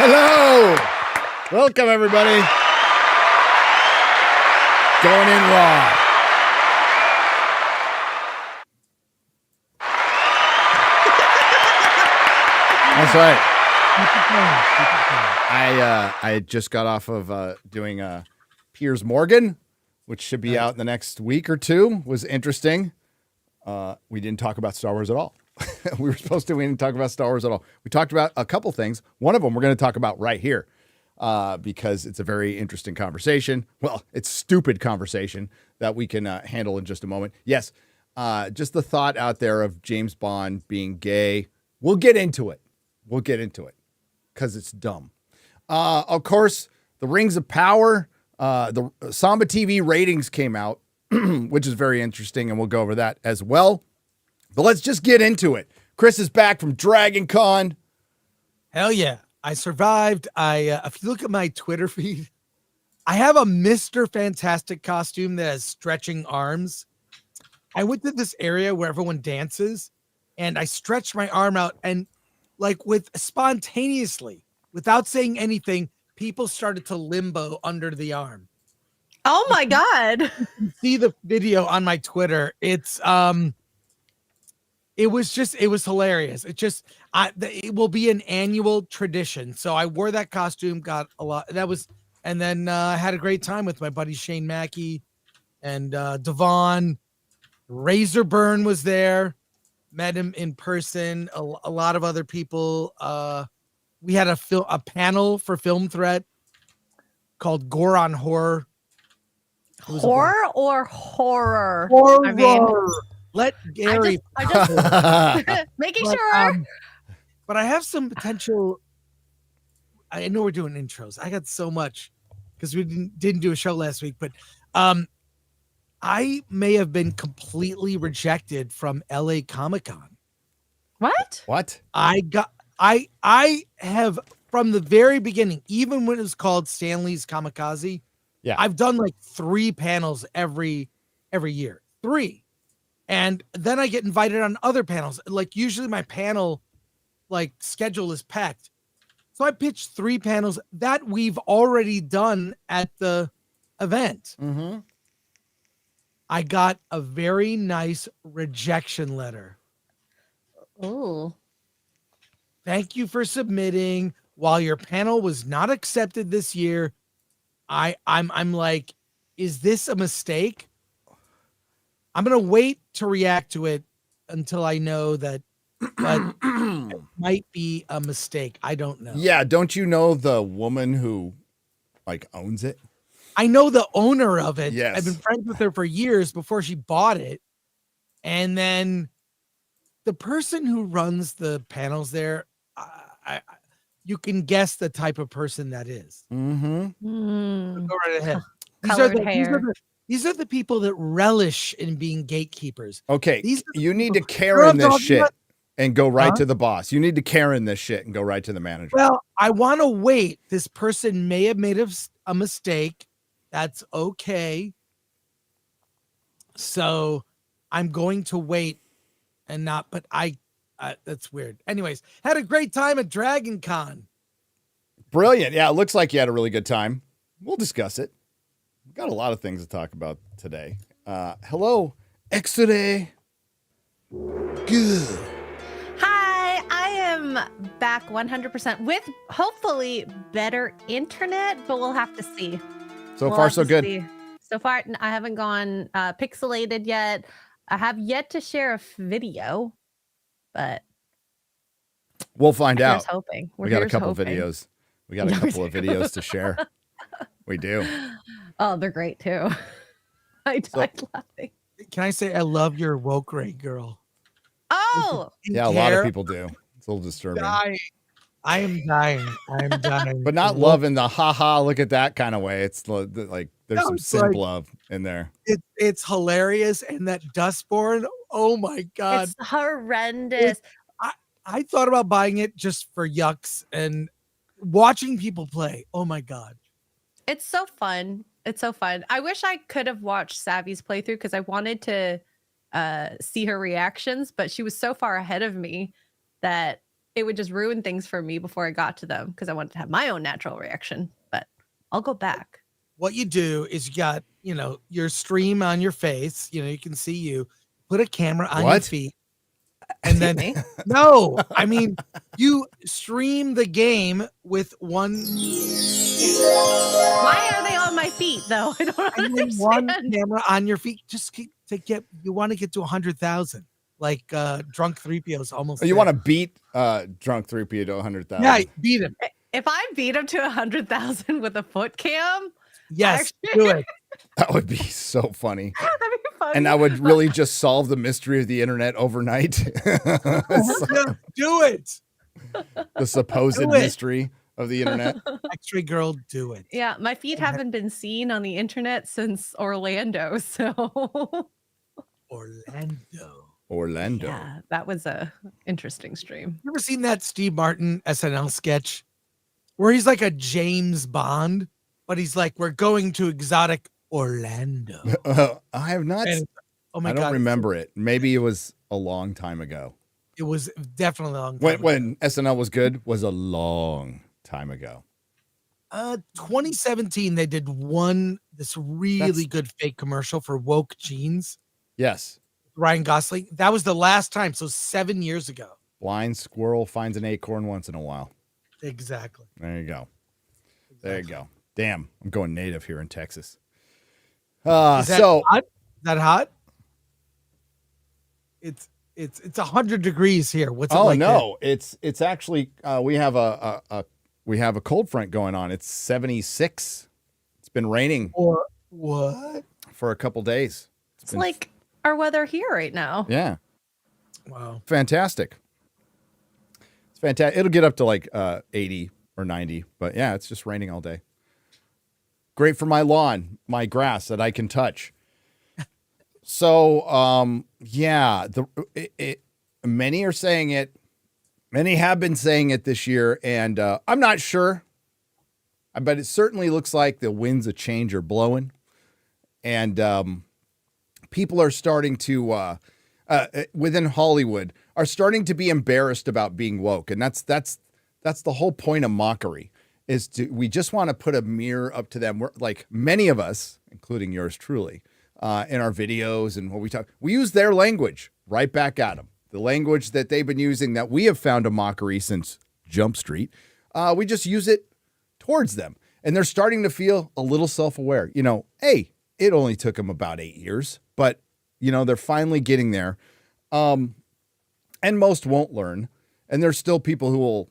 Hello. Welcome, everybody. Going in raw. That's right. I just got off of doing Piers Morgan, which should be out in the next week or two. Was interesting. We didn't talk about Star Wars at all. We were supposed to. We didn't talk about Star Wars at all. We talked about a couple things. One of them we're going to talk about right here because it's a very interesting conversation. Well, it's stupid conversation that we can handle in just a moment. Yes, just the thought out there of James Bond being gay. We'll get into it. We'll get into it because it's dumb. Of course, the Rings of Power, the Samba TV ratings came out, which is very interesting, and we'll go over that as well. But let's just get into it. Chris is back from Dragon Con. Hell yeah. I survived. If you look at my Twitter feed, I have a Mr. Fantastic costume that has stretching arms. I went to this area where everyone dances, and I stretched my arm out, and like with spontaneously, without saying anything, people started to limbo under the arm. Oh my God. You can see the video on my Twitter. It was hilarious. It will be an annual tradition. So I wore that costume, got a lot. And then I had a great time with my buddy Shane Mackey and Devon. Razorburn was there. Met him in person. A lot of other people. We had a panel for Film Threat called Gore on Horror. Horror or horror? Horror. I mean, let Gary. I just making sure. But I have some potential. I know we're doing intros. I got so much because we didn't do a show last week, but I may have been completely rejected from LA Comic-Con. What? I have from the very beginning, even when it was called Stanley's Kamikaze. Yeah. I've done like 3 panels every year. 3. And then I get invited on other panels. Like usually my panel like schedule is packed. So I pitched 3 panels that we've already done at the event. Mm-hmm. I got a very nice rejection letter. Oh. Thank you for submitting. While your panel was not accepted this year, I'm like, is this a mistake? I'm gonna wait to react to it until I know that, but it might be a mistake. I don't know. Yeah, don't you know the woman who like owns it? I know the owner of it. Yes. I've been friends with her for years before she bought it. And then the person who runs the panels there, you can guess the type of person that is. Mm-hmm. Go right ahead. These are the people that relish in being gatekeepers. Okay, you need to Karen this shit and go right to the boss. You need to Karen this shit and go right to the manager. Well, I want to wait. This person may have made a mistake. That's okay. So I'm going to wait and not, but that's weird. Anyways, had a great time at Dragon Con. Brilliant. Yeah, it looks like you had a really good time. We'll discuss it. We've got a lot of things to talk about today. Hello, X-Ray. Good. Hi, I am back 100% with hopefully better internet, but we'll have to see. So far, so good. See. So far, I haven't gone pixelated yet. I have yet to share a video, but we'll find out. Hoping. We got a couple of videos. We got a couple of videos to share. We do. Oh, they're great too. I died laughing. Can I say I love your woke ray girl? Oh, yeah, a lot of people do. It's a little disturbing. I am dying. But not love in the haha, look at that kind of way. It's like there's some simp love in there. It's hilarious. And that Dustborn, oh my God. It's horrendous. I thought about buying it just for yucks and watching people play. Oh my God. It's so fun. It's so fun. I wish I could have watched Savvy's playthrough because I wanted to see her reactions, but she was so far ahead of me that it would just ruin things for me before I got to them because I wanted to have my own natural reaction. But I'll go back. What you do is you got, your stream on your face. You can see you. Put a camera on your What? feet. And then, Me? no, I mean, you stream the game with one. Why are they on my feet though? I don't And then understand. one camera on your feet. Just you want to get to 100,000. Like drunk 3PO's almost. You there. want to beat drunk 3P to 100,000. Yeah, beat him. If I beat him to 100,000 with a foot cam, Yes, actually- do it. That would be so funny. that'd be funny. And that would really just solve the mystery of the internet overnight. Yeah, do it. The supposed Do it. mystery of the internet. X-ray girl, do it. Yeah, my feet haven't been seen on the internet since Orlando. So Orlando. yeah, that was a interesting stream. You ever seen that Steve Martin SNL sketch where he's like a James Bond, but he's like, we're going to exotic Orlando. I have not. And, oh my I God. don't remember it. Maybe it was a long time ago. It was definitely a long time ago. When SNL was good was a long time ago. 2017, they did this really good fake commercial for woke jeans. Yes. Ryan Gosling. That was the last time. So 7 years ago. Blind squirrel finds an acorn once in a while. Exactly. There you go. There you go. Damn, I'm going native here in Texas. Is that So hot? Is that hot? It's 100 degrees here. What's it like there? no, it's actually we have a cold front going on. It's 76. It's been raining Or what? for a couple days. It's been like our weather here right now. yeah, Wow. fantastic. It's fantastic. It'll get up to like 80 or 90, but yeah, it's just raining all day. Great for my lawn, my grass that I can touch. So, yeah, many are saying it. Many have been saying it this year, and I'm not sure. But it certainly looks like the winds of change are blowing, and people are starting to, within Hollywood, are starting to be embarrassed about being woke, and that's the whole point of mockery. We just want to put a mirror up to them. We're like many of us, including yours truly, in our videos and what we use their language right back at them. The language that they've been using that we have found a mockery since Jump Street. We just use it towards them. And they're starting to feel a little self-aware. Hey, it only took them about 8 years, but they're finally getting there. And most won't learn. And there's still people who will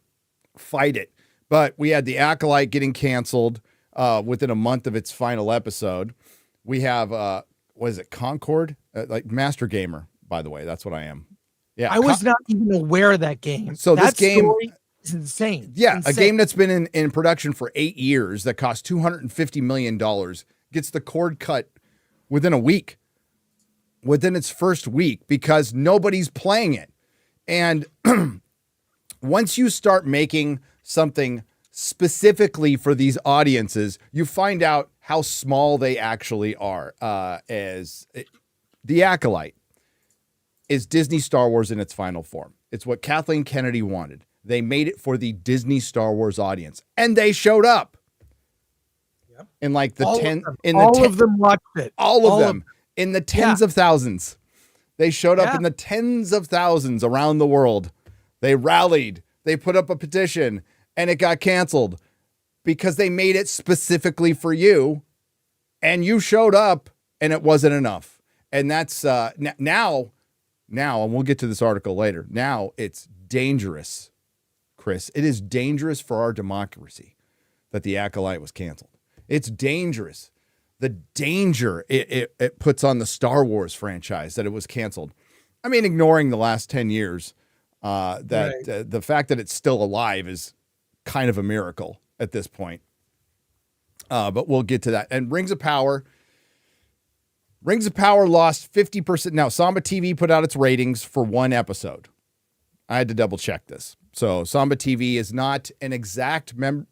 fight it. But we had The Acolyte getting canceled within a month of its final episode. We have, what is it, Concord? Like Master Gamer, by the way. That's what I am. Yeah, I was not even aware of that game. So that this game story is insane. Yeah, Insane. a game that's been in production for 8 years that cost $250 million gets the cord cut within a week, within its first week, because nobody's playing it. And once you start making something specifically for these audiences, you find out how small they actually are. The Acolyte is Disney Star Wars in its final form. It's what Kathleen Kennedy wanted. They made it for the Disney Star Wars audience, and they showed up. Yep. In like the all 10, of them watched it. all of them in the tens of thousands. They showed up in the tens of thousands around the world. They rallied. They put up a petition, and it got canceled because they made it specifically for you, and you showed up, and it wasn't enough. And that's now, and we'll get to this article later. Now it's dangerous, Chris. It is dangerous for our democracy that The Acolyte was canceled. It's dangerous. The danger it puts on the Star Wars franchise that it was canceled. I mean, ignoring the last 10 years, the fact that it's still alive is kind of a miracle at this point. But we'll get to that. And Rings of Power lost 50%. Now, Samba TV put out its ratings for one episode. I had to double check this. So Samba TV is not an exact measurement.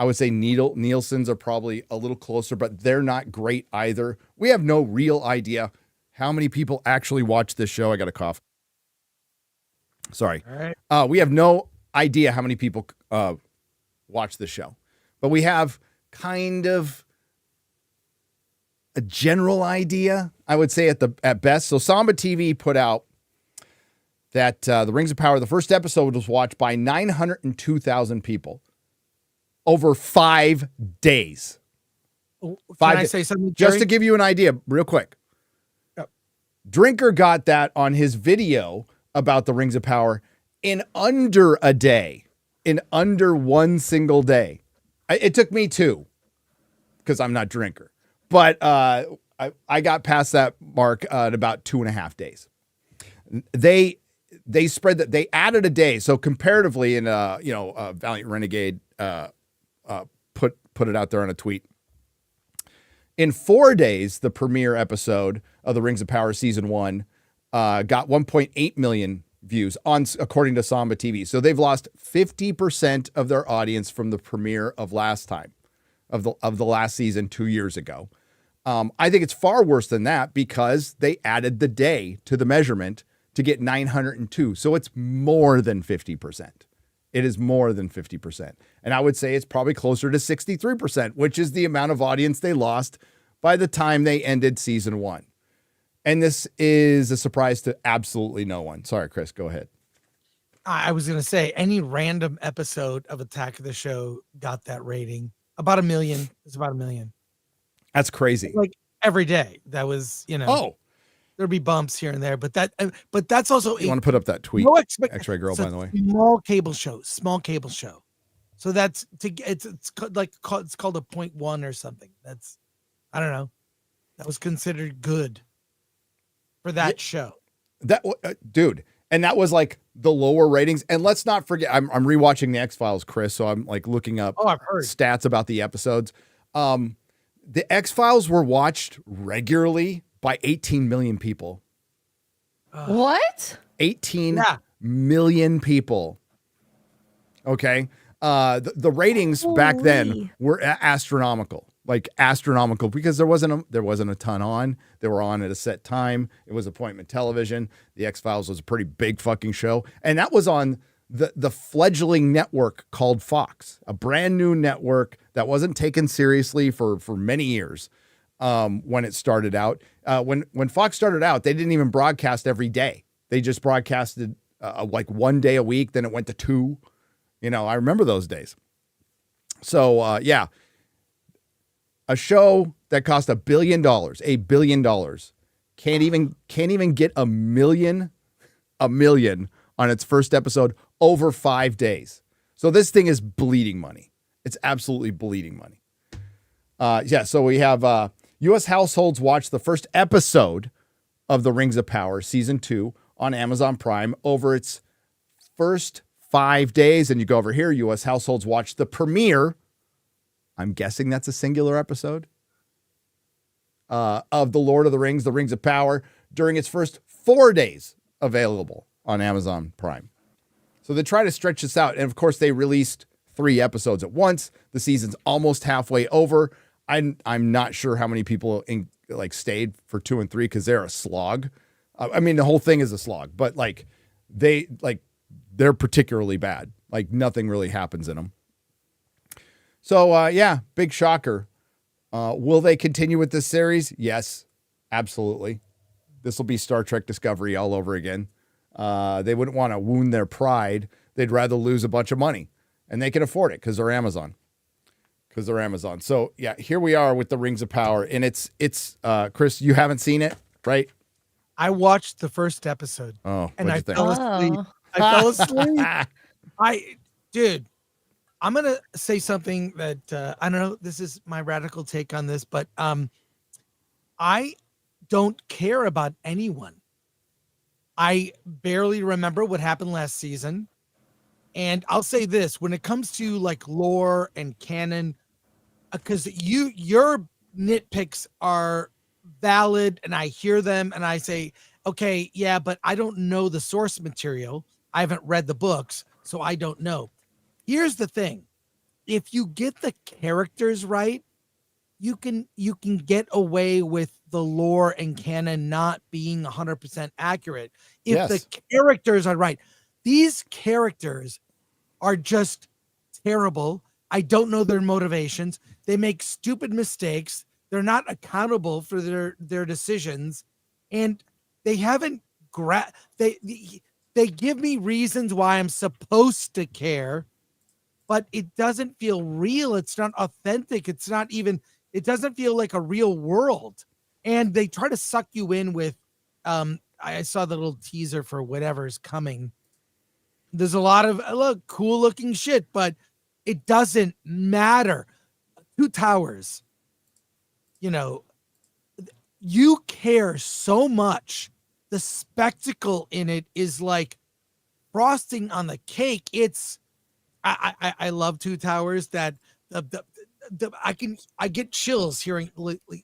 I would say Nielsen's are probably a little closer, but they're not great either. We have no real idea how many people actually watch this show. I got a cough. Sorry. All right. We have no idea how many people watch the show, but we have kind of a general idea, I would say at best. So Samba TV put out that the Rings of Power, the first episode was watched by 902,000 people over 5 days. Can 5 I days. say something, Just Jerry? to give you an idea, real quick. Yep. Drinker got that on his video about the Rings of Power in under a day, in under one single day. It took me 2 because I'm not Drinker, but I got past that mark at about 2.5 days. They spread that, they added a day. So comparatively, in Valiant Renegade put it out there on a tweet. In 4 days, the premiere episode of the Rings of Power season 1 got 1.8 million views according to Samba TV. So they've lost 50% of their audience from the premiere of last time, of the last season 2 years ago. I think it's far worse than that because they added the day to the measurement to get 902. So it's more than 50%. It is more than 50%. And I would say it's probably closer to 63%, which is the amount of audience they lost by the time they ended season 1. And this is a surprise to absolutely no one. Sorry, Chris, go ahead. I was going to say any random episode of Attack of the Show got that rating. About 1 million. It's about 1 million. That's crazy. Like every day. That was, there'd be bumps here and there, but that's also. You want to put up that tweet, X-Ray Girl, by the way. Small cable show. So that's it's called a 0.1 or something. That's, I don't know. That was considered good for that show. That dude, and that was like the lower ratings. And let's not forget, I'm rewatching the X-Files, Chris. So I'm like looking up I've heard stats about the episodes. The X-Files were watched regularly by 18 million people. What? 18 million people. Okay. The ratings back then were astronomical, like astronomical, because there wasn't a ton on. They were on at a set time. It was appointment television. The X-Files was a pretty big fucking show. And that was on the fledgling network called Fox, a brand new network that wasn't taken seriously for many years. When it started out, when Fox started out, they didn't even broadcast every day. They just broadcasted like 1 day a week. Then it went to 2. I remember those days. So a show that cost $1 billion, $1 billion, can't even get a million on its first episode over 5 days. So this thing is bleeding money. It's absolutely bleeding money. So we have U.S. households watch the first episode of The Rings of Power season 2 on Amazon Prime over its first 5 days. And you go over here, U.S. households watch the premiere. I'm guessing that's a singular episode of The Lord of the Rings of Power during its first 4 days available on Amazon Prime. So they try to stretch this out. And of course, they released 3 episodes at once. The season's almost halfway over. I'm not sure how many people stayed for 2 and 3 because they're a slog. I mean, the whole thing is a slog, but they're particularly bad. Like nothing really happens in them. So big shocker. Will they continue with this series? Yes, absolutely. This will be Star Trek Discovery all over again. They wouldn't want to wound their pride. They'd rather lose a bunch of money, and they can afford it because they're Amazon. So here we are with the Rings of Power, and it's Chris, you haven't seen it, right? I watched the first episode. Oh, and I think? fell asleep. I fell asleep. Dude, I'm gonna say something that I don't know. This is my radical take on this, but I don't care about anyone. I barely remember what happened last season. And I'll say this, when it comes to like lore and canon, because your nitpicks are valid and I hear them and I say, okay, yeah, but I don't know the source material. I haven't read the books, so I don't know. Here's the thing. If you get the characters right, you can get away with the lore and canon not being 100% accurate. If the characters are right. These characters are just terrible. I don't know their motivations. They make stupid mistakes. They're not accountable for their decisions, and they haven't they give me reasons why I'm supposed to care, but it doesn't feel real. It's not authentic. It's not even, it doesn't feel like a real world. And they try to suck you in with, I saw the little teaser for whatever's coming. There's a lot of cool looking shit, but it doesn't matter. Two Towers, you know, you care so much. The spectacle in it is like frosting on the cake. It's, I love Two Towers. That I get chills hearing.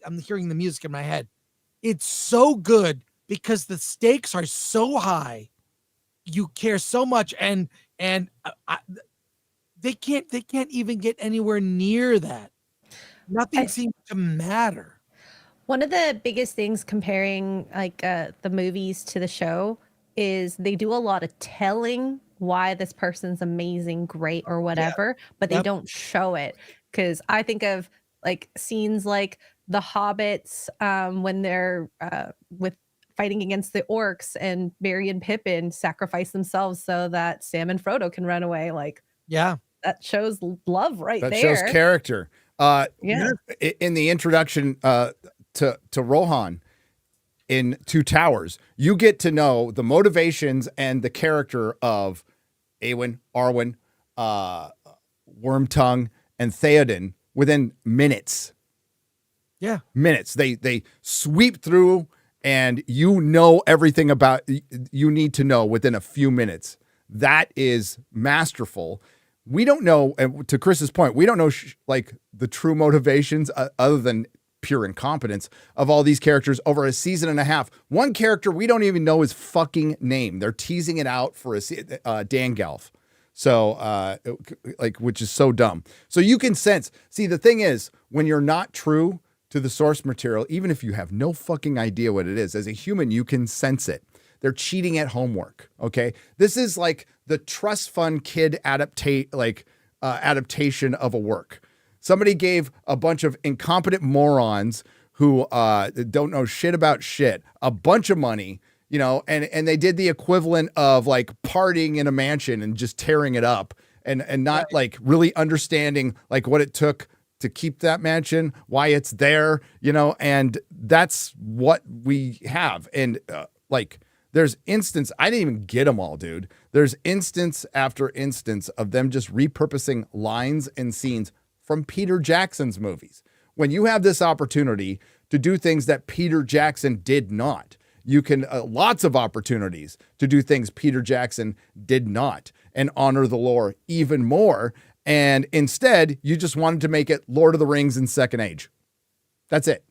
I'm hearing the music in my head. It's so good because the stakes are so high. You care so much, and they can't even get anywhere near that. Nothing seems to matter. One of the biggest things comparing like the movies to the show is they do a lot of telling why this person's amazing, great, or whatever, but they don't show it. Because I think of like scenes like the Hobbits when they're with fighting against the orcs, and Merry and Pippin sacrifice themselves so that Sam and Frodo can run away. Like, that shows love right there. That shows character. In the introduction to Rohan in Two Towers, you get to know the motivations and the character of Éowyn, Arwen, Wormtongue, and Theoden within minutes. Yeah. Minutes. They sweep through, and you know everything about you need to know within a few minutes. That is masterful. We don't know, and to Chris's point, we don't know like the true motivations other than pure incompetence of all these characters over a season and a half. One character we don't even know his fucking name. They're teasing it out for Dan Gelf. So which is so dumb. So you can sense, see, the thing is, when you're not true to the source material, even if you have no fucking idea what it is, as a human, you can sense it. They're cheating at homework. Okay. This is like the trust fund kid adaptation of a work. Somebody gave a bunch of incompetent morons who don't know shit about shit a bunch of money, you know, and they did the equivalent of like partying in a mansion and just tearing it up and not like really understanding like what it took to keep that mansion, why it's there, you know, and that's what we have. And there's instance, I didn't even get them all, dude. There's instance after instance of them just repurposing lines and scenes from Peter Jackson's movies. When you have this opportunity to do things that Peter Jackson did not, you can lots of opportunities to do things Peter Jackson did not and honor the lore even more. And instead, you just wanted to make it Lord of the Rings in Second Age. That's it.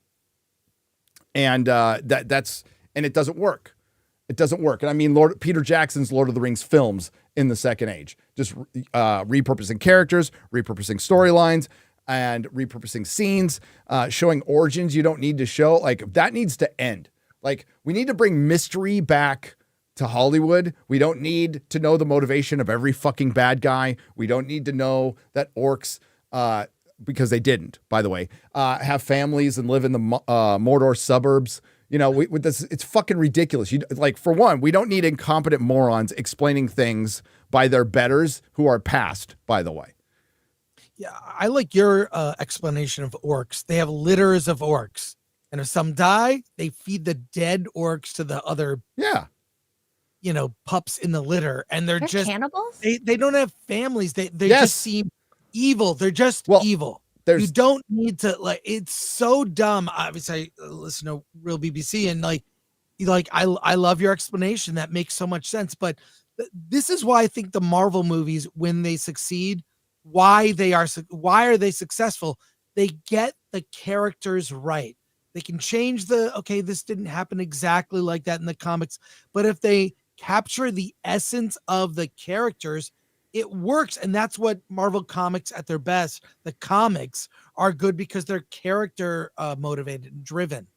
And that's it doesn't work. It doesn't work. And I mean, Peter Jackson's Lord of the Rings films in the Second Age, just repurposing characters, repurposing storylines, and repurposing scenes, showing origins you don't need to show. Like, that needs to end. Like, we need to bring mystery back to Hollywood. We don't need to know the motivation of every fucking bad guy. We don't need to know that orcs, because they didn't, by the way, have families and live in the Mordor suburbs. You know, with this, it's fucking ridiculous. For one, we don't need incompetent morons explaining things by their betters who are past, by the way. Yeah, I like your explanation of orcs. They have litters of orcs. And if some die, they feed the dead orcs to the other, pups in the litter. And they're just cannibals. They don't have families. They just seem evil. They're just evil. You don't need to it's so dumb. Obviously, I listen to Real BBC and I love your explanation. That makes so much sense. But this is why I think the Marvel movies, when they succeed, why are they successful? They get the characters right. They can change this didn't happen exactly like that in the comics, but if they capture the essence of the characters, it works. And that's what Marvel comics at their best. The comics are good because they're character motivated and driven.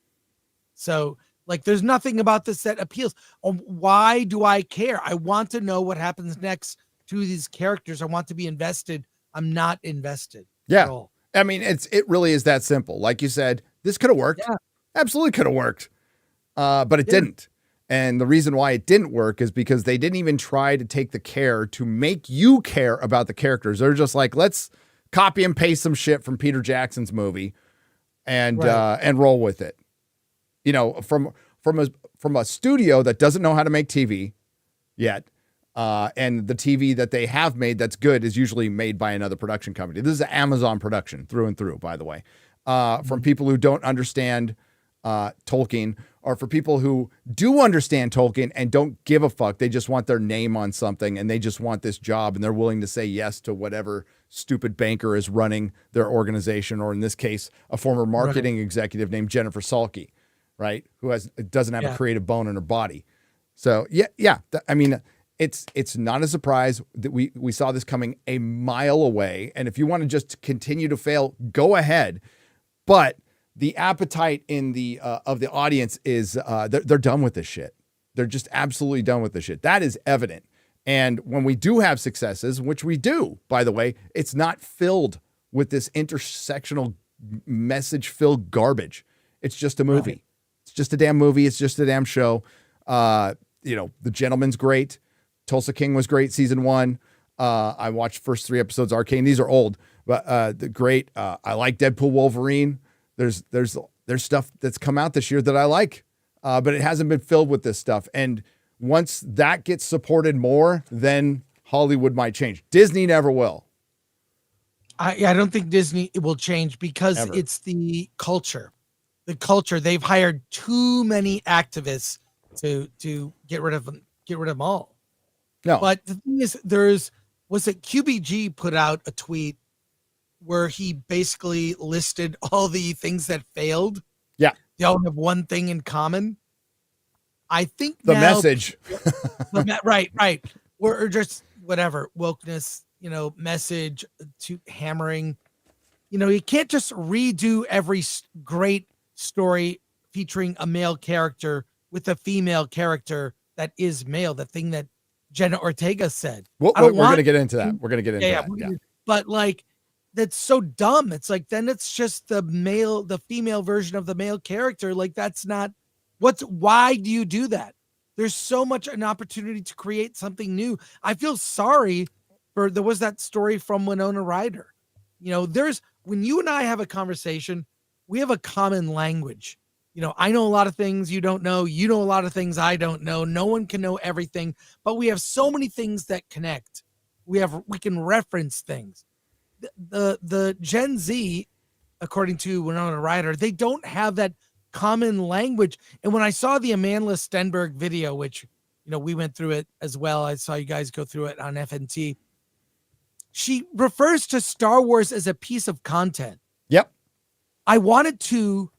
So Like, there's nothing about this that appeals. Why do I care? I want to know what happens next to these characters. I want to be invested. I'm not invested. Yeah. At all. I mean, it really is that simple. Like you said, this could have worked. Yeah. Absolutely could have worked. But it didn't. And the reason why it didn't work is because they didn't even try to take the care to make you care about the characters. They're just like, let's copy and paste some shit from Peter Jackson's movie and roll with it. You know, from a studio that doesn't know how to make TV yet. And the TV that they have made that's good is usually made by another production company. This is an Amazon production through and through, by the way. From people who don't understand Tolkien, or for people who do understand Tolkien and don't give a fuck. They just want their name on something and they just want this job and they're willing to say yes to whatever stupid banker is running their organization, or in this case, a former marketing executive named Jennifer Salke, right? Who doesn't have a creative bone in her body. So I mean, it's not a surprise that we saw this coming a mile away. And if you want to just continue to fail, go ahead. But the appetite in the of the audience is they're done with this shit. They're just absolutely done with this shit. That is evident. And when we do have successes, which we do, by the way, it's not filled with this intersectional message-filled garbage. It's just a movie. Right. It's just a damn movie. It's just a damn show. The Gentleman's great. Tulsa King was great, season 1. I watched first 3 episodes of Arcane. These are old, but great. I like Deadpool Wolverine. There's stuff that's come out this year that I like, but it hasn't been filled with this stuff. And once that gets supported more, then Hollywood might change. Disney never will. I don't think Disney will change because it's the culture. The culture. They've hired too many activists to get rid of them all. No. But the thing is, was it QBG put out a tweet where he basically listed all the things that failed? Yeah. They all have one thing in common. I think the message. Right. Or just whatever, wokeness, message to hammering. You can't just redo every great story featuring a male character with a female character that is male, the thing that Jenna Ortega said. We're going to get into that. We're going to get into that. Yeah. But that's so dumb. It's like, then it's just the female version of the male character. Like, that's not why do you do that? There's so much an opportunity to create something new. I feel sorry there was that story from Winona Ryder. When you and I have a conversation, we have a common language. I know a lot of things you don't know. You know a lot of things I don't know. No one can know everything, but we have so many things that connect. We can reference things. The Gen Z, according to Winona Ryder, they don't have that common language. And when I saw the Amanda Stenberg video, which, we went through it as well. I saw you guys go through it on FNT. She refers to Star Wars as a piece of content. Yep. I wanted to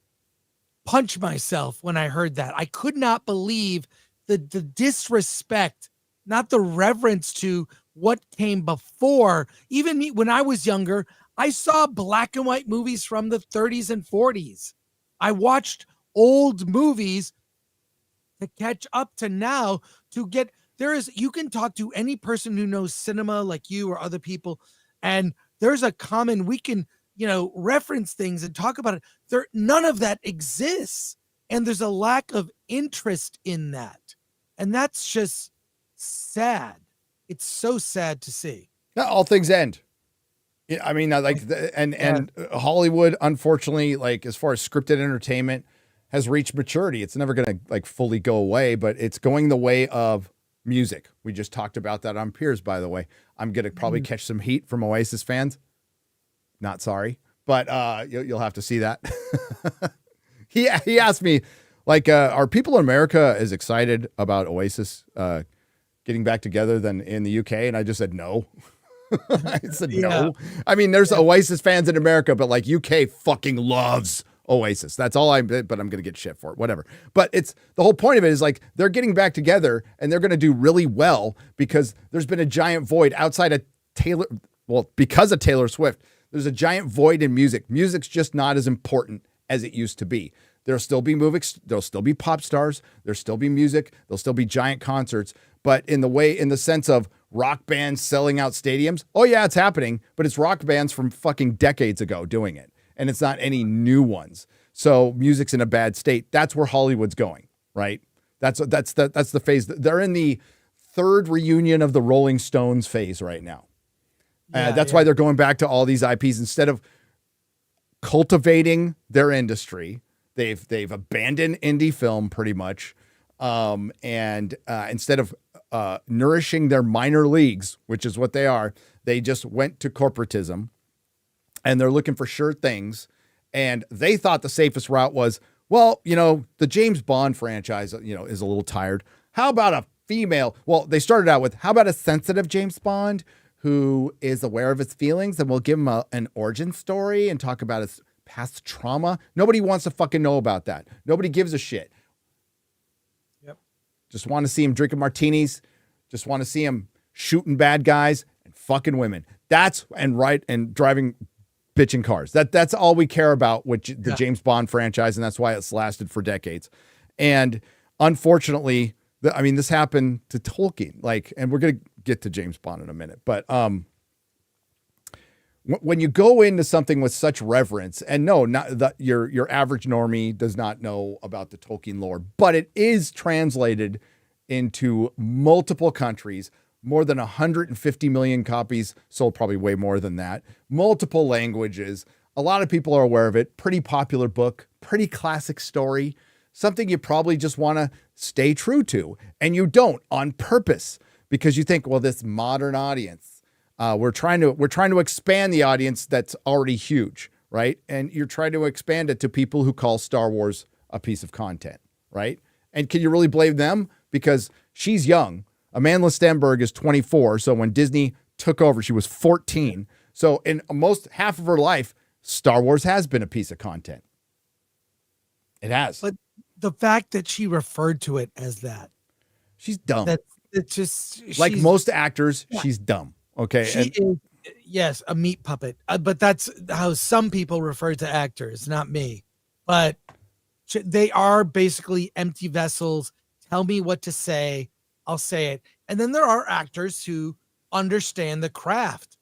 punch myself when I heard that. I could not believe the disrespect, not the reverence to what came before. Even me, when I was younger, I saw black and white movies from the 30s and 40s. I watched old movies to catch up to now you can talk to any person who knows cinema like you or other people, and there's a common, we can, reference things and talk about it. None of that exists. And there's a lack of interest in that. And that's just sad. It's so sad to see. All things end. I mean, and Hollywood, unfortunately, as far as scripted entertainment, has reached maturity. It's never going to fully go away, but it's going the way of music. We just talked about that on Piers, by the way. I'm going to probably catch some heat from Oasis fans. Not sorry, but you'll have to see that. He asked me, are people in America as excited about Oasis getting back together than in the UK? And I just said no. I said no. I mean, there's Oasis fans in America, but UK fucking loves Oasis. That's all but I'm going to get shit for it, whatever. But the whole point of it is they're getting back together and they're going to do really well because there's been a giant void outside of because of Taylor Swift. There's a giant void in music. Music's just not as important as it used to be. There'll still be movies, there'll still be pop stars, there'll still be music, there'll still be giant concerts, but in the sense of rock bands selling out stadiums, oh yeah, it's happening, but it's rock bands from fucking decades ago doing it, and it's not any new ones. So music's in a bad state. That's where Hollywood's going, right? That's the phase. They're in the third reunion of the Rolling Stones phase right now. That's why they're going back to all these IPs instead of cultivating their industry. They've abandoned indie film pretty much, and instead of nourishing their minor leagues, which is what they are, they just went to corporatism, and they're looking for sure things. And they thought the safest route was, well, the James Bond franchise, is a little tired. How about a female? Well, they started out with, how about a sensitive James Bond who is aware of his feelings, and we'll give him an origin story and talk about his past trauma. Nobody wants to fucking know about that. Nobody gives a shit. Yep. Just want to see him drinking martinis. Just want to see him shooting bad guys and fucking women. And driving bitching cars. That's all we care about with the James Bond franchise, and that's why it's lasted for decades. And unfortunately, this happened to Tolkien. And we're gonna get to James Bond in a minute, but when you go into something with such reverence, and no, not that your average normie does not know about the Tolkien lore, but it is translated into multiple countries, more than 150 million copies sold, probably way more than that, multiple languages. A lot of people are aware of it. Pretty popular book, pretty classic story, something you probably just want to stay true to, and you don't on purpose because you think, well, this modern audience. We're trying to expand the audience that's already huge, right? And you're trying to expand it to people who call Star Wars a piece of content, right? And can you really blame them? Because she's young. Amanda Stenberg is 24. So when Disney took over, she was 14. So in almost half of her life, Star Wars has been a piece of content. It has. But the fact that she referred to it as that. She's dumb. It's just like most actors, she's dumb. Okay. She is, yes, a meat puppet. But that's how some people refer to actors, not me. But they are basically empty vessels. Tell me what to say. I'll say it. And then there are actors who understand the craft,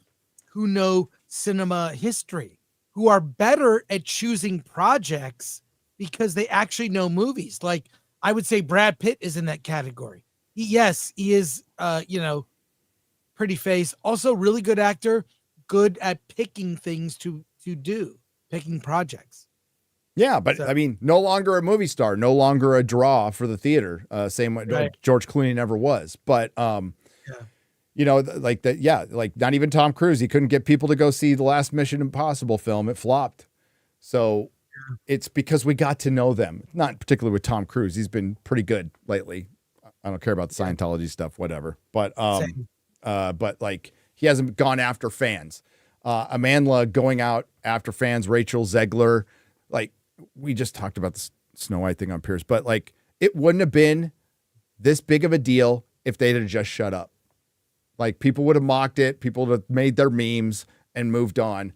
who know cinema history, who are better at choosing projects because they actually know movies. Like, I would say Brad Pitt is in that category. He is, pretty face. Also, really good actor, good at picking things to do, picking projects. Yeah, but so, no longer a movie star, no longer a draw for the theater. Same way right. George Clooney never was. But not even Tom Cruise. He couldn't get people to go see the last Mission Impossible film. It flopped. So it's because we got to know them. Not particularly with Tom Cruise. He's been pretty good lately. I don't care about the Scientology stuff, whatever. But he hasn't gone after fans. Amandla going out after fans, Rachel Zegler, we just talked about the Snow White thing on Pierce, but it wouldn't have been this big of a deal if they'd have just shut up. People would have mocked it. People would have made their memes and moved on.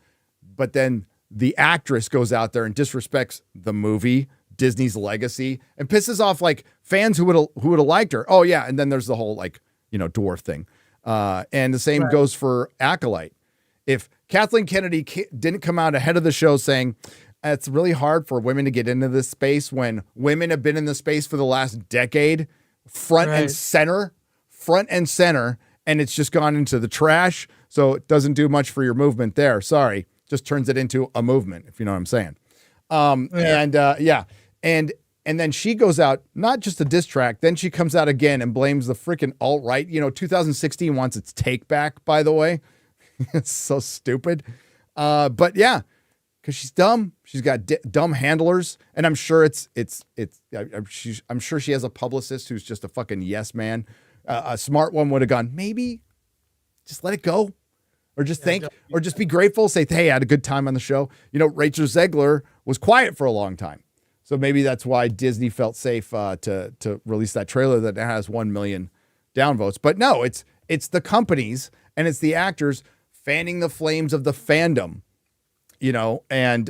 But then the actress goes out there and disrespects the movie, Disney's legacy, and pisses off fans who would have liked her. Oh yeah. And then there's the whole dwarf thing. And the same goes for Acolyte. If Kathleen Kennedy didn't come out ahead of the show saying it's really hard for women to get into this space when women have been in the space for the last decade, front and center, and it's just gone into the trash. So it doesn't do much for your movement there. Sorry. Just turns it into a movement, if you know what I'm saying. And then she goes out, not just a diss track, then she comes out again and blames the freaking alt-right. 2016 wants its take back, by the way. It's so stupid. But yeah, because she's dumb. She's got dumb handlers. And I'm sure I'm sure she has a publicist who's just a fucking yes man. A smart one would have gone, maybe just let it go. Or just or just be grateful. Say, hey, I had a good time on the show. Rachel Zegler was quiet for a long time. So maybe that's why Disney felt safe to release that trailer that has 1 million downvotes. But no, it's the companies and it's the actors fanning the flames of the fandom, and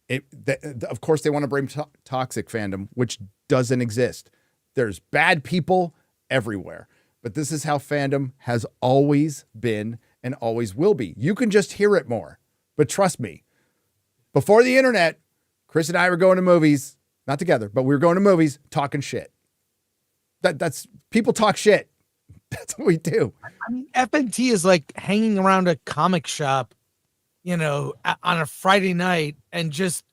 Of course, they want to bring toxic fandom, which doesn't exist. There's bad people everywhere. But this is how fandom has always been and always will be. You can just hear it more. But trust me, before the internet, Chris and I were going to movies, not together, but we were going to movies talking shit. That's people talk shit. That's what we do. I mean, FNT is like hanging around a comic shop, on a Friday night and just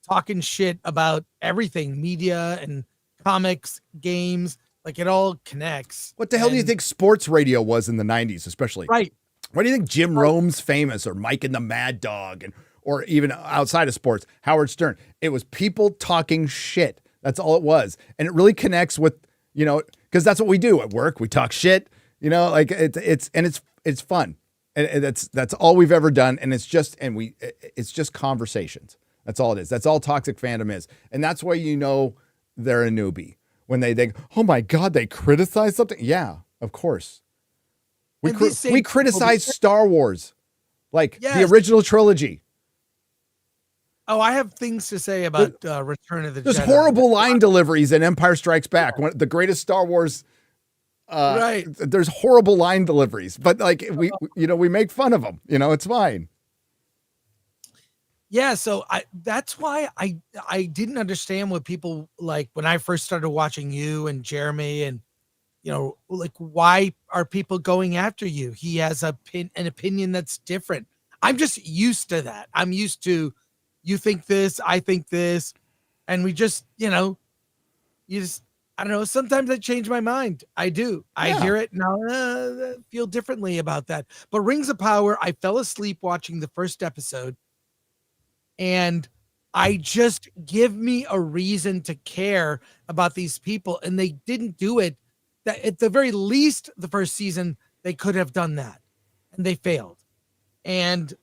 talking shit about everything, media and comics, games. Like, it all connects. What the hell do you think sports radio was in the 90s, especially? Right. Why do you think Jim Rome's famous, or Mike and the Mad Dog, or even outside of sports, Howard Stern? It was people talking shit. That's all it was. And it really connects with, because that's what we do at work. We talk shit, like it's fun. And that's all we've ever done. And it's just conversations. That's all it is. That's all toxic fandom is. And that's why they're a newbie. When they think, oh my God, they criticize something. Yeah, of course. We criticize Star Wars, like the original trilogy. Oh, I have things to say about Return of the Jedi. There's horrible line deliveries in Empire Strikes Back, the greatest Star Wars. Right. There's horrible line deliveries, but like we make fun of them. It's fine. Yeah, so that's why I didn't understand what people like when I first started watching you and Jeremy, and like, why are people going after you? He has an opinion that's different. I'm just used to that. I'm used to, you think this, I think this, and we just, I don't know. Sometimes I change my mind. I do. I hear it now. Feel differently about that. But Rings of Power, I fell asleep watching the first episode. And I just give me a reason to care about these people. And they didn't do it. That at the very least, the first season, they could have done that. And they failed. And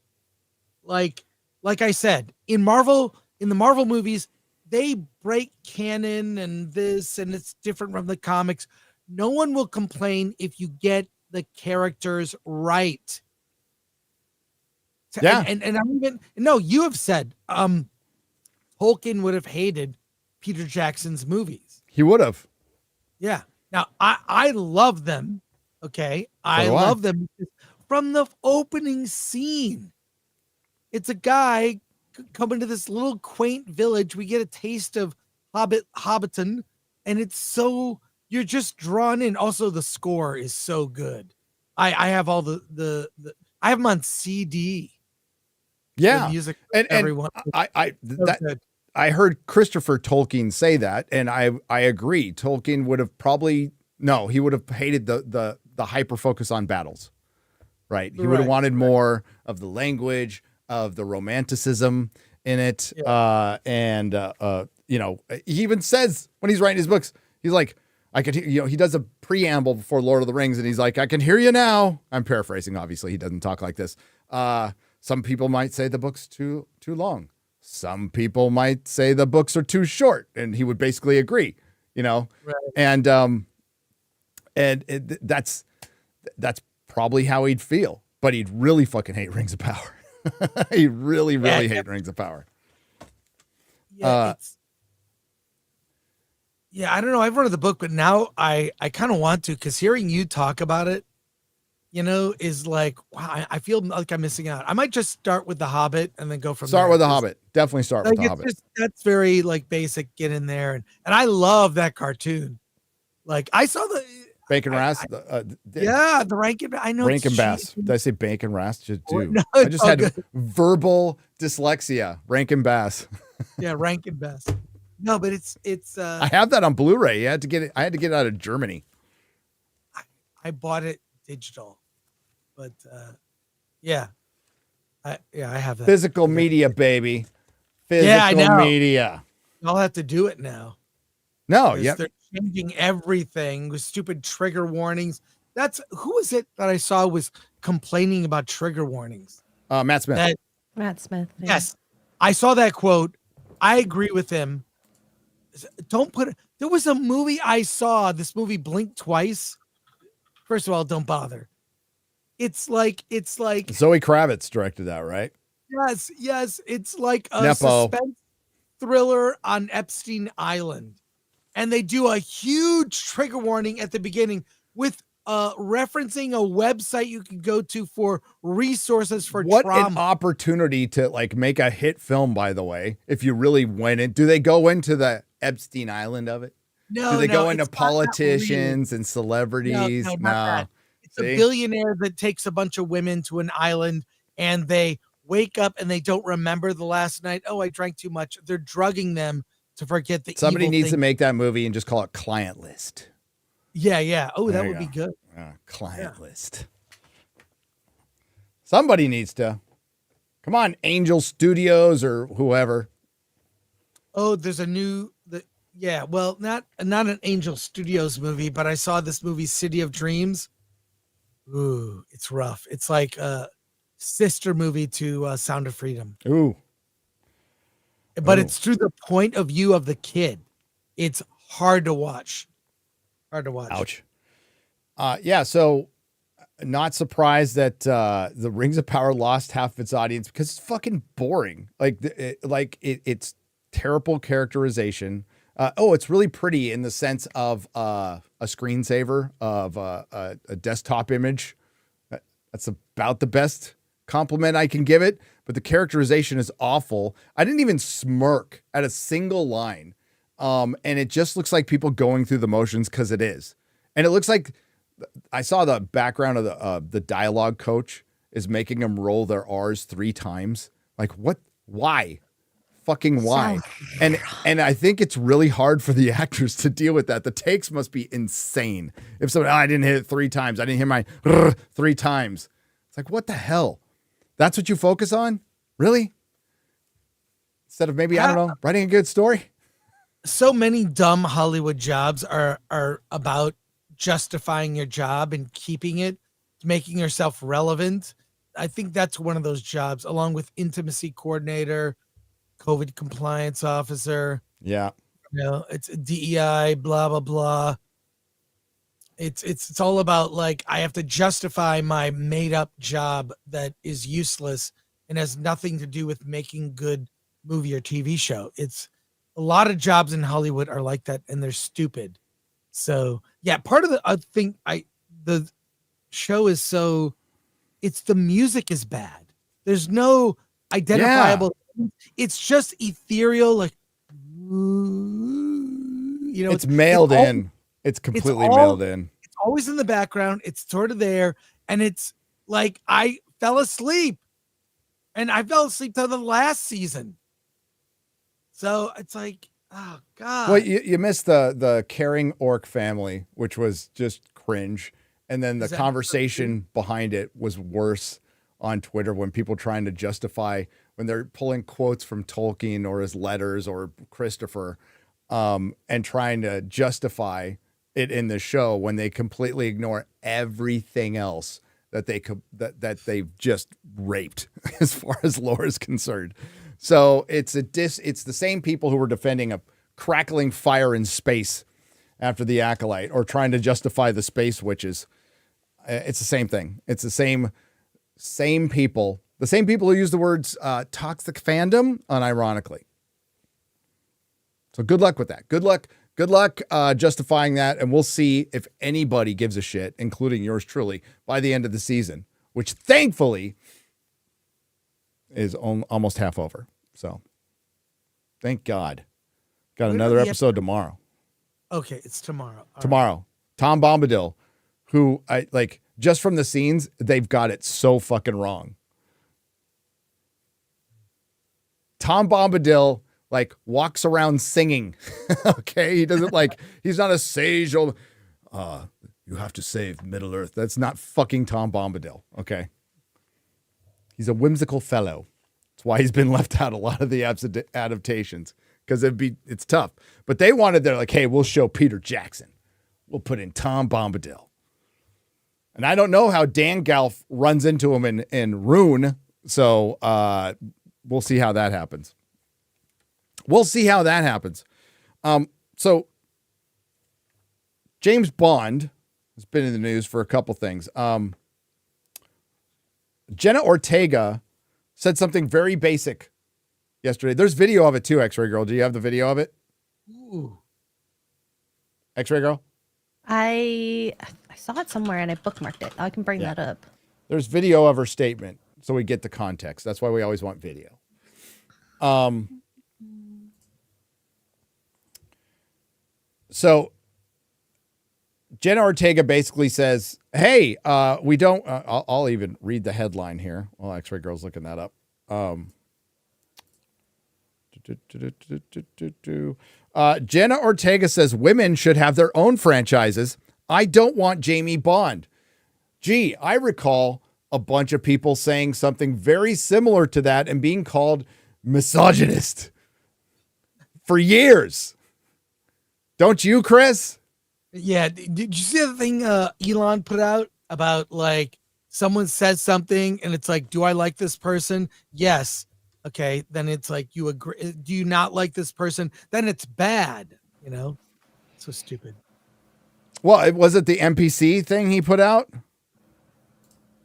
like I said, in the Marvel movies, they break canon and this, and it's different from the comics. No one will complain if you get the characters right. Yeah. And you have said Tolkien would have hated Peter Jackson's movies. He would have. Yeah. Now I love them. Okay. I love them from the opening scene. It's a guy coming to this little quaint village. We get a taste of Hobbiton, and it's so, you're just drawn in. Also, the score is so good. I have all the I have them on CD. Yeah, music and everyone. I heard Christopher Tolkien say that, and I agree. Tolkien would have he would have hated the hyper focus on battles, right? He would have wanted more of the language, of the romanticism in it, he even says when he's writing his books, he's like, I could, he does a preamble before Lord of the Rings, and he's like, I can hear you now. I'm paraphrasing, obviously, he doesn't talk like this. Some people might say the book's too long. Some people might say the books are too short, and he would basically agree, right. And that's probably how he'd feel, but he'd really fucking hate Rings of Power. He really hate Rings of Power. Yeah, I don't know. I've read the book, but now I kind of want to, because hearing you talk about it, is like, wow, I feel like I'm missing out. I might just start with The Hobbit and then go from there. Start with The Hobbit. Definitely start with The Hobbit. That's very like basic. Get in there, and I love that cartoon. Like, I saw the Bacon Rast. the Rankin. I know Rankin Bass. Did I say Bacon Rast? Just do. No, I just had verbal dyslexia. Rankin Bass. Yeah, Rankin Bass. No, but it's. I have that on Blu-ray. I had to get it out of Germany. I bought it digital, but I have that. Physical media, baby. Physical media. I'll have to do it now. No, yeah. They're changing everything with stupid trigger warnings. Who is it that I saw was complaining about trigger warnings? Matt Smith. Matt Smith. Yeah. Yes. I saw that quote. I agree with him. There was a movie I saw, this movie Blink Twice. First of all, don't bother. It's like Zoe Kravitz directed that, right? Yes. It's like a Nepo. suspense. thriller on Epstein Island. And they do a huge trigger warning at the beginning with referencing a website you can go to for resources for what trauma. an opportunity to like make a hit film, by the way. If you really went in, do they go into the Epstein Island of it? No, do they go it's into not that politicians real. and celebrities? No, not that. It's a billionaire that takes a bunch of women to an island and they wake up and they don't remember the last night. Oh, I drank too much. They're drugging them to forget the Somebody evil needs thing. to make that movie and just call it Client List. Yeah. Oh, There that you would be go. good. Client List. Somebody needs to. Come on, Angel Studios or whoever. Oh, there's a new well, not an Angel Studios movie, but I saw this movie City of Dreams. Ooh, it's rough. It's like a sister movie to Sound of Freedom. Ooh. But it's through the point of view of the kid. It's hard to watch. Ouch. Yeah, so not surprised that the Rings of Power lost half of its audience because it's fucking boring. It's terrible characterization. It's really pretty in the sense of a screensaver of a desktop image. That's about the best compliment I can give it, but the characterization is awful. I didn't even smirk at a single line. And it just looks like people going through the motions because it is. And it looks like I saw the background of the dialogue coach is making them roll their R's 3 times. Like, what? Why? Fucking why? And I think it's really hard for the actors to deal with that. The takes must be insane. If somebody, I didn't hit it 3 times. I didn't hit my 3 times. It's like, what the hell? That's what you focus on? Really? Instead of maybe, I don't know, writing a good story? So many dumb Hollywood jobs are about justifying your job and keeping it, making yourself relevant. I think that's one of those jobs, along with intimacy coordinator, COVID compliance officer. Yeah. It's DEI, blah, blah, blah. It's all about like, I have to justify my made up job that is useless and has nothing to do with making good movie or TV show. It's a lot of jobs in Hollywood are like that and they're stupid. So yeah, part of the show is the music is bad. There's no identifiable. Yeah. It's just ethereal. Like, it's mailed in. It's completely mailed in. It's always in the background. It's sort of there. And it's like, I fell asleep and I fell asleep to the last season. So it's like, oh God. Well, you missed the caring orc family, which was just cringe. And then the conversation behind it was worse on Twitter when people trying to justify when they're pulling quotes from Tolkien or his letters or Christopher and trying to justify it in the show when they completely ignore everything else that they've just raped as far as lore is concerned. So it's the same people who were defending a crackling fire in space after the Acolyte or trying to justify the space witches. It's the same thing. It's the same people, the same people who use the words toxic fandom unironically. So good luck with that. Good luck justifying that. And we'll see if anybody gives a shit, including yours truly, by the end of the season, which thankfully is almost half over. So thank God. Got another episode tomorrow. Okay, it's tomorrow. Tomorrow. Right. Tom Bombadil, who I like just from the scenes, they've got it so fucking wrong. Tom Bombadil like walks around singing. Okay. He doesn't he's not a sage. You have to save Middle Earth. That's not fucking Tom Bombadil. Okay. He's a whimsical fellow. That's why he's been left out a lot of the adaptations because it's tough. But they're like, hey, we'll show Peter Jackson. We'll put in Tom Bombadil. And I don't know how Dan Galf runs into him in Rune. So we'll see how that happens. So James Bond has been in the news for a couple things. Jenna Ortega said something very basic yesterday. There's video of it too, X-Ray Girl. Do you have the video of it? Ooh. X-Ray Girl? I saw it somewhere and I bookmarked it. I can bring that up. There's video of her statement, so we get the context. That's why we always want video. So Jenna Ortega basically says, hey, we don't, I'll even read the headline here while X-Ray Girl's looking that up. Jenna Ortega says women should have their own franchises. I don't want Jamie Bond. Gee, I recall a bunch of people saying something very similar to that and being called misogynist for years. Don't you, Chris? Yeah. Did you see the thing Elon put out about like someone says something and it's like, do I like this person? Yes. Okay. Then it's like, you agree. Do you not like this person? Then it's bad. You know, so stupid. Well, was it the NPC thing he put out?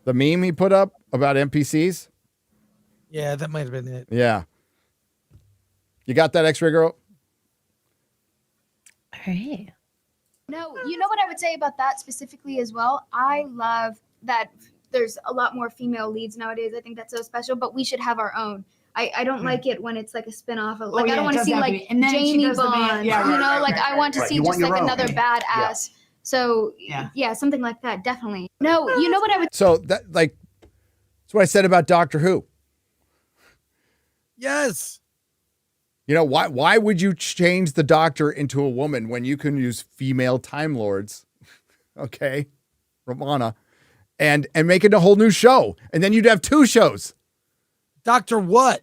The meme he put up about NPCs? Yeah, that might have been it. Yeah. You got that, X-Ray Girl? All right. No, you know what I would say about that specifically as well? I love that there's a lot more female leads nowadays. I think that's so special, but we should have our own. I don't like it when it's like a spin-off of, like, I don't want to see like Jamie Bond, I want to see just like another badass. So yeah, something like that. Definitely. No, you know what I would. So that's what I said about Doctor Who. Yes. You know, why would you change the Doctor into a woman when you can use female Time Lords? Okay. Romana. And make it a whole new show. And then you'd have two shows. Dr. What?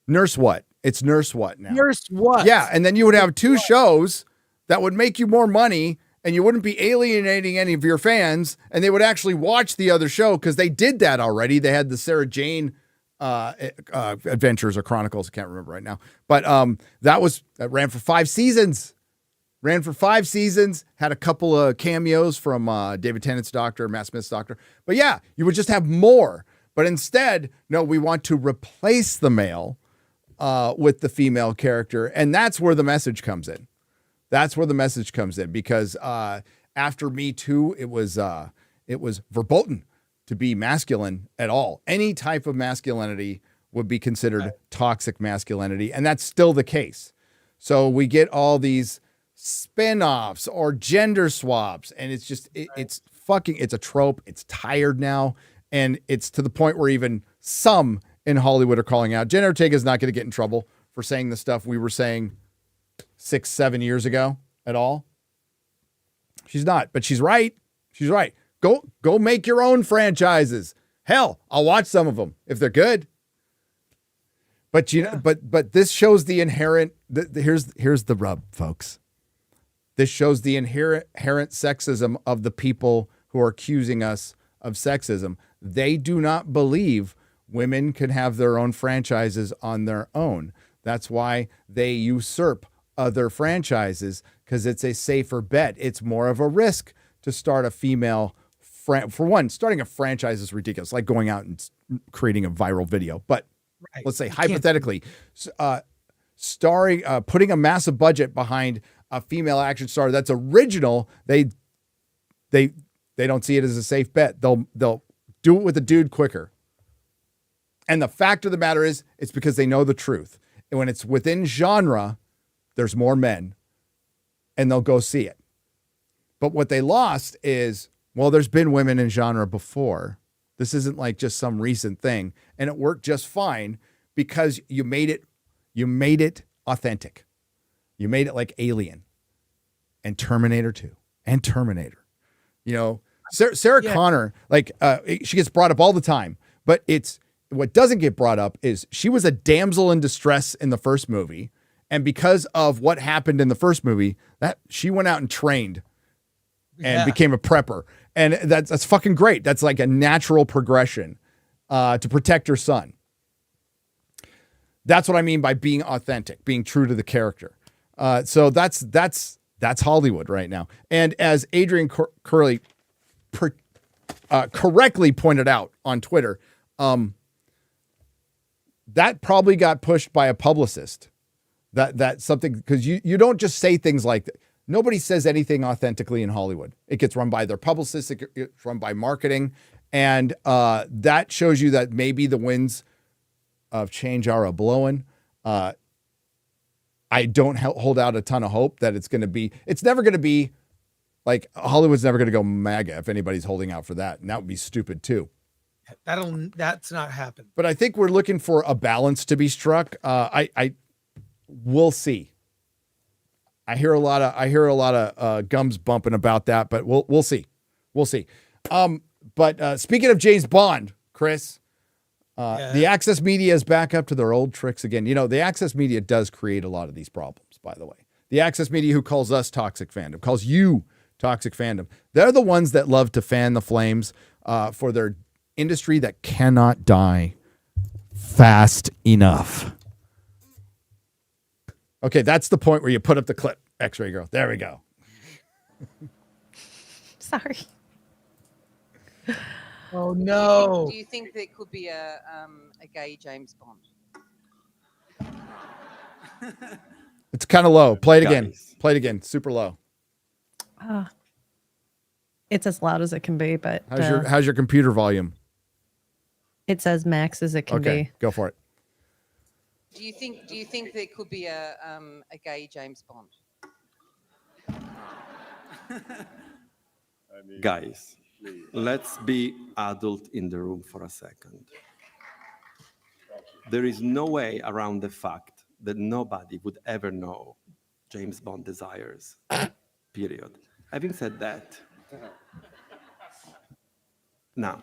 Nurse What? It's Nurse What now. Nurse What? Yeah, and then you would have two shows that would make you more money, and you wouldn't be alienating any of your fans, and they would actually watch the other show because they did that already. They had the Sarah Jane Adventures or Chronicles. I can't remember right now. But that ran for 5 seasons. Had a couple of cameos from David Tennant's Doctor, Matt Smith's Doctor. But yeah, you would just have more. But instead, no, we want to replace the male with the female character. And that's where the message comes in. Because after Me Too, it was verboten to be masculine at all. Any type of masculinity would be considered toxic masculinity. And that's still the case. So we get all these spin-offs or gender swaps. And it's just, it's a trope. It's tired now. And it's to the point where even some in Hollywood are calling out. Jenna Ortega is not going to get in trouble for saying the stuff we were saying 6-7 years ago at all. She's not, but she's right. Go make your own franchises. Hell, I'll watch some of them if they're good. But but this shows the inherent. Here's the rub, folks. This shows the inherent sexism of the people who are accusing us of sexism. They do not believe women can have their own franchises on their own. That's why they usurp other franchises, because it's a safer bet. It's more of a risk to start a female. For one, starting a franchise is ridiculous, like going out and creating a viral video. But let's say hypothetically, putting a massive budget behind a female action star that's original, they don't see it as a safe bet. They'll do it with a dude quicker. And the fact of the matter is, it's because they know the truth. And when it's within genre, there's more men, and they'll go see it. But what they lost is, well, there's been women in genre before. This isn't like just some recent thing. And it worked just fine because you made it authentic. You made it like Alien and Terminator 2 and Terminator. You know, Sarah Connor, she gets brought up all the time, but what doesn't get brought up is she was a damsel in distress in the first movie. And because of what happened in the first movie, that she went out and trained and became a prepper. And that's fucking great. That's like a natural progression to protect her son. That's what I mean by being authentic, being true to the character. So that's Hollywood right now. And as Adrian Curley correctly pointed out on Twitter, that probably got pushed by a publicist. That's something, because you don't just say things like that. Nobody says anything authentically in Hollywood. It gets run by their publicist. It gets run by marketing. And that shows you that maybe the winds of change are a-blowing. I don't hold out a ton of hope that it's never going to be like, Hollywood's never going to go MAGA if anybody's holding out for that. And that would be stupid too. That's not happen. But I think we're looking for a balance to be struck. We'll see. I hear a lot of gums bumping about that, but we'll see. We'll see. But speaking of James Bond, Chris, the Access Media is back up to their old tricks again. You know, the Access Media does create a lot of these problems, by the way. The Access Media who calls us toxic fandom, calls you toxic fandom. They're the ones that love to fan the flames for their industry that cannot die fast enough. Okay, that's the point where you put up the clip, X-Ray Girl. There we go. Sorry. Oh no! Do you think there could be a gay James Bond? It's kind of low. Play it again. Play it again. Super low. It's as loud as it can be, but How's your computer volume? it's as max as it can Okay, be. go for it. Do you think there could be a gay James Bond? Guys, let's be adult in the room for a second. There is no way around the fact that nobody would ever know James Bond desires. Period. Having said that, now,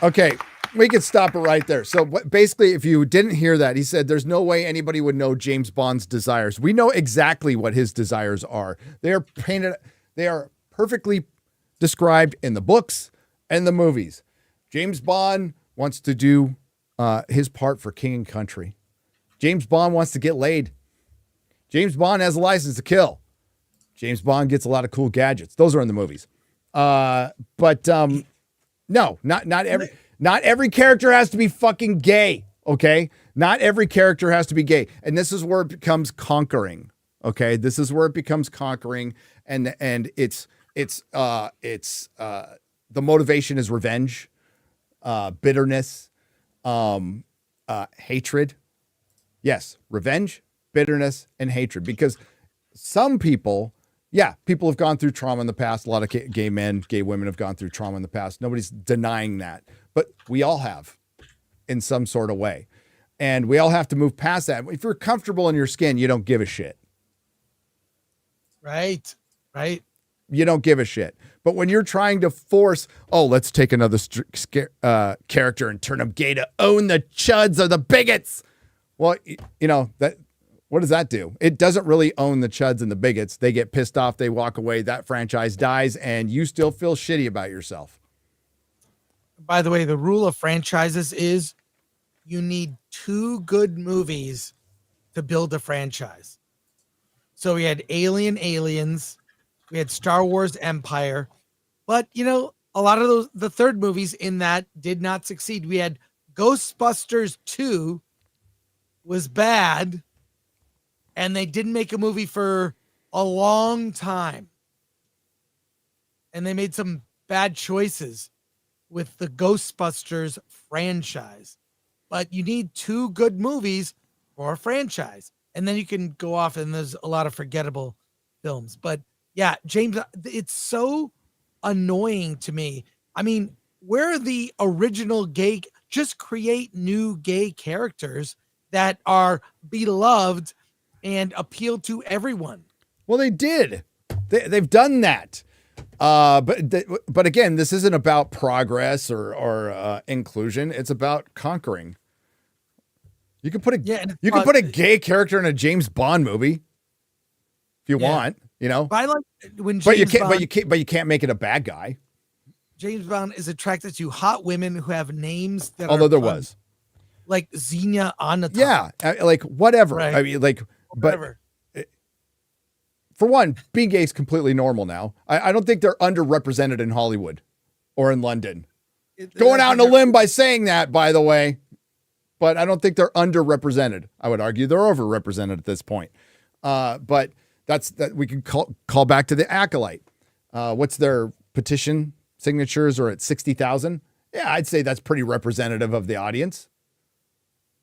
Okay, we can stop it right there. So basically, if you didn't hear that, he said there's no way anybody would know James Bond's desires. We know exactly what his desires are. They are painted, they are perfectly described in the books and the movies. James Bond wants to do his part for king and country. James Bond wants to get laid. James Bond has a license to kill. James Bond gets a lot of cool gadgets. Those are in the movies. No, not every character has to be fucking gay. Okay. Not every character has to be gay. And this is where it becomes conquering. Okay. This is where it becomes conquering. And it's the motivation is revenge, bitterness, hatred. Yes. Revenge, bitterness, and hatred, because some people, people have gone through trauma in the past. A lot of gay men, gay women have gone through trauma in the past. Nobody's denying that, but we all have in some sort of way. And we all have to move past that. If you're comfortable in your skin, you don't give a shit. Right. You don't give a shit. But when you're trying to force, let's take another character and turn them gay to own the chuds or the bigots. Well, what does that do? It doesn't really own the chuds and the bigots. They get pissed off. They walk away. That franchise dies, and you still feel shitty about yourself. By the way, the rule of franchises is you need 2 good movies to build a franchise. So we had Aliens, we had Star Wars Empire, but a lot of the third movies in that did not succeed. We had Ghostbusters 2 was bad, and they didn't make a movie for a long time. And they made some bad choices with the Ghostbusters franchise. But you need 2 good movies for a franchise. And then you can go off, and there's a lot of forgettable films. But yeah, James, it's so annoying to me. I mean, where are the original gay? Just create new gay characters that are beloved and appeal to everyone. Well, they did. They've done that. But again, this isn't about progress or inclusion. It's about conquering. You can put a gay character in a James Bond movie if you want. But I like when but you can't make it a bad guy. James Bond is attracted to hot women who have names that although there was like Xenia Onatopp. Yeah, like whatever. Right. I mean, like whatever. But for one, being gay is completely normal now. I don't think they're underrepresented in Hollywood or in London Going out on a limb by saying that, by the way, but I don't think they're underrepresented. I would argue they're overrepresented at this point. But that's that we can call back to the Acolyte. What's their petition signatures are at 60,000? Yeah, I'd say that's pretty representative of the audience.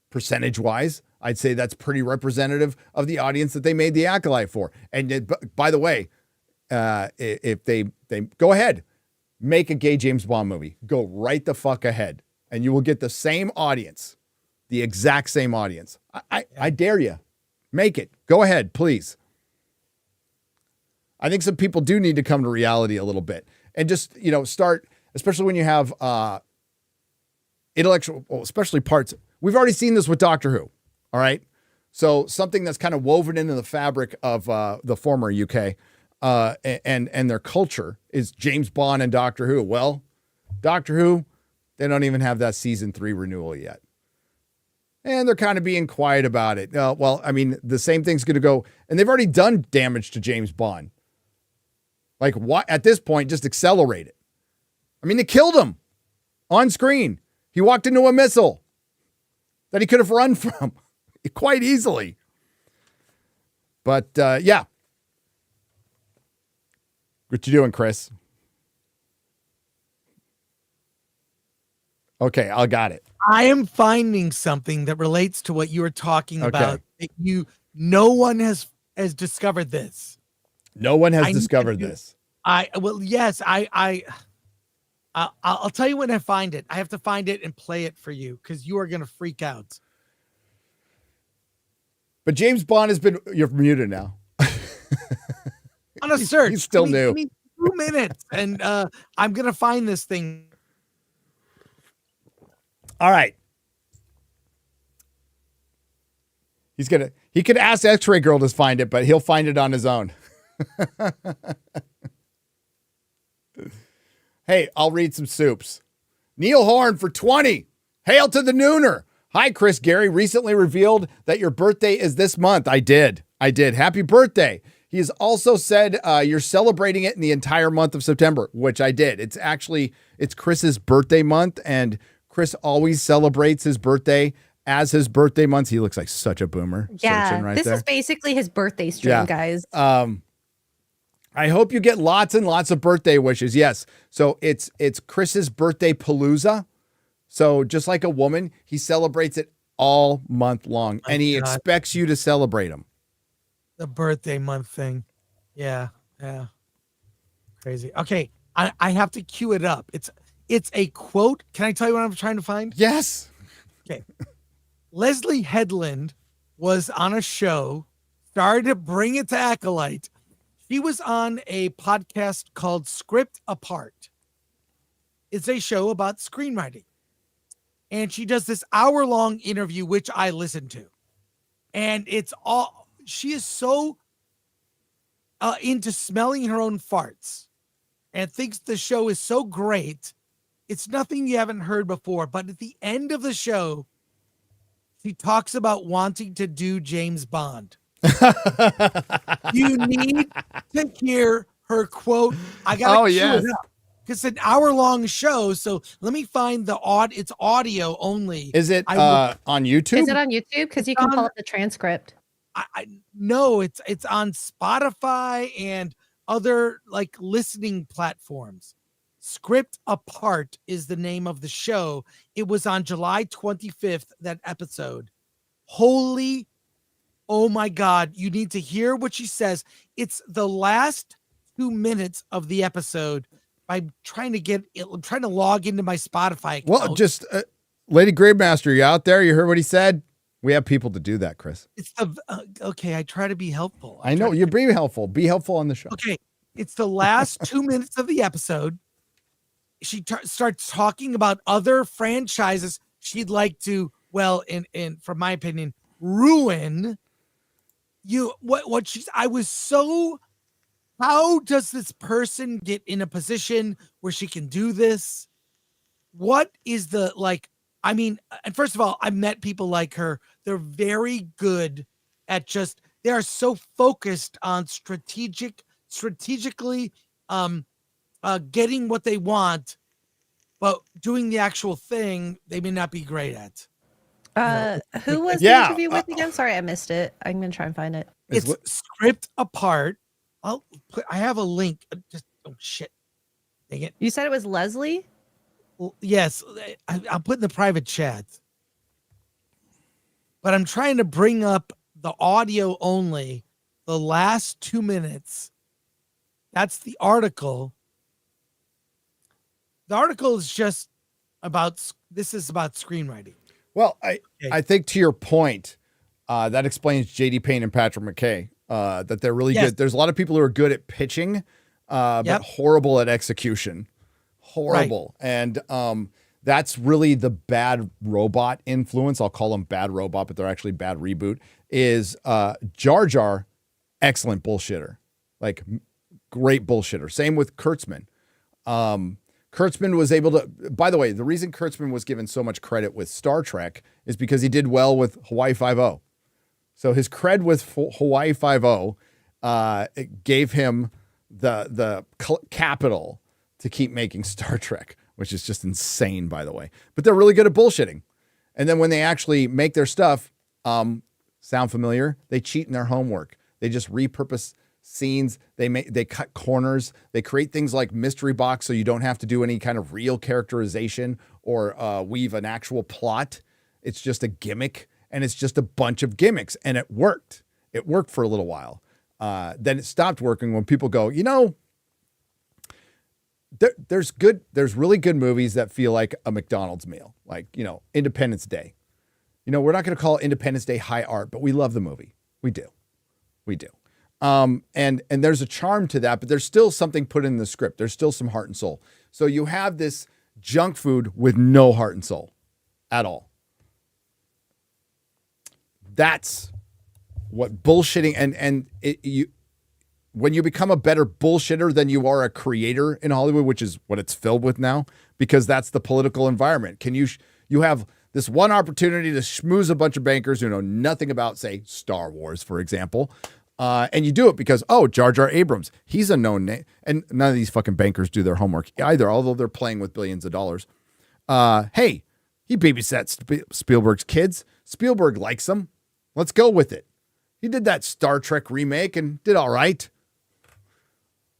Percentage wise, I'd say that's pretty representative of the audience that they made the Acolyte for. And by the way, if they go ahead, make a gay James Bond movie, go right the fuck ahead, and you will get the same audience, the exact same audience. I dare you, make it. Go ahead, please. I think some people do need to come to reality a little bit and just, start, especially when you have intellectual, especially parts. We've already seen this with Doctor Who. All right. So something that's kind of woven into the fabric of the former UK and their culture is James Bond and Doctor Who. Well, Doctor Who, they don't even have that season 3 renewal yet. And they're kind of being quiet about it. Well, I mean, the same thing's going to go, and they've already done damage to James Bond. Like, what at this point, just accelerate it. I mean, they killed him on screen. He walked into a missile that he could have run from quite easily. But yeah. What you doing, Chris? Okay, I got it. I am finding something that relates to what you were talking about. No one has discovered this. No one has discovered this. Yes, I'll tell you when I find it. I have to find it and play it for you because you are going to freak out. But James Bond you're muted now. On a search. He's still new. Give me 2 minutes and I'm going to find this thing. All right. He could ask X-Ray Girl to find it, but he'll find it on his own. Hey, I'll read some soups. Neil Horn for 20. Hail to the Nooner. Hi, Chris Gary. Recently revealed that your birthday is this month. I did. Happy birthday. He has also said you're celebrating it in the entire month of September, which I did. It's Chris's birthday month, and Chris always celebrates his birthday as his birthday month. He looks like such a boomer. Yeah, this is basically his birthday stream, guys. I hope you get lots and lots of birthday wishes. Yes. So it's Chris's birthday palooza. So just like a woman, he celebrates it all month long, and he expects you to celebrate him. The birthday month thing. Yeah. Crazy. Okay. I have to cue it up. It's a quote. Can I tell you what I'm trying to find? Yes. Okay. Leslye Headland was on a show, started to bring it to Acolyte. She was on a podcast called Script Apart. It's a show about screenwriting. And she does this hour-long interview, which I listen to. And she is so into smelling her own farts and thinks the show is so great. It's nothing you haven't heard before. But at the end of the show, she talks about wanting to do James Bond. You need to hear her quote. I got to cue it up. It's an hour-long show, so let me find it's audio only. Is it on YouTube? Is it on YouTube? Because you can pull up the transcript. No, it's on Spotify and other like listening platforms. Script Apart is the name of the show. It was on July 25th, that episode. Oh my God, you need to hear what she says. It's the last 2 minutes of the episode. I'm trying to log into my Spotify account. Well, just Lady Gravemaster, you out there? You heard what he said? We have people to do that, Chris. It's okay. I try to be helpful. I know you're being helpful. Be helpful on the show. Okay. It's the last 2 minutes of the episode. She starts talking about other franchises she'd like to, well, in from my opinion, ruin. How does this person get in a position where she can do this? What is and first of all, I've met people like her. They're very good at they are so focused on strategically getting what they want but doing the actual thing, they may not be great at. Who was Yeah, the interview with again? Sorry, I missed it. I'm gonna try and find it. It's script apart. I have a link. Just oh shit, dang it. You said it was Leslye. Yes, I'll put in the private chat. But I'm trying to bring up the audio only. The last 2 minutes. That's the article. The article is just about. This is about screenwriting. Well, I think to your point, that explains J.D. Payne and Patrick McKay, that they're really good. There's a lot of people who are good at pitching, but horrible at execution. Horrible. Right. And that's really the Bad Robot influence. I'll call them Bad Robot, but they're actually Bad Reboot. Is Jar Jar, excellent bullshitter. Like, great bullshitter. Same with Kurtzman. Kurtzman was able to, by the way, the reason Kurtzman was given so much credit with Star Trek is because he did well with Hawaii Five-0. So his cred with Hawaii Five-0 it gave him the capital to keep making Star Trek, which is just insane, by the way. But they're really good at bullshitting. And then when they actually make their stuff, sound familiar? They cheat in their homework. They just repurpose scenes. They cut corners. They create things like mystery box so you don't have to do any kind of real characterization or weave an actual plot. It's just a gimmick, and it's just a bunch of gimmicks, and it worked. It worked for a little while. Then it stopped working when people go, there's really good movies that feel like a McDonald's meal, like, Independence Day. We're not going to call Independence Day high art, but we love the movie. We do. And there's a charm to that, but there's still something put in the script. There's still some heart and soul. So you have this junk food with no heart and soul at all. That's what bullshitting when you become a better bullshitter than you are a creator in Hollywood, which is what it's filled with now, because that's the political environment. You have this one opportunity to schmooze a bunch of bankers who know nothing about, say, Star Wars, for example. And you do it because, Jar Jar Abrams, he's a known name. And none of these fucking bankers do their homework either, although they're playing with billions of dollars. Hey, he babysat Spielberg's kids. Spielberg likes them. Let's go with it. He did that Star Trek remake and did all right.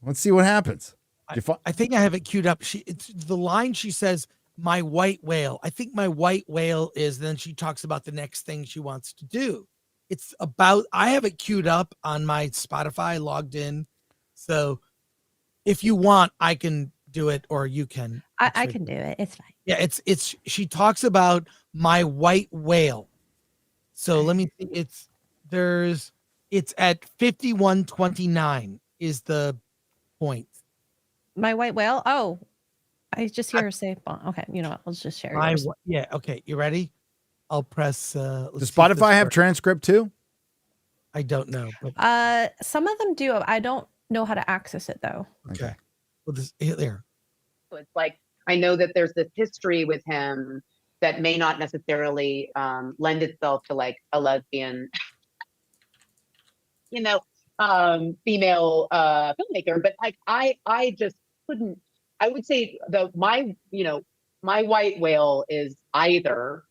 Let's see what happens. I think I have it queued up. It's the line she says, "My white whale." I think my white whale is, then she talks about the next thing she wants to do. It's about, I have it queued up on my Spotify, logged in. So if you want, I can do it, or you can. I can do it. It's fine. Yeah, she talks about my white whale. So let me see. It's at 51:29 is the point. My white whale. Oh, I just hear her say, okay, you know what? Let's just share yours. Yeah. Okay. You ready? I'll press. Does Spotify have transcript too? I don't know. But... some of them do. I don't know how to access it though. Okay. Well, there. So it's like, I know that there's this history with him that may not necessarily lend itself to like a lesbian, female filmmaker, but like I just couldn't. I would say my white whale is either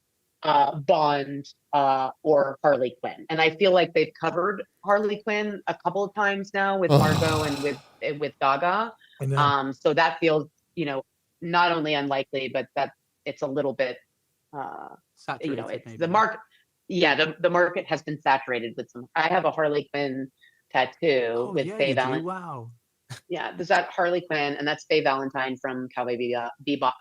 Bond or Harley Quinn, and I feel like they've covered Harley Quinn a couple of times now with Margot and with Gaga. So that feels not only unlikely, but that it's a little bit saturated, it's maybe. the market. Yeah, the market has been saturated with some. I have a Harley Quinn tattoo with Faye Valentine. Wow. Yeah, there's that Harley Quinn, and that's Faye Valentine from Cowboy Bebop.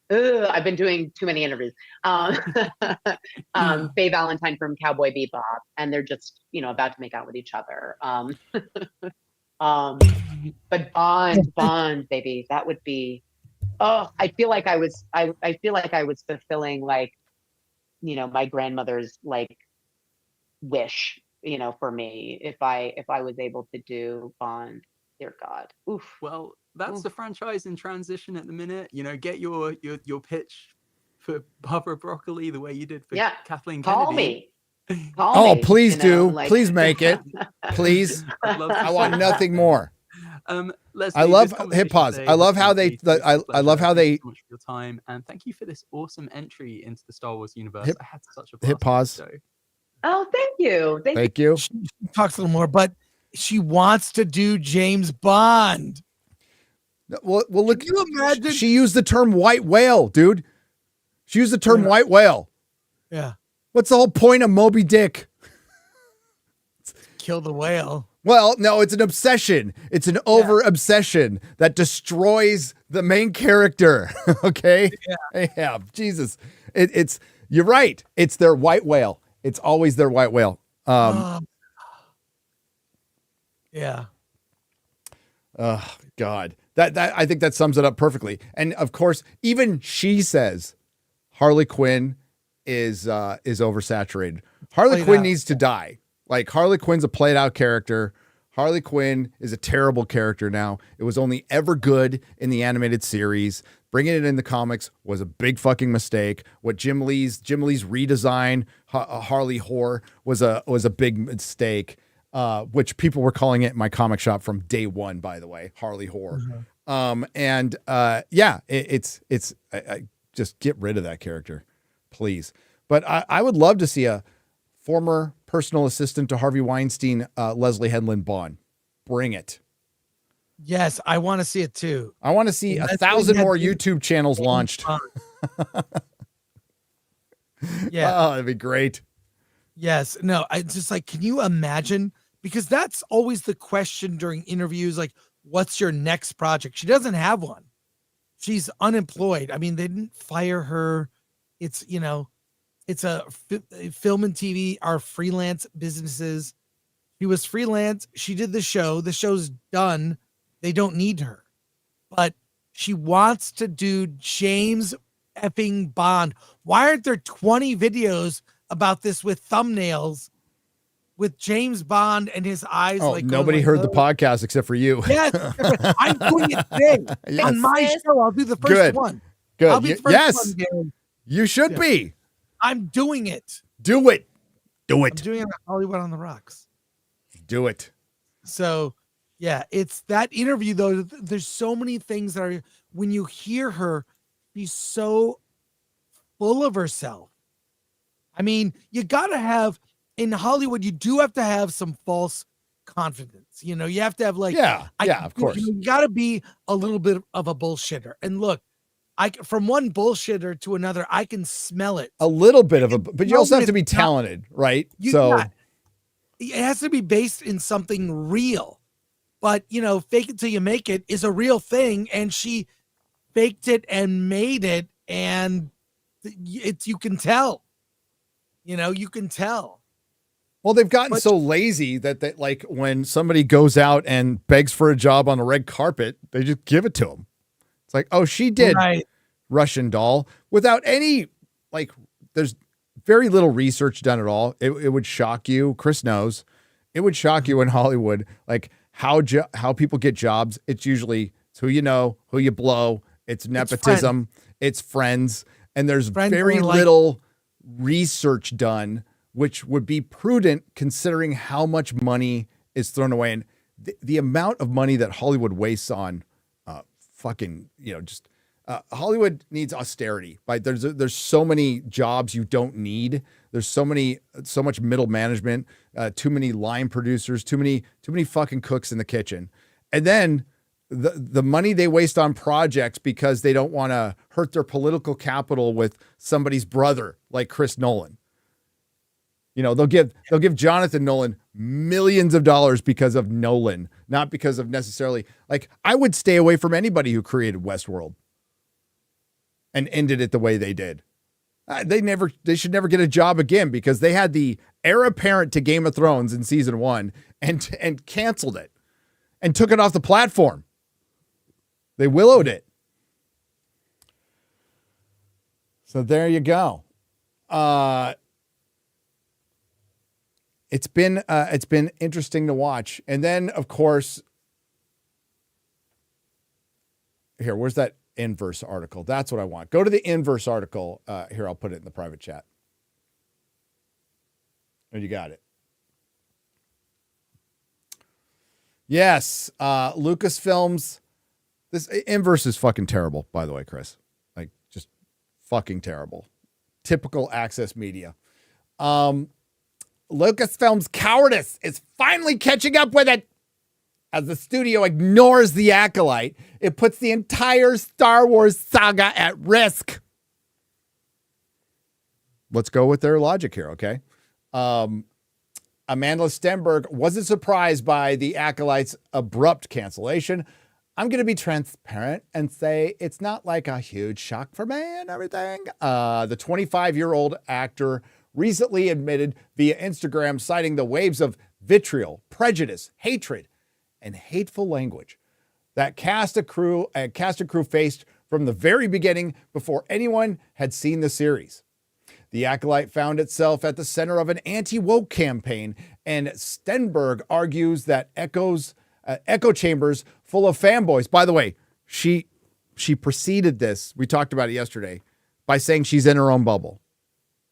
I've been doing too many interviews. Faye Valentine from Cowboy Bebop, and they're just about to make out with each other. But Bond, baby, that would be. Oh, I feel like I was fulfilling like, my grandmother's like wish, for me if I was able to do Bond. Dear God. Oof. Well, that's the franchise in transition at the minute. Get your pitch for Barbara Broccoli the way you did for Kathleen Kennedy. Call me. Please do. Please make it. Please. I want nothing more. Leslye, I love this hit conversation pause. today I love has how been they. amazing. It's a I love pleasure. how Thank they you so much for your time, and thank you for this awesome entry into the Star Wars universe. Hit- I had such a hit blast. pause. With this show. Oh, thank you. Thank you. She talks a little more, but she wants to do James Bond. Well, look. Can you imagine? She used the term white whale, dude. She used the term Yeah. white whale. Yeah. What's the whole point of Moby Dick? Kill the whale. Well, no, it's an obsession. It's an over obsession that destroys the main character. Okay. Yeah. Jesus. It's you're right. It's their white whale. It's always their white whale. Yeah. Oh God. That I think that sums it up perfectly. And of course, even she says Harley Quinn is oversaturated. Harley Played Quinn out. needs to die. Like Harley Quinn's a played out character. Harley Quinn is a terrible character now. It was only ever good in the animated series. Bringing it in the comics was a big fucking mistake. What Jim Lee's redesign Harley Whore was a big mistake. Which people were calling it in my comic shop from day one, by the way, Harley Whore. It's just get rid of that character, please. But I would love to see a former personal assistant to Harvey Weinstein, Leslye Headland Bond. Bring it. Yes, I want to see it too. I want to see Leslye 1,000 more Headland YouTube channels launched. Yeah. Oh, that'd be great. Yes. No, I just like, can you imagine? Because that's always the question during interviews. Like, what's your next project? She doesn't have one. She's unemployed. I mean, they didn't fire her. It's, it's a film and TV are freelance businesses. She was freelance. She did the show. The show's done. They don't need her. But she wants to do James effing Bond. Why aren't there 20 videos about this with thumbnails with James Bond and his eyes? Oh, like nobody heard the podcast except for you. Yes, I'm doing it today Yes. on my show. I'll do the first Good. one. Good. I'll be the first Yes. one, Darren. You should Yeah. be. I'm doing it. Do it. Do I'm it. doing it on Hollywood on the Rocks. Do it. So, yeah, it's that interview though. There's so many things that are when you hear her, she's so full of herself. I mean, you got to have in Hollywood, you do have to have some false confidence. You have to have like, of course. You got to be a little bit of a bullshitter. And look, from one bullshitter to another, I can smell it. A little bit of but you also have to be it's not- talented, right? It has to be based in something real. But, fake it till you make it is a real thing. And she faked it and made it. And you can tell. You can tell. Well, they've gotten so lazy that like when somebody goes out and begs for a job on a red carpet, they just give it to them. It's like, oh, she did Right. Russian doll without any, like, there's very little research done at all. It would shock you. Chris knows. It would shock you in Hollywood, like how people get jobs. It's usually who you know, who you blow. It's nepotism. It's friends. And there's very little research done, which would be prudent considering how much money is thrown away. And the amount of money that Hollywood wastes on Hollywood needs austerity. Right? There's so many jobs you don't need. There's so much middle management, too many line producers, too many fucking cooks in the kitchen. And then the money they waste on projects because they don't want to hurt their political capital with somebody's brother like Chris Nolan. They'll give Jonathan Nolan millions of dollars because of Nolan, not because of necessarily like I would stay away from anybody who created Westworld and ended it the way they did. They should never get a job again because they had the heir apparent to Game of Thrones in season 1 and canceled it and took it off the platform. They willowed it. So there you go. It's been interesting to watch. And then of course, where's that inverse article? That's what I want. Go to the inverse article. Here, I'll put it in the private chat. And you got it. Yes. Lucasfilms. This Inverse is fucking terrible, by the way, Chris. Like, just fucking terrible. Typical Access Media. Lucasfilm's cowardice is finally catching up with it. As the studio ignores the Acolyte, it puts the entire Star Wars saga at risk. Let's go with their logic here, okay? Amanda Stenberg wasn't surprised by the Acolyte's abrupt cancellation. I'm going to be transparent and say it's not like a huge shock for me and everything. The 25-year-old actor recently admitted via Instagram, citing the waves of vitriol, prejudice, hatred, and hateful language that cast and crew faced from the very beginning before anyone had seen the series. The Acolyte found itself at the center of an anti-woke campaign, and Stenberg argues that echo chambers full of fanboys. By the way, she preceded this, we talked about it yesterday, by saying she's in her own bubble.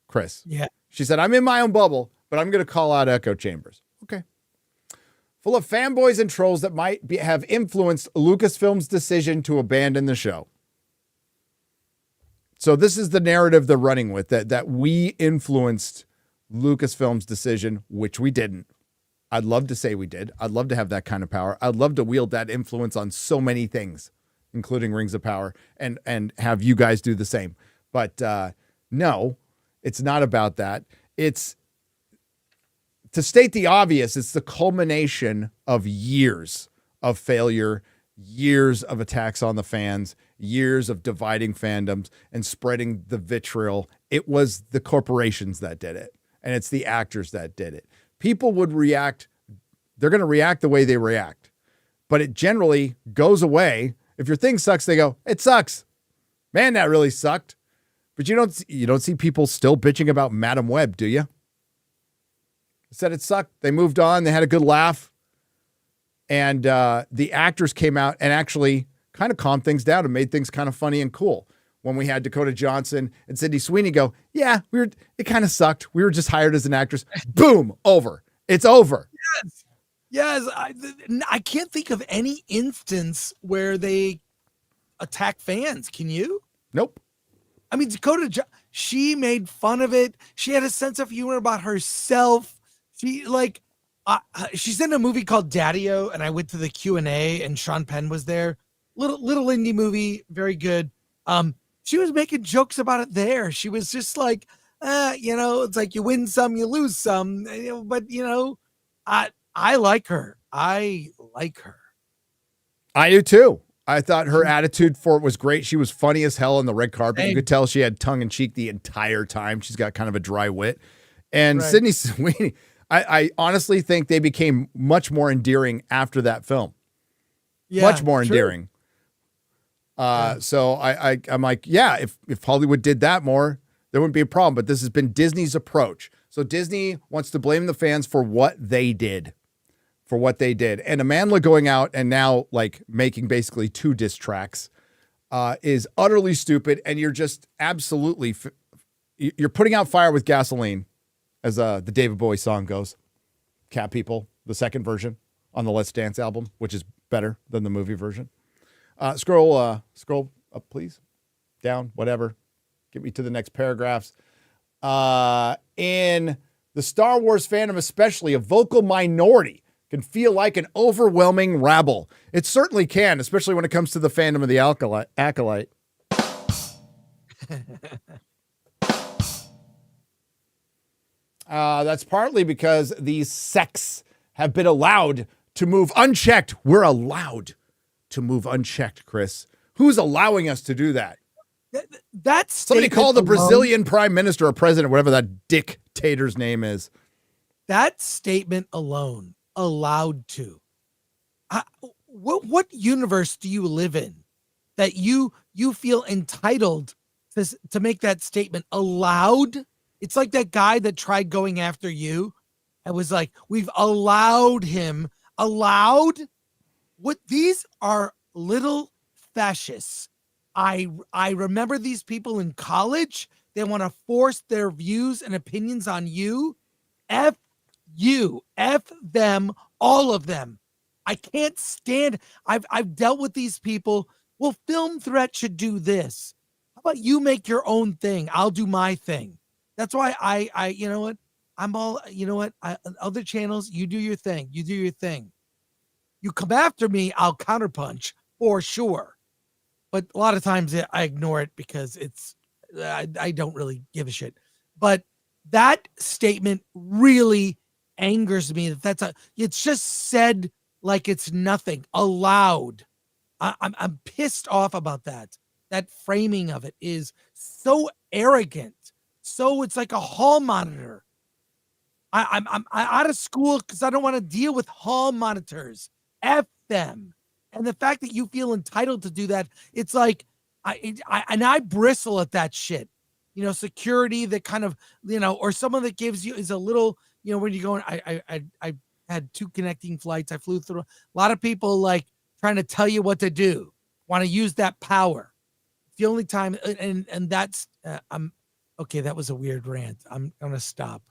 Chris. Yeah. She said, I'm in my own bubble, but I'm going to call out echo chambers. Okay. Full of fanboys and trolls that might have influenced Lucasfilm's decision to abandon the show. So this is the narrative they're running with, that we influenced Lucasfilm's decision, which we didn't. I'd love to say we did. I'd love to have that kind of power. I'd love to wield that influence on so many things, including Rings of Power, and have you guys do the same. But no, it's not about that. It's, to state the obvious, it's the culmination of years of failure, years of attacks on the fans, years of dividing fandoms and spreading the vitriol. It was the corporations that did it, and it's the actors that did it. People would react. They're going to react the way they react, but it generally goes away. If your thing sucks, they go, it sucks. Man, that really sucked. But you don't see people still bitching about Madam Web, do you? Said it sucked. They moved on. They had a good laugh. And the actors came out and actually kind of calmed things down and made things kind of funny and cool. When we had Dakota Johnson and Sydney Sweeney go, yeah, it kind of sucked. We were just hired as an actress. Boom, over. It's over. Yes. I can't think of any instance where they attack fans. Can you? Nope. I mean, she made fun of it. She had a sense of humor about herself. She's in a movie called Daddy-O, and I went to the Q&A, and Sean Penn was there. Little indie movie, very good. She was making jokes about it there. She was just like, it's like you win some, you lose some. But I like her. I like her. I do too. I thought her attitude for it was great. She was funny as hell on the red carpet. You could tell she had tongue in cheek the entire time. She's got kind of a dry wit. And right. Sydney Sweeney, I honestly think they became much more endearing after that film. Yeah, much more endearing. So I'm like, yeah, if Hollywood did that more, there wouldn't be a problem. But this has been Disney's approach. So Disney wants to blame the fans for what they did. And Amanda going out and now like making basically 2 diss tracks is utterly stupid. And you're just absolutely, you're putting out fire with gasoline, as the David Bowie song goes. Cat People, the second version on the Let's Dance album, which is better than the movie version. Scroll up, please. Down, whatever. Get me to the next paragraphs. In the Star Wars fandom, especially, a vocal minority can feel like an overwhelming rabble. It certainly can, especially when it comes to the fandom of the Acolyte. That's partly because these sects have been allowed to move unchecked. We're allowed to move unchecked, Chris. Who's allowing us to do that? That's somebody called the Brazilian prime minister or president, whatever that dictator's name is. That statement alone, allowed to. What universe do you live in that you feel entitled to make that statement? Allowed? It's like that guy that tried going after you and was like, we've allowed him. Allowed? What? These are little fascists. I remember these people in college. They want to force their views and opinions on you. F you. F them. All of them. I can't stand. I've dealt with these people. Well, Film Threat should do this. How about you make your own thing? I'll do my thing. That's why I you know what? I'm all, you know what? Other channels, you do your thing. You do your thing. You come after me, I'll counterpunch for sure. But a lot of times I ignore it because I don't really give a shit. But that statement really angers me. It's just said like it's nothing aloud. I'm pissed off about that. That framing of it is so arrogant. So it's like a hall monitor. I'm out of school because I don't want to deal with hall monitors. F them. And the fact that you feel entitled to do that, it's like I bristle at that shit. You know, security that kind of, you know, or someone that gives you is a little, you know, when you're going, I had 2 connecting flights. I flew through a lot of people like trying to tell you what to do, want to use that power. It's the only time. And that's, I'm okay. That was a weird rant. I'm going to stop,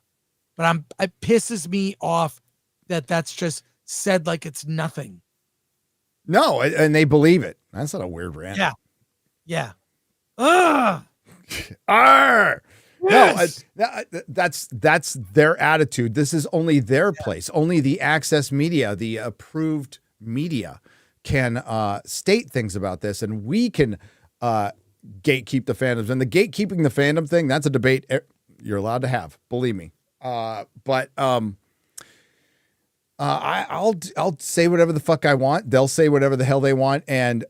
but it pisses me off that that's just said like it's nothing. No, and they believe it. That's not a weird rant. Yeah. Yeah. Ugh. Yes. No, that's their attitude. This is only their place. Only the access media, the approved media can state things about this, and we can gatekeep the fandoms. And the gatekeeping the fandom thing, that's a debate you're allowed to have, believe me. But I'll say whatever the fuck I want. They'll say whatever the hell they want, and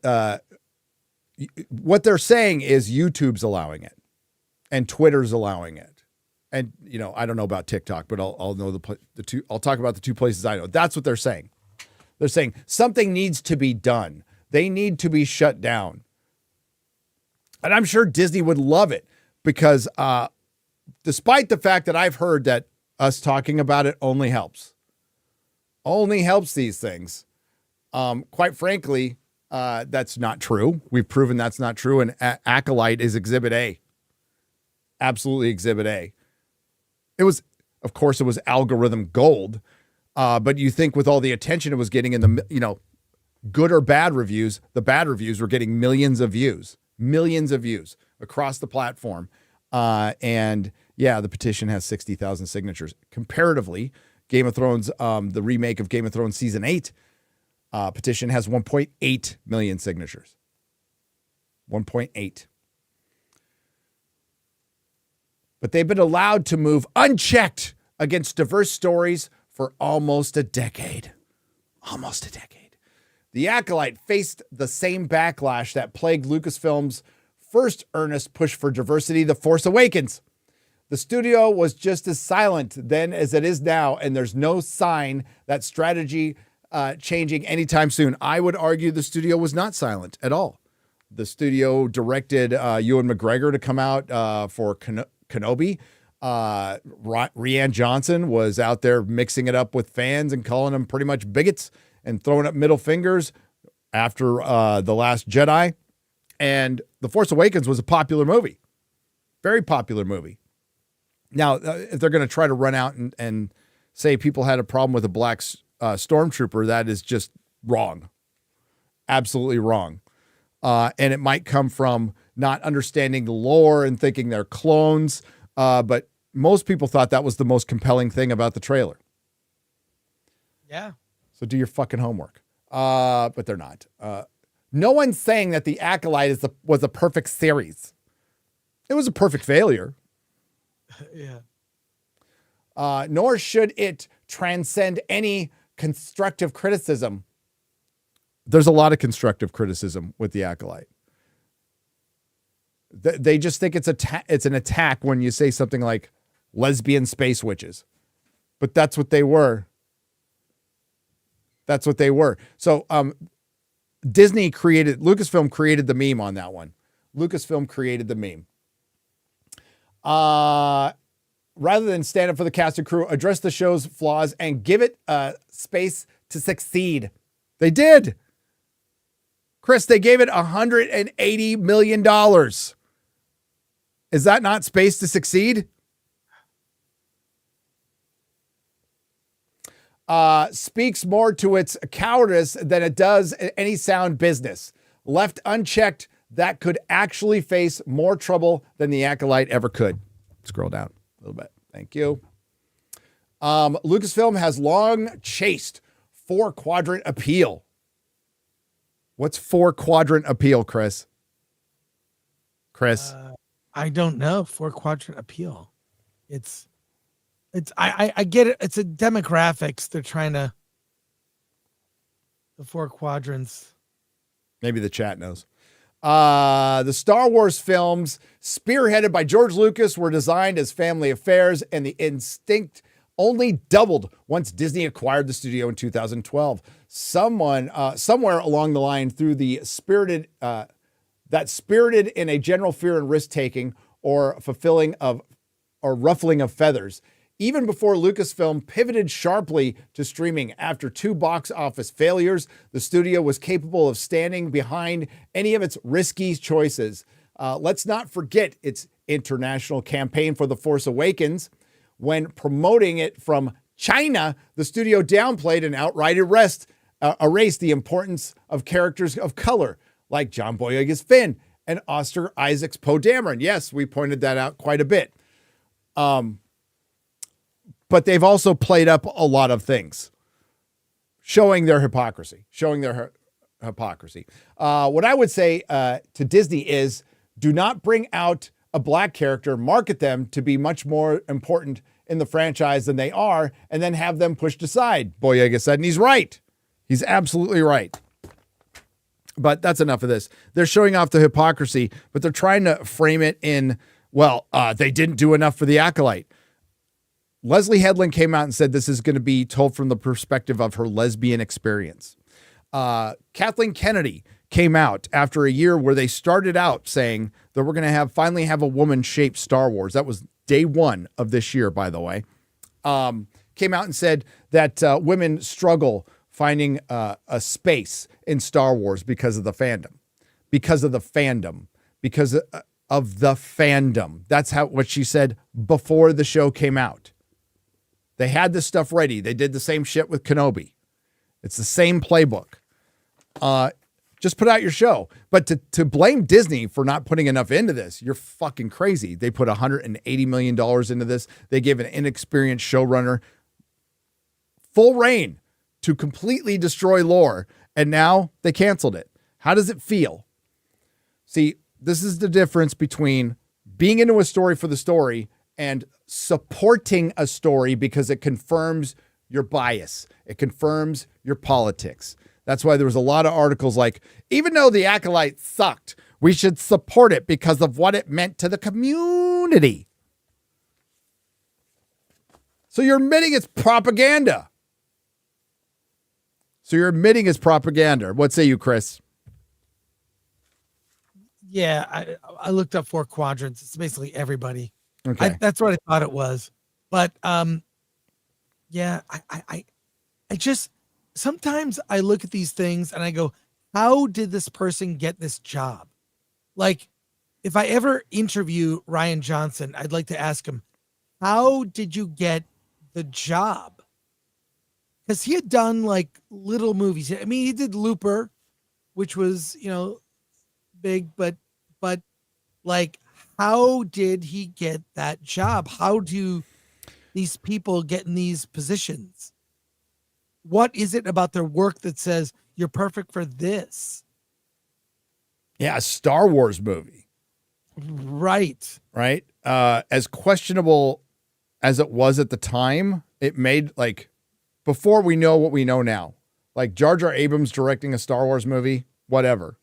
what they're saying is YouTube's allowing it and Twitter's allowing it. And, you know, I don't know about TikTok, but I'll know the two. I'll talk about the 2 places I know. That's what they're saying. They're saying something needs to be done. They need to be shut down. And I'm sure Disney would love it because despite the fact that I've heard that us talking about it only helps these things. Quite frankly, that's not true. We've proven that's not true. And Acolyte is Exhibit A. Absolutely Exhibit A. Of course, it was algorithm gold. But you think with all the attention it was getting in the, you know, good or bad reviews, the bad reviews were getting millions of views across the platform. And yeah, the petition has 60,000 signatures. Comparatively, Game of Thrones, the remake of Game of Thrones season 8, petition has 1.8 million signatures. 1.8. But they've been allowed to move unchecked against diverse stories for almost a decade. Almost a decade. The Acolyte faced the same backlash that plagued Lucasfilm's first earnest push for diversity, The Force Awakens. The studio was just as silent then as it is now, and there's no sign that strategy changing anytime soon. I would argue the studio was not silent at all. The studio directed Ewan McGregor to come out for Kenobi. Rian Johnson was out there mixing it up with fans and calling them pretty much bigots and throwing up middle fingers after The Last Jedi. And The Force Awakens was a popular movie. Very popular movie. Now, if they're going to try to run out and say people had a problem with a black stormtrooper, that is just wrong. Absolutely wrong. And it might come from not understanding the lore and thinking they're clones. But most people thought that was the most compelling thing about the trailer. Yeah. So do your fucking homework. But they're not. No one's saying that The Acolyte was a perfect series. It was a perfect failure. Yeah. Nor should it transcend any constructive criticism. There's a lot of constructive criticism with The Acolyte. They just think it's an attack when you say something like lesbian space witches. But that's what they were. That's what they were. So Lucasfilm created the meme on that one. Lucasfilm created the meme. Rather than stand up for the cast and crew, address the show's flaws and give it space to succeed. They did. Chris, they gave it $180 million. Is that not space to succeed? speaks more to its cowardice than it does any sound business. Left unchecked, that could actually face more trouble than the Acolyte ever could. Scroll down a little bit. Thank you. Lucasfilm has long chased 4-quadrant appeal. What's 4-quadrant appeal, Chris? I don't know. 4-quadrant appeal. I get it. It's a demographics. They're trying to the 4 quadrants. Maybe the chat knows. The Star Wars films, spearheaded by George Lucas, were designed as family affairs, and the instinct only doubled once Disney acquired the studio in 2012. Somewhere along the line, through the spirited in a general fear and risk taking or ruffling of feathers. Even before Lucasfilm pivoted sharply to streaming after 2 box office failures, the studio was capable of standing behind any of its risky choices. Let's not forget its international campaign for The Force Awakens. When promoting it from China, the studio downplayed and outright erased the importance of characters of color, like John Boyega's Finn and Oscar Isaac's Poe Dameron. Yes, we pointed that out quite a bit. But they've also played up a lot of things, showing their hypocrisy. What I would say to Disney is, do not bring out a black character, market them to be much more important in the franchise than they are, and then have them pushed aside. Boyega said, and he's right. He's absolutely right. But that's enough of this. They're showing off the hypocrisy, but they're trying to frame it in, they didn't do enough for the Acolyte. Leslye Headland came out and said this is going to be told from the perspective of her lesbian experience. Kathleen Kennedy came out after a year where they started out saying that we're going to finally have a woman-shaped Star Wars. That was day 1 of this year, by the way. Came out and said that women struggle finding a space in Star Wars because of the fandom. That's what she said before the show came out. They had this stuff ready. They did the same shit with Kenobi. It's the same playbook. Just put out your show. But to blame Disney for not putting enough into this, you're fucking crazy. They put $180 million into this. They gave an inexperienced showrunner full reign to completely destroy lore, and now they canceled it. How does it feel? See, this is the difference between being into a story for the story and supporting a story because it confirms your bias. It confirms your politics. That's why there was a lot of articles like, even though the Acolyte sucked, we should support it because of what it meant to the community. So you're admitting it's propaganda. What say you, Chris? Yeah, I looked up 4 quadrants. It's basically everybody. Okay. That's what I thought it was. But yeah, I just, sometimes I look at these things and I go, how did this person get this job? Like, if I ever interview Rian Johnson, I'd like to ask him, how did you get the job? Because he had done like little movies. I mean, he did Looper, which was, big, but like, how did he get that job? How do these people get in these positions? What is it about their work that says you're perfect for this? Yeah, a Star Wars movie. Right. As questionable as it was at the time, it made, like, before we know what we know now, like Jar Jar Abrams directing a Star Wars movie, whatever.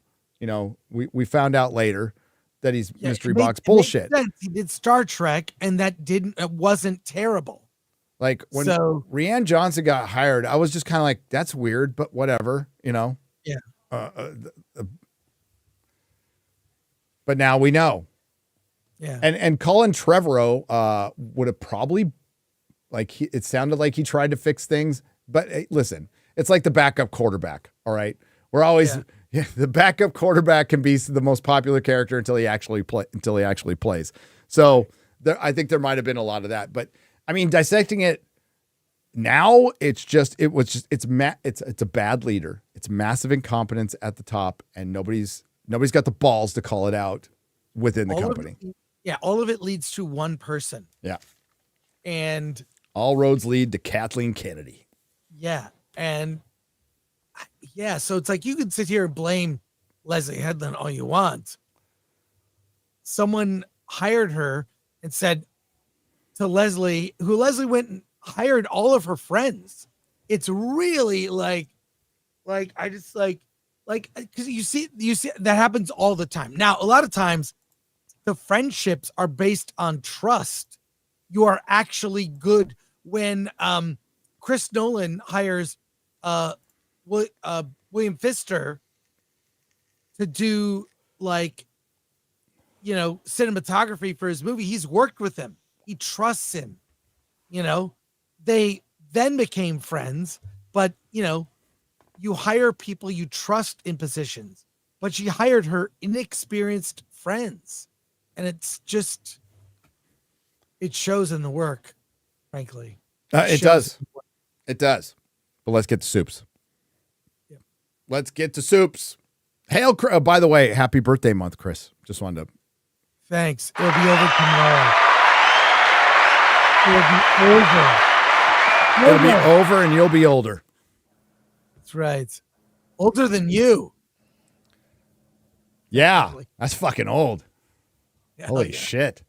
We found out later that he's mystery box bullshit. He did Star Trek, and it wasn't terrible. Like when Rian Johnson got hired, I was just kind of like, that's weird, but whatever, Yeah. But now we know. Yeah. And Colin Trevorrow would have probably, it sounded like he tried to fix things, but hey, listen, it's like the backup quarterback. All right. We're always, the backup quarterback can be the most popular character until he actually plays. So I think there might've been a lot of that, but I mean, dissecting it now it's a bad leader. It's massive incompetence at the top, and nobody's got the balls to call it out within the company. All of it leads to one person. Yeah. And all roads lead to Kathleen Kennedy. Yeah. And so it's like you can sit here and blame Leslye Headland all you want. Someone hired her and said to Leslye, who Leslye went and hired all of her friends. It's really like I just like because you see that happens all the time. Now, a lot of times the friendships are based on trust. You are actually good when Chris Nolan hires William Pfister to do cinematography for his movie. He's worked with him. He trusts him. They then became friends, but you hire people you trust in positions, but she hired her inexperienced friends. And it shows in the work, frankly. It does. It does. But let's get to soups. Yep. Let's get to soups. Hail, by the way, happy birthday month, Chris. Just wanted to. Thanks. It'll be over tomorrow. It'll be over. It'll be over and you'll be older. That's right. Older than you. Yeah. That's fucking old. Holy yeah. shit.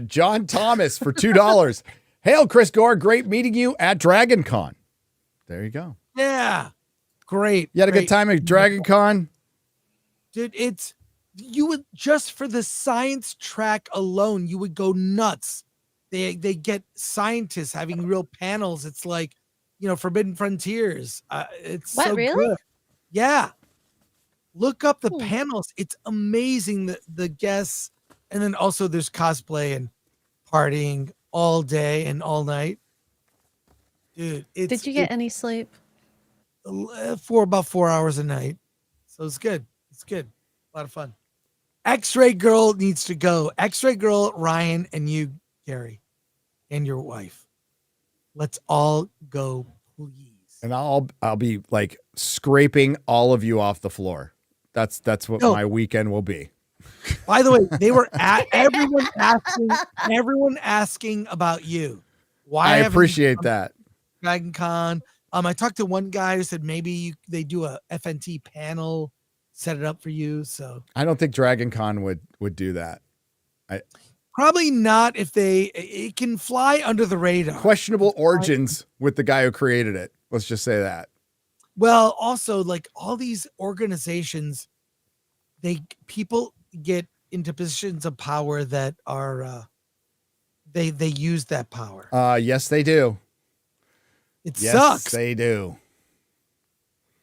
John Thomas for $2. Hail, Chris Gore. Great meeting you at Dragon Con. There you go. Yeah. Great. You had a good time at Dragon Con? Dude, you would just for the science track alone, you would go nuts. They get scientists having real panels. It's like, Forbidden Frontiers. It's what, so really? Good. Yeah. Look up the panels. It's amazing, the guests. And then also there's cosplay and partying all day and all night. Dude, did you get any sleep? For about 4 hours a night. So it's good. It's good. A lot of fun. X-Ray Girl needs to go. X-Ray Girl, Ryan, and you, Gary, and your wife. Let's all go, please. And I'll be like scraping all of you off the floor. That's what my weekend will be. By the way, they were everyone asking about you. Why? I appreciate that. Dragon Con. I talked to one guy who said maybe they do a FNT panel, set it up for you. So I don't think Dragon Con would do that. Probably not if it can fly under the radar. Questionable origins with the guy who created it. Let's just say that. Well, also like all these organizations, people get into positions of power that are they use that power. Yes, they do. It sucks. They do.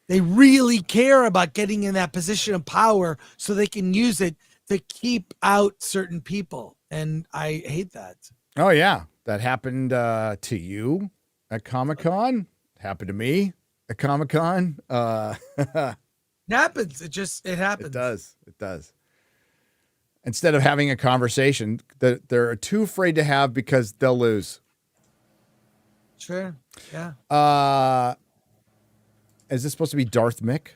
They really care about getting in that position of power so they can use it to keep out certain people. And I hate that. Oh, yeah. That happened to you at Comic-Con. Happened to me at Comic-Con. It happens. It happens. It does. Instead of having a conversation that they're too afraid to have because they'll lose. Sure. Yeah. Is this supposed to be Darth Mick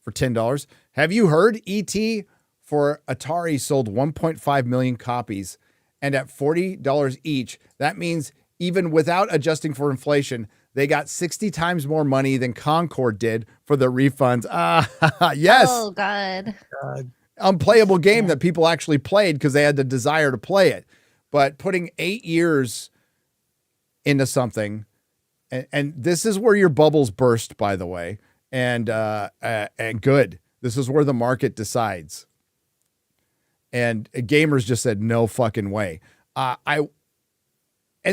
for $10? Have you heard E.T. for Atari sold 1.5 million copies, and at $40 each, that means even without adjusting for inflation, they got 60 times more money than Concord did for the refunds. Yes. Oh, God. Unplayable game that people actually played because they had the desire to play it. But putting 8 years into something, and this is where your bubbles burst, by the way, and good. This is where the market decides. And gamers just said, no fucking way. And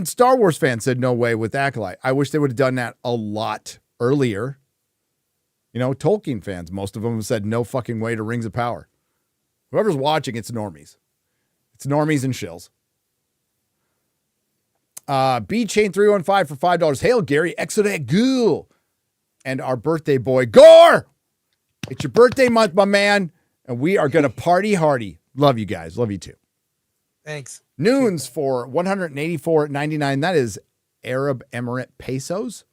Star Wars fans said, no way with Acolyte. I wish they would have done that a lot earlier. Tolkien fans, most of them have said, no fucking way to Rings of Power. Whoever's watching, it's normies. It's normies and shills. B-Chain 315 for $5. Hail, Gary, Exodat Ghoul. And our birthday boy, Gore. It's your birthday month, my man. And we are going to party hardy. Love you guys. Love you too. Thanks. Noons for $184.99. That is Arab Emirate pesos.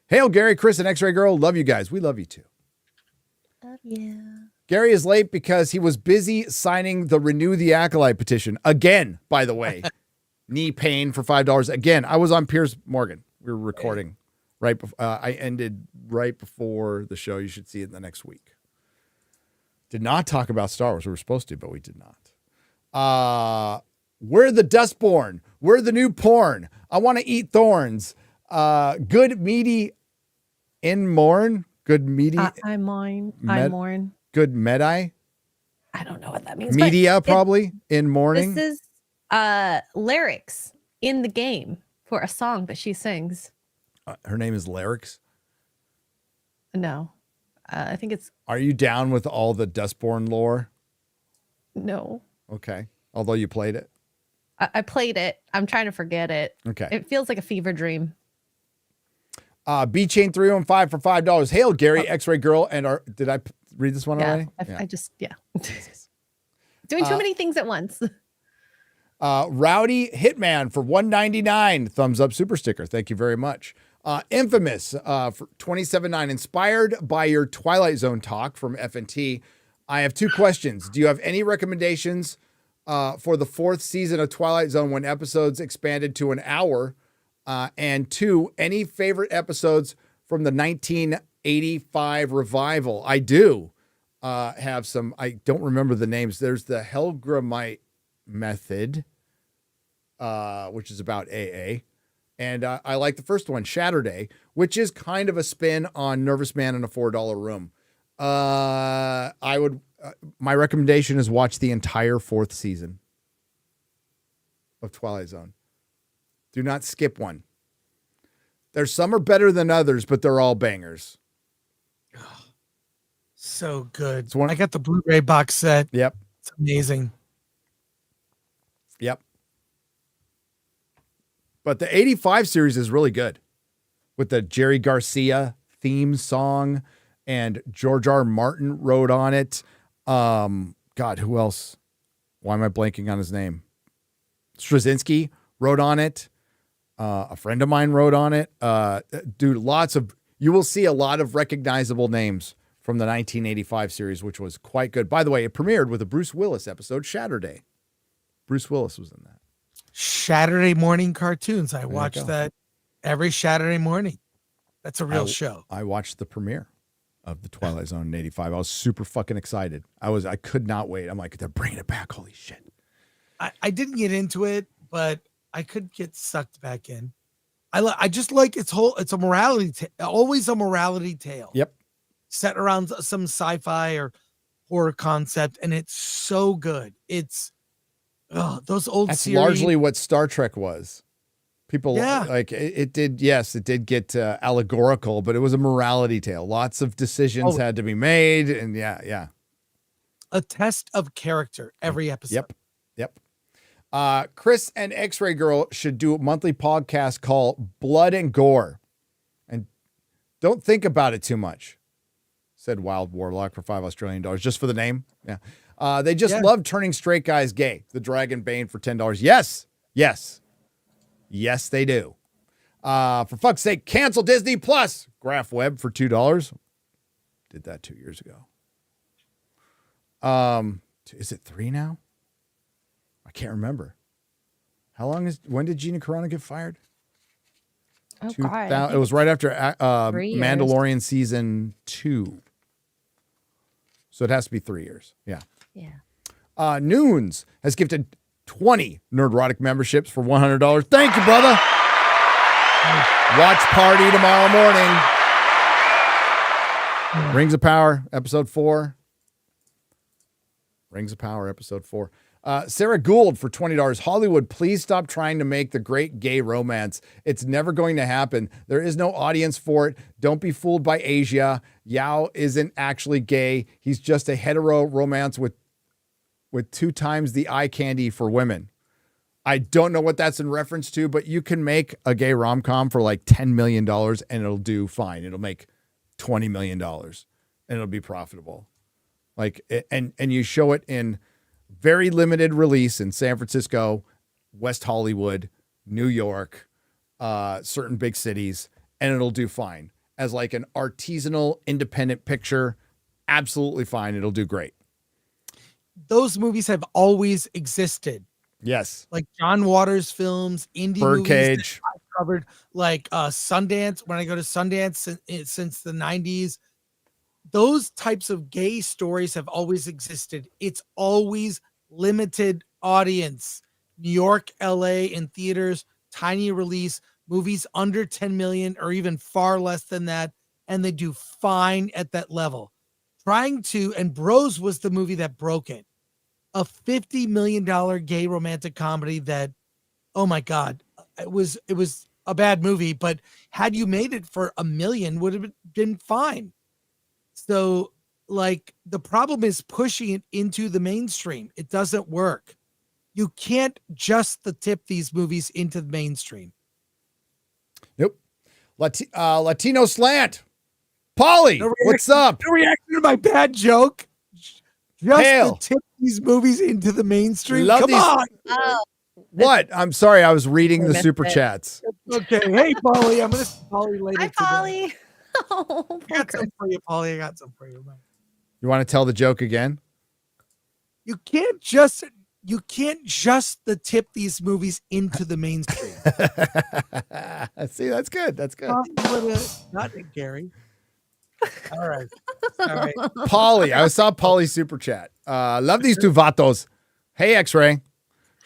Hail, Gary, Chris, and X-Ray Girl. Love you guys. We love you too. Love you. Gary is late because he was busy signing the Renew the Acolyte petition. Again, by the way. Knee pain for $5. Again, I was on Piers Morgan. We were recording right before. I ended right before the show. You should see it the next week. Did not talk about Star Wars. We were supposed to, but we did not. We're the Dustborn. We're the new porn. I want to eat thorns. Good meaty in morn. Good meaty. I mourn. Good medi. I don't know what that means. but Media probably in morning. This is lyrics in the game for a song that she sings. Her name is Lyrics. No, I think it's Are you down with all the Dustborn lore? no. Okay. Although you played it. I played it. I'm trying to forget it. Okay. It feels like a fever dream. B Chain 315 for $5. Hail, Gary, X-Ray Girl, and did I read this one already? I just doing too many things at once. Rowdy Hitman for $1.99. Thumbs up super sticker. Thank you very much. Infamous for $27.9. Inspired by your Twilight Zone talk from FNT. I have two questions. Do you have any recommendations for the 4th season of Twilight Zone when episodes expanded to an hour? And 2, any favorite episodes from the 1985 revival? I do have some. I don't remember the names. There's the Helgramite Method, which is about AA. And I like the first one, Shatterday, which is kind of a spin on Nervous Man in a $4 Room. I would. My recommendation is watch the entire 4th season of Twilight Zone. Do not skip one. There's some are better than others, but they're all bangers. So good. It's one- I got the Blu-ray box set. Yep. It's amazing. Yep. But the 85 series is really good with the Jerry Garcia theme song, and George R. Martin wrote on it. God, who else? Why am I blanking on his name? Straczynski wrote on it. A friend of mine wrote on it. Dude, you will see a lot of recognizable names from the 1985 series, which was quite good. By the way, it premiered with a Bruce Willis episode, Shatterday. Bruce Willis was in that. Saturday morning cartoons. I you watch go. that every Saturday morning. That's a real show. I watched the premiere of the Twilight Zone in 85. I was super fucking excited. I could not wait. I'm like, they're bringing it back. Holy shit. I didn't get into it, but I could get sucked back in. I just like it's a morality, always a morality tale. Yep. Set around some sci-fi or horror concept, and it's so good. It's those old That's series. largely what Star Trek was. People Yeah. it did get allegorical, but it was a morality tale. Lots of decisions had to be made, and yeah. A test of character every episode. Yep. Chris and X-Ray Girl should do a monthly podcast called Blood and Gore. And don't think about it too much, said Wild Warlock for $5 Australian, just for the name. Yeah. They just love turning straight guys gay. The Dragon Bane for $10. Yes, they do. For fuck's sake, cancel Disney Plus. Graph Web for $2. Did that 2 years ago. Is it 3 now? I can't remember. When did Gina Carano get fired? Oh, God. It was right after 3 years. Mandalorian season 2. So it has to be 3 years. Yeah. Noons has gifted 20 Nerdrotic memberships for $100. Thank you, brother. Watch party tomorrow morning. Rings of Power, episode 4. Rings of Power, episode 4. Sarah Gould for $20. Hollywood, please stop trying to make the great gay romance. It's never going to happen. There is no audience for it. Don't be fooled by Asia. Yao isn't actually gay. He's just a hetero romance with 2 times the eye candy for women. I don't know what that's in reference to, but you can make a gay rom-com for like $10 million and it'll do fine. It'll make $20 million and it'll be profitable. Like, and you show it in very limited release in San Francisco, West Hollywood, New York, certain big cities, and it'll do fine. As like an artisanal independent picture, absolutely fine. It'll do great. Those movies have always existed. Yes. Like John Waters films, indie Birdcage. movies that I've covered, like Sundance. When I go to Sundance since the 90s, those types of gay stories have always existed. It's always limited audience. New York, LA in theaters, tiny release, movies under 10 million or even far less than that, and they do fine at that level. And Bros was the movie that broke it. A $50 million gay romantic comedy that, oh my God, it was a bad movie, but had you made it for $1 million, would have been fine. So like the problem is pushing it into the mainstream. It doesn't work. You can't just tip these movies into the mainstream. Nope. Latino Slant. Polly, what's up? No reaction to my bad joke. Just Hail. to tip these movies into the mainstream. Love Come these- on. Oh, What? I'm sorry. I was reading the missed super it. chats. Okay. Hey, Polly. I'm going to see Polly later. hi, today. Polly. Oh, I got some for you, Polly. I got some for you. You want to tell the joke again? You can't just tip these movies into the mainstream. See, that's good. That's good. Not it, Gary. All right. Polly. I saw Polly's super chat. Love these two vatos. Hey, X-Ray.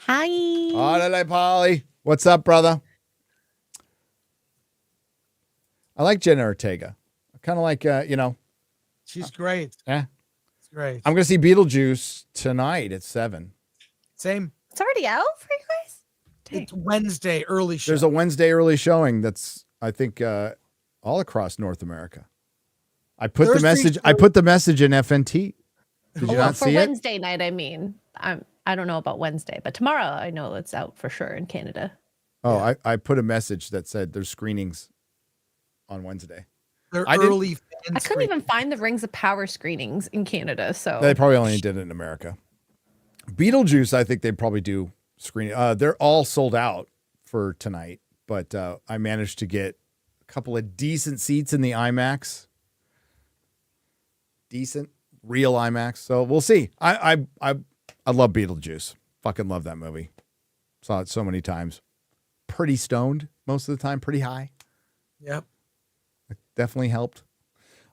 Hi. Órale, Polly. What's up, brother? I like Jenna Ortega. I kind of like, She's great. yeah. It's great. I'm going to see Beetlejuice tonight at 7. Same. It's already out for you guys? Dang. It's Wednesday early show. There's a Wednesday early showing that's, I think, all across North America. I put the message in FNT. Did you not for see it? Wednesday night, I mean. I don't know about Wednesday, but tomorrow I know it's out for sure in Canada. Oh, yeah. I put a message that said there's screenings on Wednesday. They're early. I couldn't even find the Rings of Power screenings in Canada, so They probably only did it in America. Beetlejuice, I think they probably do screening. They're all sold out for tonight, but I managed to get a couple of decent seats in the IMAX. Decent, real IMAX. So we'll see. I love Beetlejuice. Fucking love that movie. Saw it so many times. Pretty stoned most of the time. Pretty high. Yep. It definitely helped.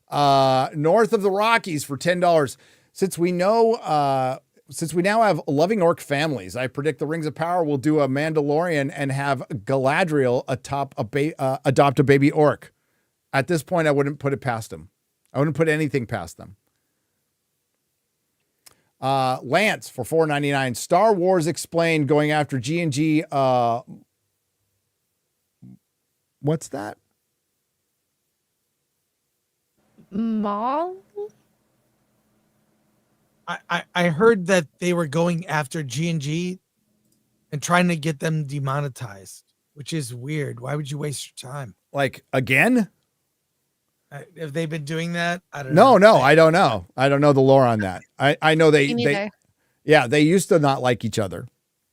North of the Rockies for $10. Since we now have loving orc families, I predict the Rings of Power will do a Mandalorian and have Galadriel adopt a baby orc. At this point, I wouldn't put it past them. I wouldn't put anything past them. Lance for $4.99. Star Wars Explained going after G&G. What's that? Mall. I heard that they were going after G&G and trying to get them demonetized, which is weird. Why would you waste your time? Like, again? Have they been doing that? I don't know. No, I don't know. I don't know the lore on that. I know they used to not like each other.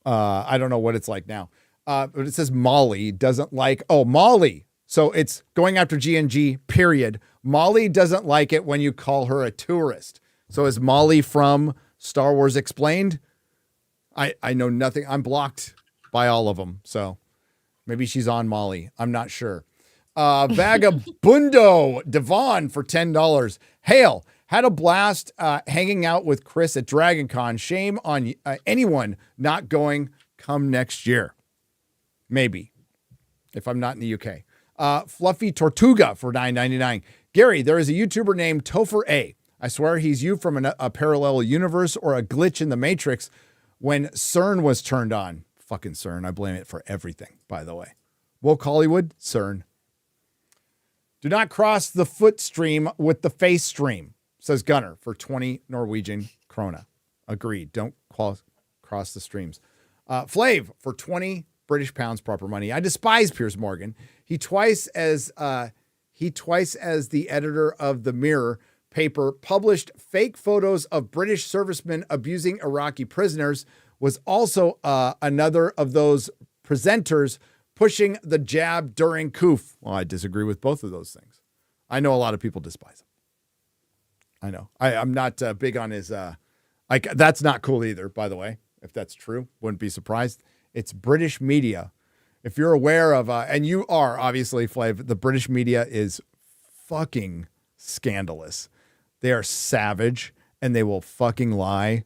I don't know what it's like now. But it says Molly doesn't like, Molly. So it's going after G&G, period. Molly doesn't like it when you call her a tourist. So is Molly from Star Wars Explained? I know nothing. I'm blocked by all of them. So maybe she's on Molly. I'm not sure. Vagabundo Devon for $10. Hail, had a blast hanging out with Chris at Dragon Con. Shame on anyone not going come next year. Maybe, if I'm not in the UK. Fluffy Tortuga for $9.99. Gary, there is a YouTuber named Topher A. I swear he's you from a parallel universe or a glitch in the Matrix when CERN was turned on. Fucking CERN. I blame it for everything, by the way. Woke Hollywood, CERN. Do not cross the foot stream with the face stream, says Gunner for 20 Norwegian krona. Agreed. Don't cross the streams. Flav for 20 British pounds, proper money. I despise Piers Morgan. He twice as the editor of the Mirror paper published fake photos of British servicemen abusing Iraqi prisoners, was also another of those presenters pushing the jab during Koof. Well, I disagree with both of those things. I know a lot of people despise him. I know. I'm not big on his. That's not cool either, by the way. If that's true, wouldn't be surprised. It's British media. If you're aware of, and you are obviously, Flav, the British media is fucking scandalous. They are savage and they will fucking lie.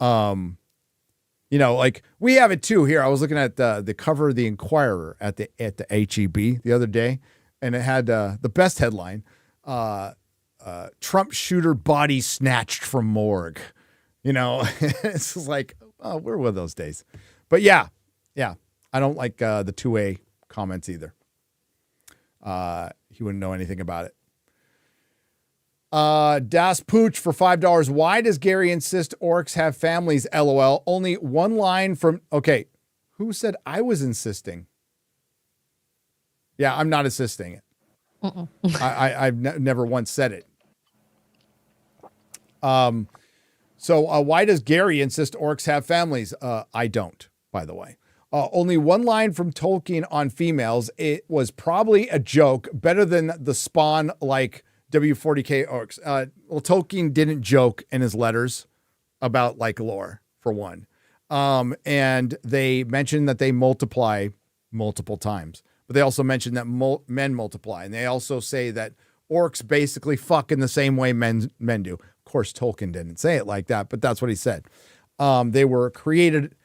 You know, like we have it too here. I was looking at the cover of the Inquirer at the HEB the other day, and it had the best headline: Trump shooter body snatched from morgue. You know, it's like, oh, where were those days? But yeah, I don't like the 2A comments either. He wouldn't know anything about it. Das Pooch for $5. Why does Gary insist orcs have families? LOL. Only one line from. Okay, who said I was insisting? Yeah, I'm not insisting it. I've never once said it. So why does Gary insist orcs have families? I don't, by the way. Only one line from Tolkien on females. It was probably a joke, better than the Spawn like W40K orcs. Well, Tolkien didn't joke in his letters about like lore, for one. And they mentioned that they multiply multiple times, but they also mentioned that men multiply. And they also say that orcs basically fuck in the same way men do. Of course, Tolkien didn't say it like that, but that's what he said. They were created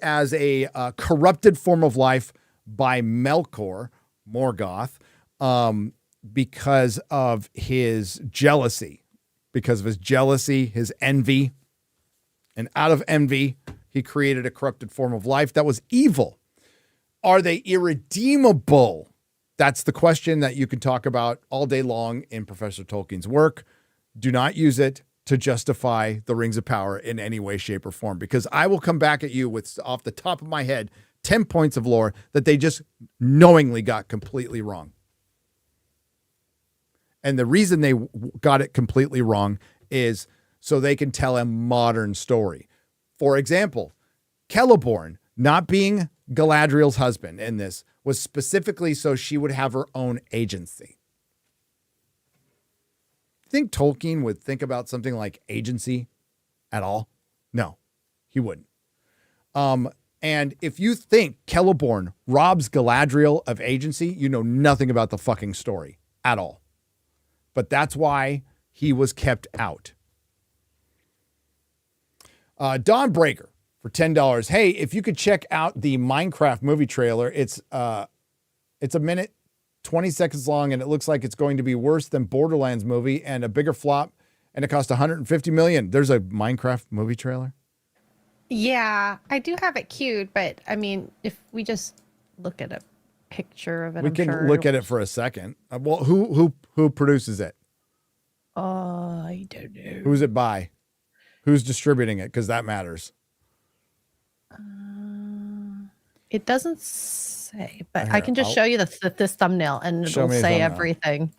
as a corrupted form of life by Melkor, Morgoth, because of his jealousy, his envy. And out of envy, he created a corrupted form of life that was evil. Are they irredeemable? That's the question that you can talk about all day long in Professor Tolkien's work. Do not use it to justify the Rings of Power in any way, shape, or form, because I will come back at you with, off the top of my head, 10 points of lore that they just knowingly got completely wrong. And the reason they got it completely wrong is so they can tell a modern story. For example, Celeborn not being Galadriel's husband in this was specifically so she would have her own agency. Think Tolkien would think about something like agency at all? No, he wouldn't. And if you think Celeborn robs Galadriel of agency, you know nothing about the fucking story at all. But that's why he was kept out. Dawnbreaker for $10. Hey, if you could check out the Minecraft movie trailer, it's a minute, 20 seconds long, and it looks like it's going to be worse than Borderlands movie and a bigger flop, and it cost $150 million. There's a Minecraft movie trailer? Yeah, I do have it queued, but I mean, if we just look at a picture of it, We can look at it for a second. Well, who produces it? I don't know. Who's it by? Who's distributing it? Because that matters. It doesn't say, but I can just show you this thumbnail, and it'll say everything.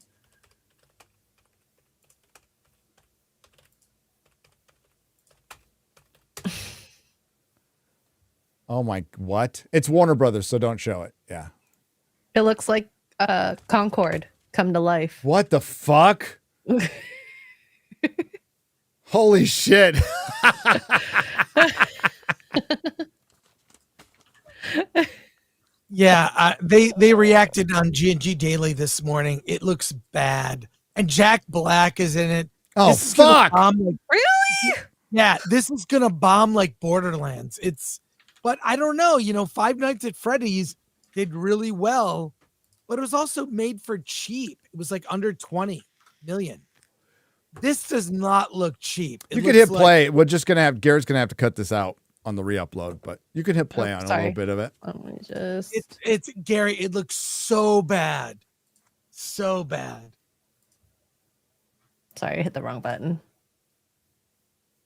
Oh my, what? It's Warner Brothers, so don't show it. Yeah. It looks like Concord come to life. What the fuck? Holy shit. Yeah, they reacted on G&G Daily this morning. It looks bad. And Jack Black is in it. Oh, fuck. Really? Yeah, this is going to bomb like Borderlands. But I don't know, Five Nights at Freddy's did really well, but it was also made for cheap. It was like under 20 million. This does not look cheap. You could hit play. We're just gonna have Garrett's gonna have to cut this out on the re-upload, but you could hit play on a little bit of it. It's Gary. It looks so bad, so bad. Sorry, I hit the wrong button.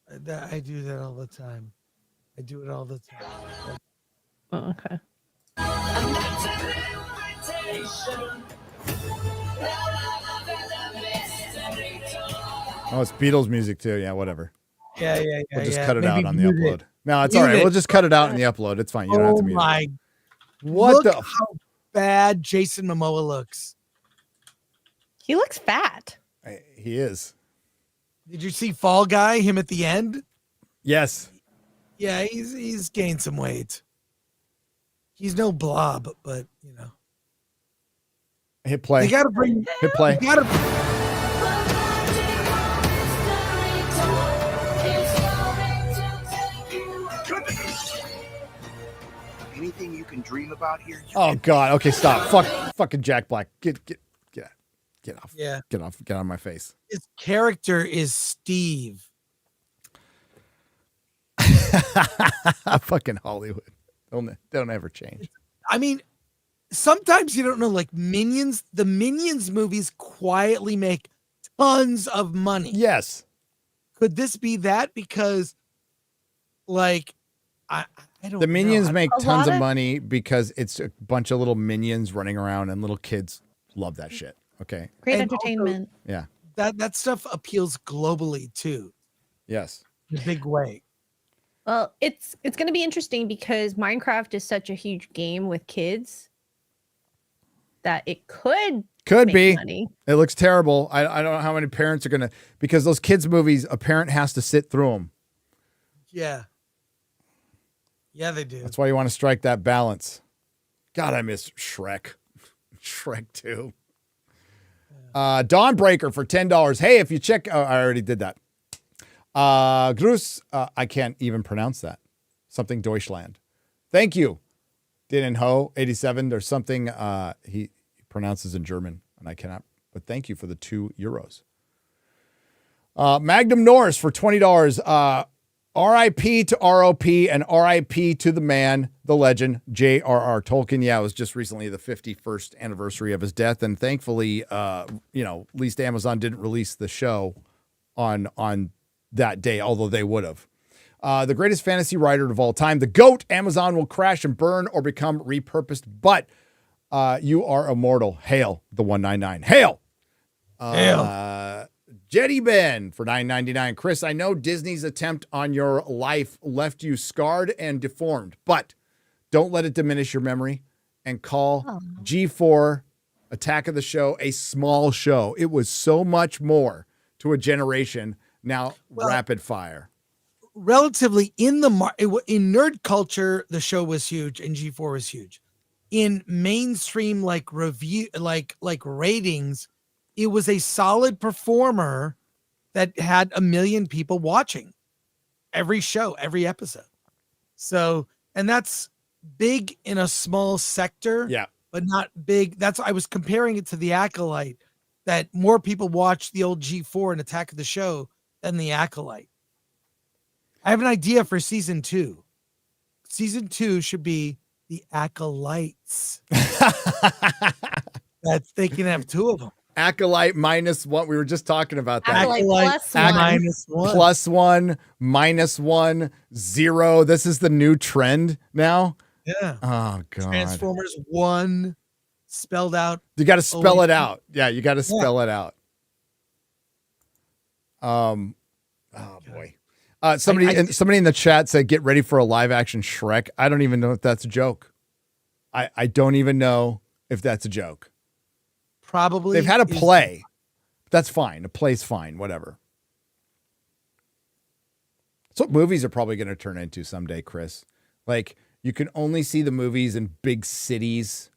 I do that all the time. I do it all the time. Oh, okay. Oh, it's Beatles music too. Yeah, whatever. Yeah. We'll just cut it out on the upload. No, it's all right. We'll just cut it out in the upload. It's fine. You don't have to mute it. What Look the? how bad Jason Momoa looks. He looks fat. He is. Did you see Fall Guy? Him at the end? Yes. Yeah, he's gained some weight. He's no Blob, but you know. Hit play. They gotta bring. Hit play. You gotta. Anything you can dream about here. Oh God. Okay, stop. Fucking Jack Black. Get off. Yeah. Get off. Get on my face. His character is Steve. Fucking Hollywood. Don't ever change. I mean, sometimes you don't know. Like Minions, the Minions movies quietly make tons of money. Yes. Could this be that? Because, like, I don't. The Minions know. make A tons lot of of- money because it's a bunch of little minions running around, and little kids love that shit. Okay. Great And also- entertainment. Yeah. that stuff appeals globally too, Yes. in a big way. Well, it's going to be interesting because Minecraft is such a huge game with kids that it could make be. money. It looks terrible. I don't know how many parents are gonna, because those kids movies, a parent has to sit through them. Yeah. Yeah, they do. That's why you want to strike that balance. God, I miss Shrek. Shrek 2. Dawnbreaker for $10. Hey, if you check, I already did that. Grus, I can't even pronounce that. Something Deutschland. Thank you. Din Ho 87. There's something he pronounces in German, and I cannot. But thank you for the €2. Magnum Norris for $20. R.I.P. to R.O.P. and R.I.P. to the man, the legend, J.R.R. Tolkien. Yeah, it was just recently the 51st anniversary of his death, and thankfully, at least Amazon didn't release the show on that day, although they would have. The greatest fantasy writer of all time, the GOAT. Amazon will crash and burn or become repurposed, but you are immortal. Hail the 199. Hail. Hail. Jetty Ben for $9.99. Chris, I know Disney's attempt on your life left you scarred and deformed, but don't let it diminish your memory and call G4 Attack of the Show a small show. It was so much more to a generation. Now, rapid fire. Relatively in nerd culture, the show was huge and G4 was huge. In mainstream review ratings, it was a solid performer that had 1 million people watching every show, every episode. So, and that's big in a small sector, but not big. I was comparing it to The Acolyte, that more people watch the old G4 and Attack of the Show than The Acolyte. I have an idea for season 2. Season 2 should be The Acolytes. They can have 2 of them. Acolyte -1. We were just talking about that. Acolyte plus one. +1, -1, 0. This is the new trend now. Yeah. Oh, God. Transformers 1 spelled out. You got to spell it out. Yeah, you got to spell it out. Oh, boy. Somebody in the chat said, get ready for a live action Shrek. I don't even know if that's a joke. I don't even know if that's a joke. Probably. They've had a play. That's fine. A play's fine. Whatever. That's what movies are probably going to turn into someday, Chris. Like, you can only see the movies in big cities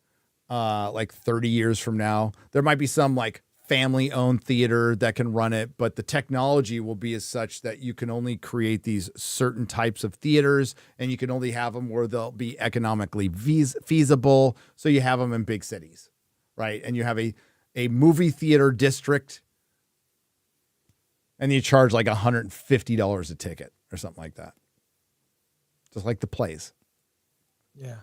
30 years from now. There might be some family-owned theater that can run it, but the technology will be as such that you can only create these certain types of theaters, and you can only have them where they'll be economically feasible. So you have them in big cities, right? And you have a movie theater district, and you charge $150 a ticket or something like that. Just like the plays. Yeah.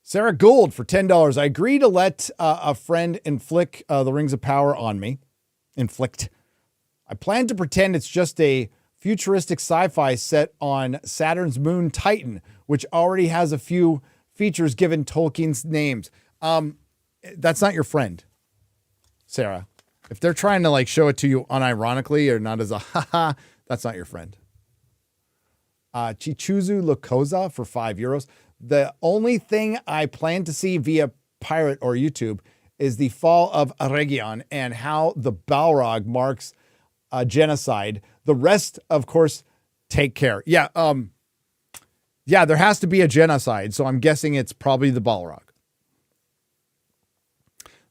Sarah Gould for $10. I agree to let a friend inflict the Rings of Power on me. Inflict. I plan to pretend it's just a futuristic sci-fi set on Saturn's moon Titan, which already has a few features given Tolkien's names. That's not your friend, Sarah. If they're trying to show it to you unironically or not as a haha, that's not your friend. Chichuzu Lokoza for €5. The only thing I plan to see via pirate or YouTube is the fall of Region and how the Balrog marks genocide. The rest, of course, take care. Yeah, there has to be a genocide, so I'm guessing it's probably the Balrog.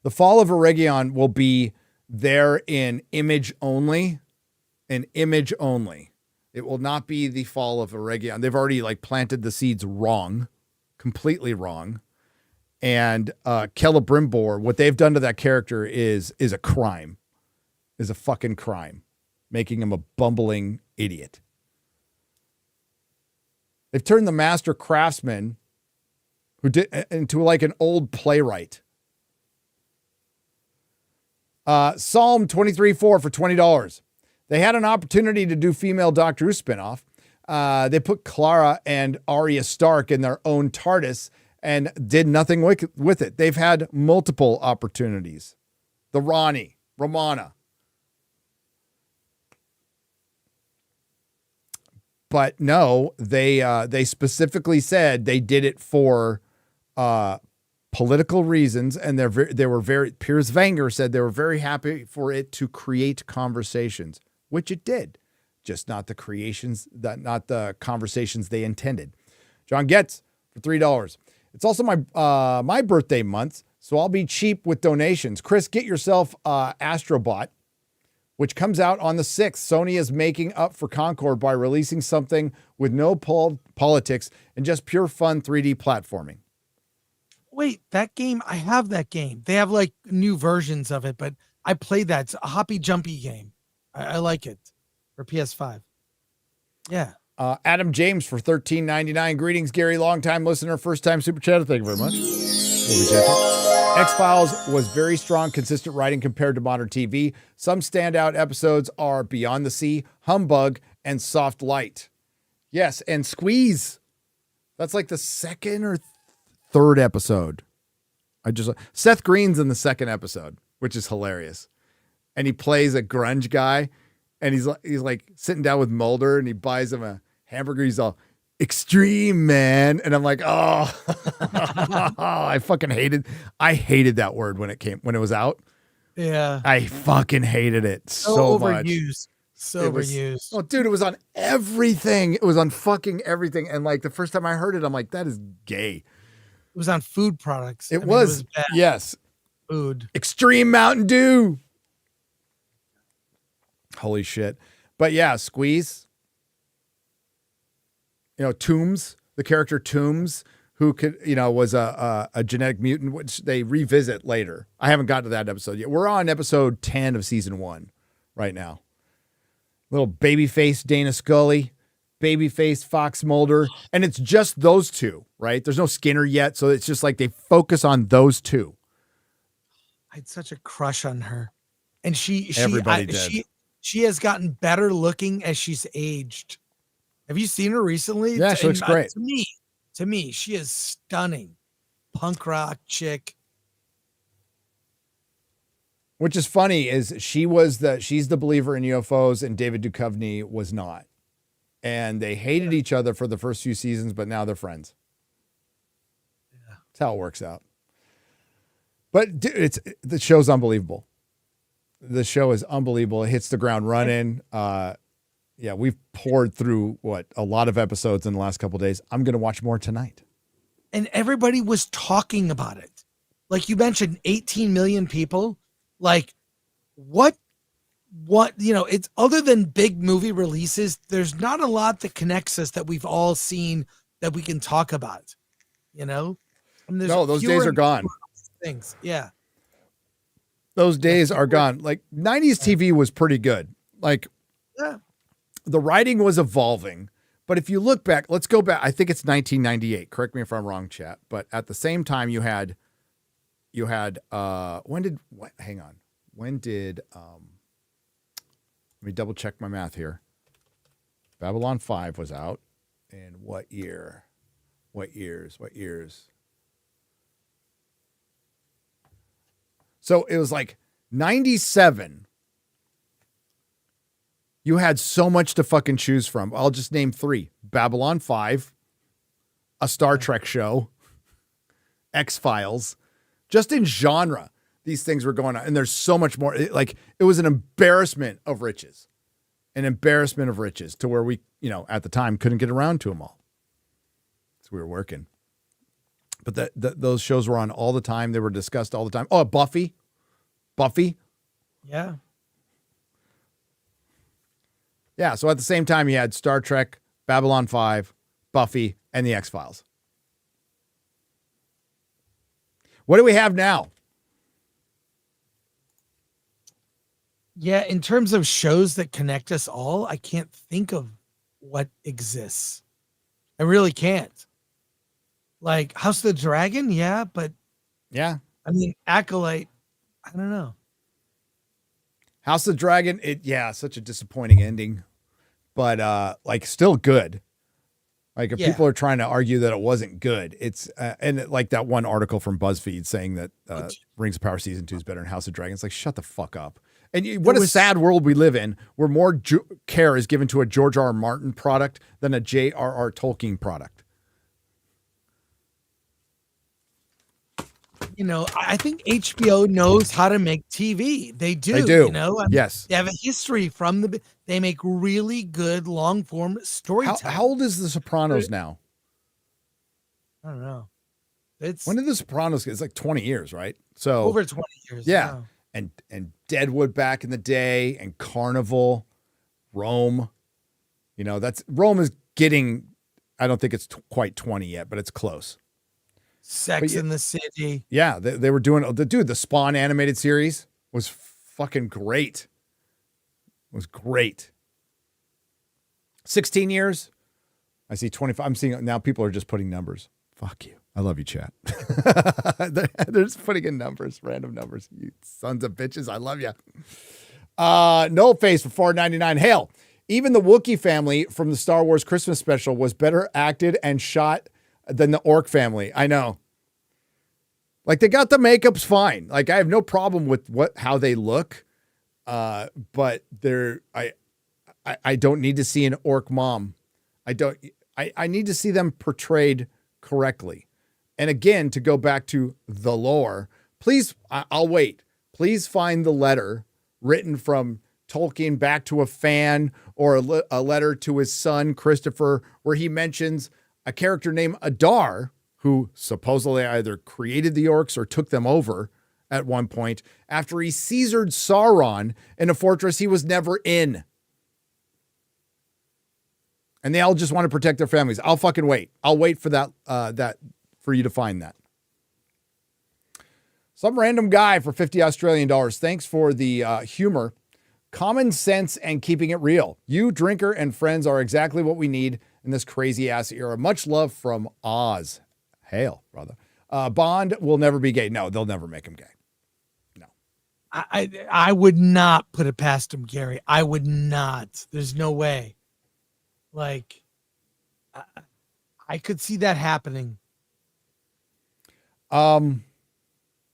The fall of Region will be there in image only. In image only. It will not be the fall of Region. They've already planted the seeds wrong, completely wrong. And Celebrimbor, what they've done to that character is a crime, is a fucking crime, making him a bumbling idiot. They've turned the master craftsman into an old playwright. Psalm 23:4 for $20. They had an opportunity to do female Doctor Who spinoff. They put Clara and Arya Stark in their own TARDIS and did nothing with it. They've had multiple opportunities. The Romana. But no, they specifically said they did it for political reasons, and they were very. Piers Wenger said they were very happy for it to create conversations, which it did, just not the conversations they intended. John Getz for $3. It's also my birthday month, so I'll be cheap with donations. Chris, get yourself Astrobot, which comes out on the 6th. Sony is making up for Concord by releasing something with no politics and just pure fun 3D platforming. Wait, that game, I have that game. They have new versions of it, but I played that. It's a hoppy jumpy game. I like it for PS5. Yeah. Adam James for $13.99. Greetings, Gary, long-time listener, first-time super chatter. Thank you very much. X-Files was very strong, consistent writing compared to modern TV. Some standout episodes are Beyond the Sea, Humbug, and Soft Light. Yes, and Squeeze. That's the second or third episode. Seth Green's in the second episode, which is hilarious. And he plays a grunge guy, and he's sitting down with Mulder, and he buys him a hamburger. He's all extreme, man. And I'm like, oh, I hated that word when it was out. Yeah. I fucking hated it so much. Overused. Oh, dude, it was on everything. It was on fucking everything. And the first time I heard it, I'm like, that is gay. It was on food products. It was bad. Yes. Food. Extreme Mountain Dew. Holy shit. But yeah, Squeeze. Toombs, the character Toombs, who was a genetic mutant, which they revisit later. I haven't gotten to that episode yet. We're on episode 10 of season 1 right now. Little babyface Dana Scully, babyface Fox Mulder, and it's just those two, right? There's no Skinner yet, so it's just they focus on those two. I had such a crush on her, and Everybody did. She has gotten better looking as she's aged. Have you seen her recently? Yeah, she looks great. To me, she is stunning. Punk rock chick. Which is funny is she's the believer in UFOs and David Duchovny was not. And they hated each other for the first few seasons, but now they're friends. Yeah. That's how it works out. But dude, the show's unbelievable. The show is unbelievable. It hits the ground running. Yeah, we've poured through a lot of episodes in the last couple of days. I'm going to watch more tonight. And everybody was talking about it. Like you mentioned, 18 million people. What, it's other than big movie releases, there's not a lot that connects us that we've all seen that we can talk about, No, those days are gone. Things. Yeah. Those days are gone. 90s TV was pretty good. Yeah. The writing was evolving, but if you look back, let's go back. I think it's 1998. Correct me if I'm wrong, chat. But at the same time, hang on. When did, let me double check my math here. Babylon 5 was out. And what year? What years? So it was 97. You had so much to fucking choose from. I'll just name 3. Babylon 5, a Star Trek show, X-Files, just in genre. These things were going on, and there's so much more. It was an embarrassment of riches, to where we, at the time couldn't get around to them all. So we were working, but those shows were on all the time. They were discussed all the time. Oh, Buffy. Yeah. Yeah. So at the same time, you had Star Trek, Babylon 5, Buffy, and the X-Files. What do we have now? Yeah, in terms of shows that connect us all, I can't think of what exists. I really can't. Like House of the Dragon, yeah, but yeah, I mean Acolyte, I don't know. House of the Dragon, such a disappointing ending, but still good. Like if people are trying to argue that it wasn't good, it's and like that one article from BuzzFeed saying that Rings of Power season 2 is better than House of Dragons. Like shut the fuck up. And what a sad world we live in, where more care is given to a George R. R. Martin product than a J.R.R. Tolkien product. I think HBO knows how to make TV. They do. They do. Yes. They have a history they make really good long form storytelling. How old is The Sopranos now? I don't know. When did The Sopranos get? It's like 20 years, right? So over 20 years. Yeah. And Deadwood back in the day, and Carnival, Rome. Rome is getting, I don't think it's quite 20 yet, but it's close. Sex in the City. Yeah, they were doing the Spawn animated series was fucking great. It was great. 16 years. I see 25. I'm seeing now people are just putting numbers. Fuck you. I love you, chat. They're just putting in numbers, random numbers. You sons of bitches. I love you. No Face for $4.99. Hail. Even the Wookiee family from the Star Wars Christmas special was better acted and shot than the Orc family. I know. Like they got the makeups fine. Like I have no problem with how they look. But I don't need to see an Orc mom. I need to see them portrayed correctly. And again, to go back to the lore, please, I'll wait. Please find the letter written from Tolkien back to a fan, or a letter to his son, Christopher, where he mentions a character named Adar, who supposedly either created the orcs or took them over at one point after he Caesared Sauron in a fortress he was never in. And they all just want to protect their families. I'll fucking wait. I'll wait for that for you to find that. Some random guy for 50 Australian dollars. Thanks for the humor, common sense, and keeping it real. You, Drinker, and friends are exactly what we need in this crazy ass era. Much love from Oz. Hail, brother. Bond will never be gay. No, they'll never make him gay. No. I would not put it past him, Gary. I would not. There's no way. Like, I could see that happening.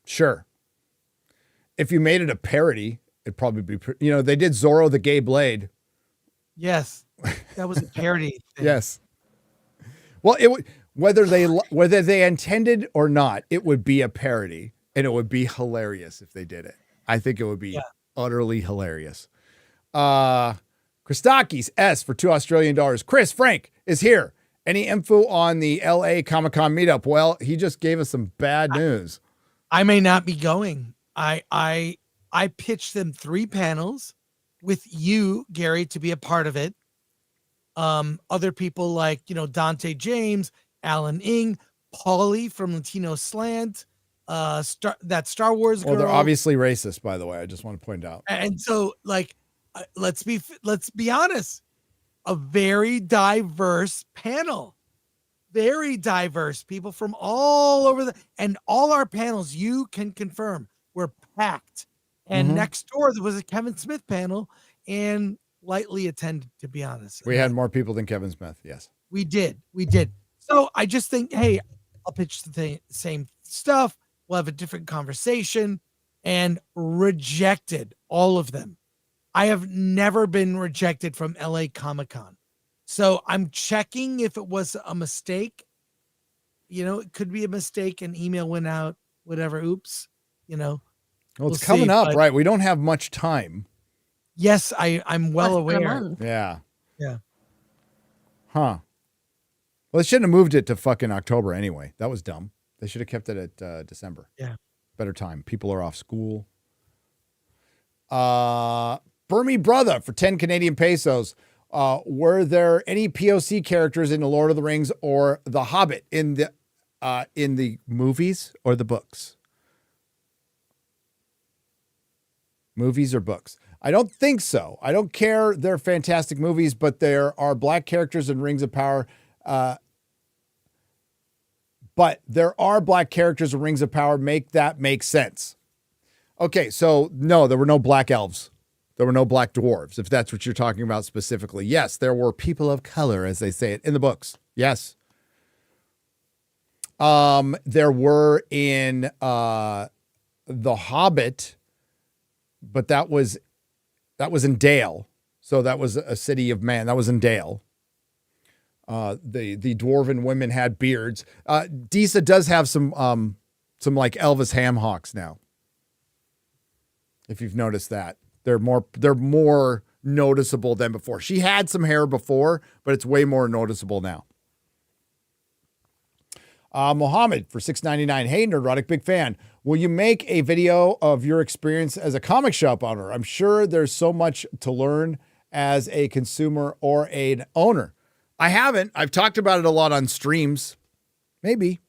Sure. If you made it a parody, it'd probably be, they did Zorro the Gay Blade. Yes. That was a parody thing. Yes. Well, it would, whether they intended or not, it would be a parody, and it would be hilarious if they did it. I think it would be utterly hilarious. Christakis S for $2 Australian. Chris Frank is here. Any info on the LA Comic-Con meetup? Well, he just gave us some bad news. I may not be going. I pitched them 3 panels with you, Gary, to be a part of it. Other people like, Dante James, Alan Ing, Paulie from Latino Slant, that Star Wars girl. Well, they're obviously racist, by the way. I just want to point out. And so, let's be honest, a very diverse panel, very diverse people from all over and all our panels, you can confirm, were packed. And next door, there was a Kevin Smith panel, and lightly attended, to be honest. We had more people than Kevin Smith. Yes, we did. So I just think, hey, I'll pitch the same stuff. We'll have a different conversation, and rejected all of them. I have never been rejected from LA Comic-Con. So I'm checking if it was a mistake. it could be a mistake. An email went out, whatever. Oops. Well, we'll it's coming see, up, but- right? We don't have much time. Yes, I'm well Less than a aware. month. Yeah. Yeah. Huh. Well, they shouldn't have moved it to fucking October anyway. That was dumb. They should have kept it at December. Yeah. Better time. People are off school. Burmy Brother for 10 Canadian pesos. Were there any POC characters in The Lord of the Rings or The Hobbit in the movies or the books? Movies or books? I don't think so. I don't care. They're fantastic movies, but there are black characters in Rings of Power. But there are black characters in Rings of Power. Make that make sense. Okay, so no, there were no black elves. There were no black dwarves, if that's what you're talking about specifically. Yes, there were people of color, as they say it in the books. Yes. There were in The Hobbit, but that was in Dale. So that was a city of man. That was in Dale. The dwarven women had beards. Disa does have some like Elvis ham hocks now. If you've noticed that, they're more noticeable than before. She had some hair before, but it's way more noticeable now. Mohammed for $6.99. Hey, Nerdrotic, big fan. Will you make a video of your experience as a comic shop owner? I'm sure there's so much to learn as a consumer or an owner. I haven't. I've talked about it a lot on streams. Maybe.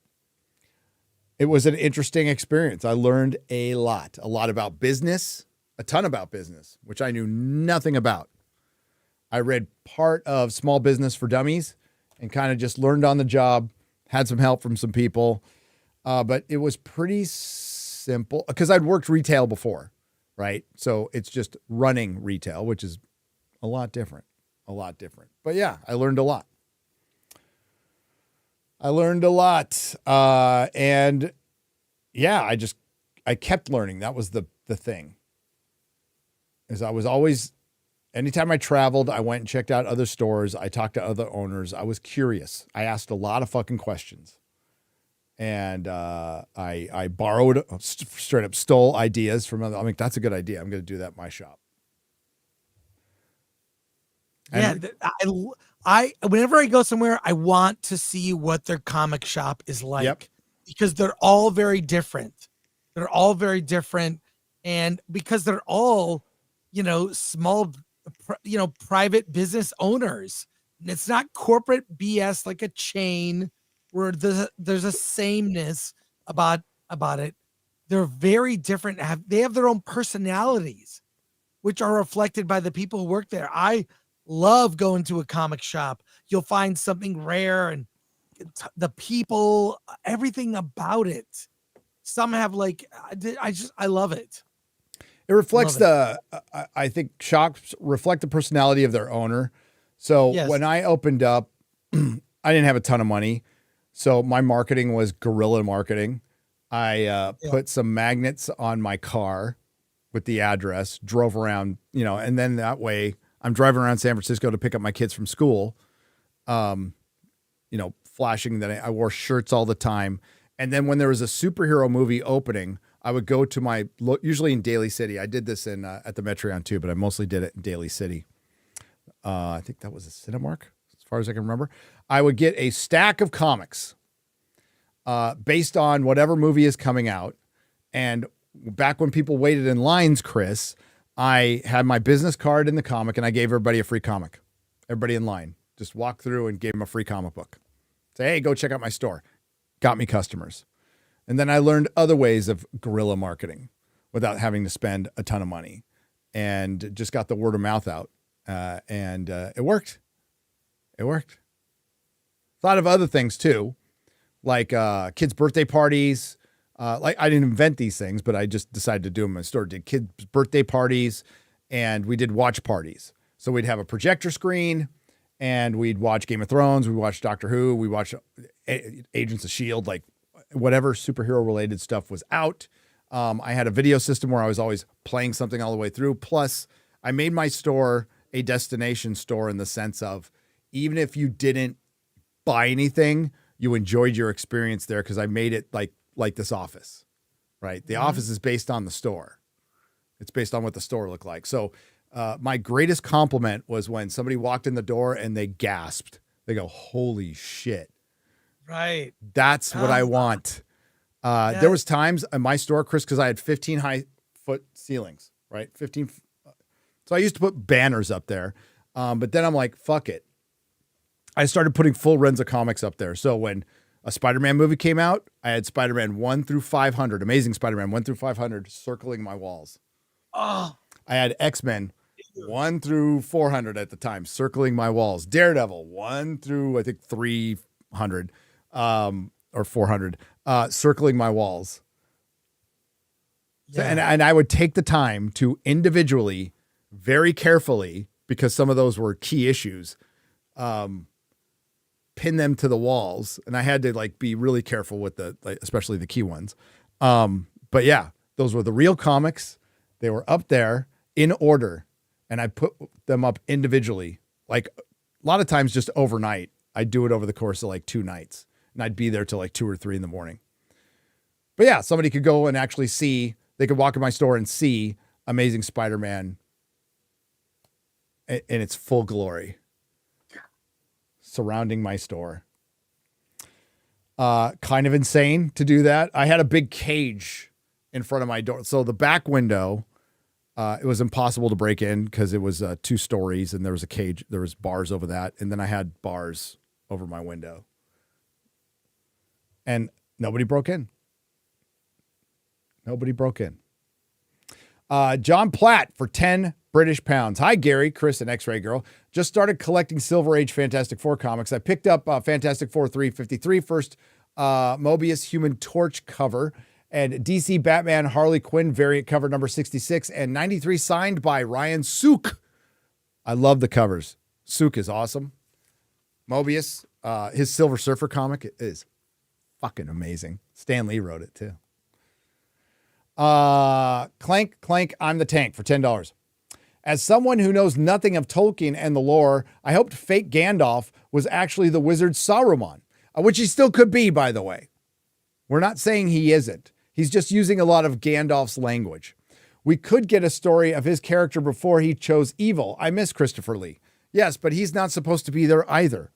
It was an interesting experience. I learned a lot about business, a ton about business, which I knew nothing about. I read part of Small Business for Dummies and kind of just learned on the job, had some help from some people. But it was pretty simple because I'd worked retail before, right? So it's just running retail, which is a lot different. But yeah, I learned a lot. And yeah, I kept learning. That was the thing. Is I was always, anytime I traveled, I went and checked out other stores. I talked to other owners. I was curious. I asked a lot of fucking questions. And I borrowed, straight up stole ideas from other. I mean, that's a good idea. I'm going to do that in my shop. And I whenever I go somewhere, I want to see what their comic shop is like, because they're all very different. And because they're all, small, private business owners. It's not corporate BS like a chain where there's a sameness about it. They're very different. They have their own personalities, which are reflected by the people who work there. I love going to a comic shop. You'll find something rare, and the people, everything about it. Some have I love it. It reflects I think shops reflect the personality of their owner. So when I opened up, I didn't have a ton of money. So my marketing was guerrilla marketing. I put some magnets on my car with the address, drove around, and then that way I'm driving around San Francisco to pick up my kids from school, flashing that I wore shirts all the time. And then when there was a superhero movie opening, I would go to usually in Daly City. I did this at the Metreon too, but I mostly did it in Daly City. I think that was a Cinemark, as far as I can remember. I would get a stack of comics based on whatever movie is coming out. And back when people waited in lines, Chris, I had my business card in the comic, and I gave everybody a free comic. Everybody in line. Just walked through and gave them a free comic book. Say, hey, go check out my store. Got me customers. And then I learned other ways of guerrilla marketing without having to spend a ton of money, and just got the word of mouth out. And it worked. Thought of other things too, like kids' birthday parties. I didn't invent these things, but I just decided to do them in the store. Did kids' birthday parties, and we did watch parties. So we'd have a projector screen, and we'd watch Game of Thrones. We watched Doctor Who. We watched Agents of S.H.I.E.L.D., like whatever superhero related stuff was out. I had a video system where I was always playing something all the way through. Plus, I made my store a destination store in the sense of, even if you didn't buy anything, you enjoyed your experience there because I made it like this office, right? The office is based on the store. It's based on what the store looked like. So my greatest compliment was when somebody walked in the door and they gasped. They go, "Holy shit." Right. That's what I want. There was times in my store, Chris, because I had 15 high-foot ceilings, right? 15. So I used to put banners up there. But then I'm like, fuck it. I started putting full runs of comics up there. So when a Spider-Man movie came out, I had Spider-Man 1 through 500, Amazing Spider-Man 1 through 500 circling my walls. Oh. I had X-Men 1 through 400 at the time, circling my walls. Daredevil 1 through, I think, 300 or 400, circling my walls. Yeah. So, and I would take the time to individually, very carefully, because some of those were key issues, pin them to the walls. And I had to like be really careful with especially the key ones. But yeah, those were the real comics. They were up there in order, and I put them up individually. Like a lot of times just overnight. I'd do it over the course of like 2 nights, and I'd be there till like 2 or 3 in the morning. But yeah, somebody could go and actually they could walk in my store and see Amazing Spider-Man in its full glory surrounding my store. Kind of insane to do that. I had a big cage in front of my door. So the back window, it was impossible to break in because it was 2 stories and there was a cage. There was bars over that. And then I had bars over my window. And nobody broke in. Nobody broke in. John Platt for 10 British pounds. Hi, Gary, Chris, and X-Ray Girl. Just started collecting Silver Age Fantastic Four comics. I picked up Fantastic Four 353, first Mobius Human Torch cover, and DC Batman Harley Quinn variant cover number 66, and 93 signed by Ryan Sook. I love the covers. Sook is awesome. Mobius, his Silver Surfer comic is fucking amazing. Stan Lee wrote it too. Clank, I'm the Tank for $10. As someone who knows nothing of Tolkien and the lore, I hoped fake Gandalf was actually the wizard Saruman, which he still could be, by the way. We're not saying he isn't. He's just using a lot of Gandalf's language. We could get a story of his character before he chose evil. I miss Christopher Lee. Yes, but he's not supposed to be there either.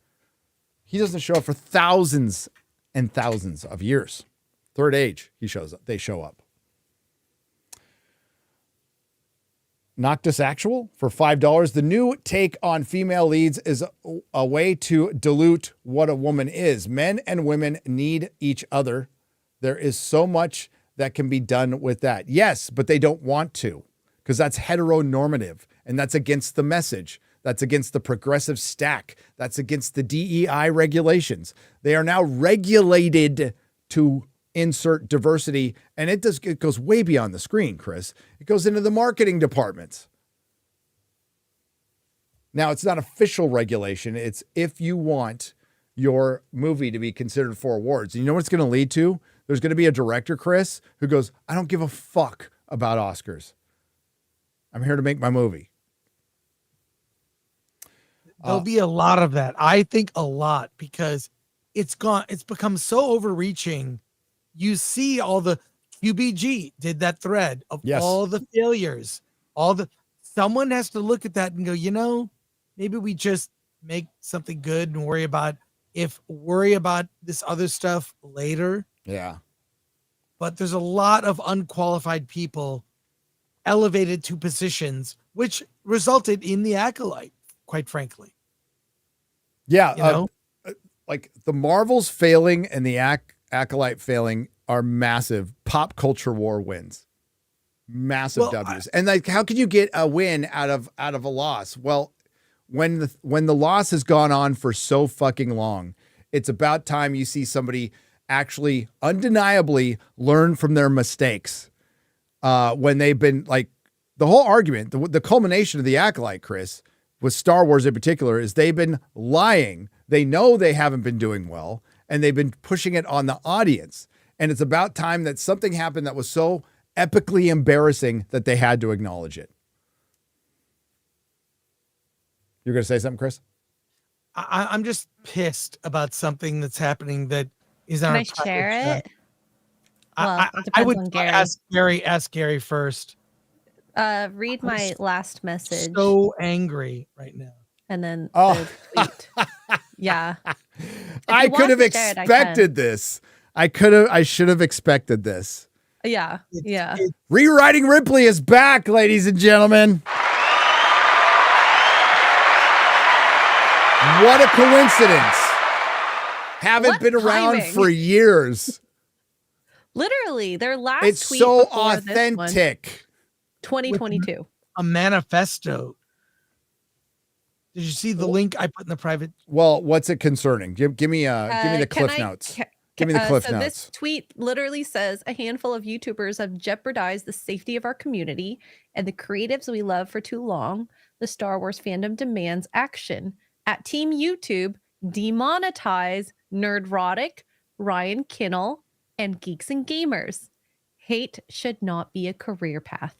He doesn't show up for thousands and thousands of years. Third Age, they show up. Noctis Actual for $5. The new take on female leads is a way to dilute what a woman is. Men and women need each other. There is so much that can be done with that. Yes, but they don't want to, because that's heteronormative, and that's against the message. That's against the progressive stack. That's against the DEI regulations. They are now regulated to insert diversity, and it goes way beyond the screen, Chris. It goes into the marketing departments. Now, it's not official regulation. It's if you want your movie to be considered for awards. And you know what it's going to lead to? There's going to be a director, Chris, who goes, I don't give a fuck about Oscars. I'm here to make my movie. There'll be a lot of that. I think a lot, because it's become so overreaching. You see all the QBG did that thread of all the failures, someone has to look at that and go, maybe we just make something good and worry about this other stuff later. Yeah. But there's a lot of unqualified people elevated to positions, which resulted in the Acolyte, quite frankly. Yeah. Like the Marvels failing and the Acolyte failing are massive pop culture war wins. Massive W's. And like, how could you get a win out of a loss? Well, when the loss has gone on for so fucking long, it's about time you see somebody actually undeniably learn from their mistakes. When they've been like, the whole argument, the culmination of the Acolyte, Chris, with Star Wars in particular, is they've been lying. They know they haven't been doing well, and they've been pushing it on the audience. And it's about time that something happened that was so epically embarrassing that they had to acknowledge it. You're going to say something, Chris? I'm just pissed about something that's happening that is Can on I our private share chat. it? Well, I it depends would on Gary. ask Gary first. Read I'm my last message. So angry right now. And then Oh. the tweet. Yeah. I could have expected this. I should have expected this. Yeah. Yeah. Rewriting Ripley is back, ladies and gentlemen. What a coincidence. Haven't been around for years. Literally, their last it's tweet so before authentic. 2022. A manifesto. Did you see the link I put in the private? Well, what's it concerning? Give me the cliff notes. Give me the cliff notes. This tweet literally says a handful of YouTubers have jeopardized the safety of our community and the creatives we love for too long. The Star Wars fandom demands action. At Team YouTube, demonetize Nerdrotic, Ryan Kinnell, and Geeks and Gamers. Hate should not be a career path.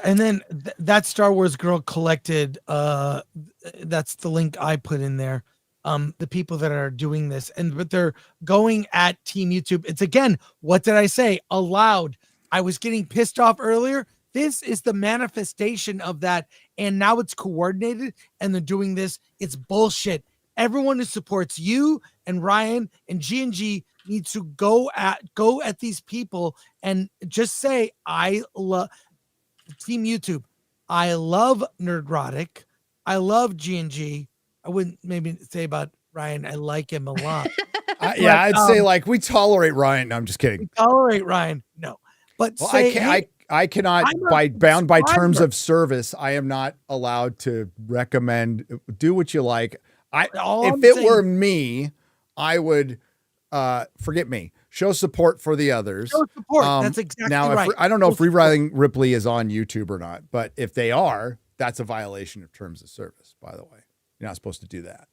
And then that Star Wars girl collected, that's the link I put in there. The people that are doing this, but they're going at Team YouTube. It's again, what did I say? Allowed. I was getting pissed off earlier. This is the manifestation of that. And now it's coordinated and they're doing this. It's bullshit. Everyone who supports you and Ryan and G&G needs to go at these people and just say, I love Team YouTube. I love Nerdrotic. I love G&G. I wouldn't maybe say about Ryan. I like him a lot. Yeah, I'd say like we tolerate Ryan. No, I'm just kidding. We tolerate Ryan. No, but well, say, I cannot bound by terms of service. I am not allowed to recommend. Do what you like. If it were me, I would forget me. Show support for the others. Show support. That's exactly now, right. I don't know if Rewriting Ripley is on YouTube or not, but if they are, that's a violation of terms of service. By the way, you're not supposed to do that.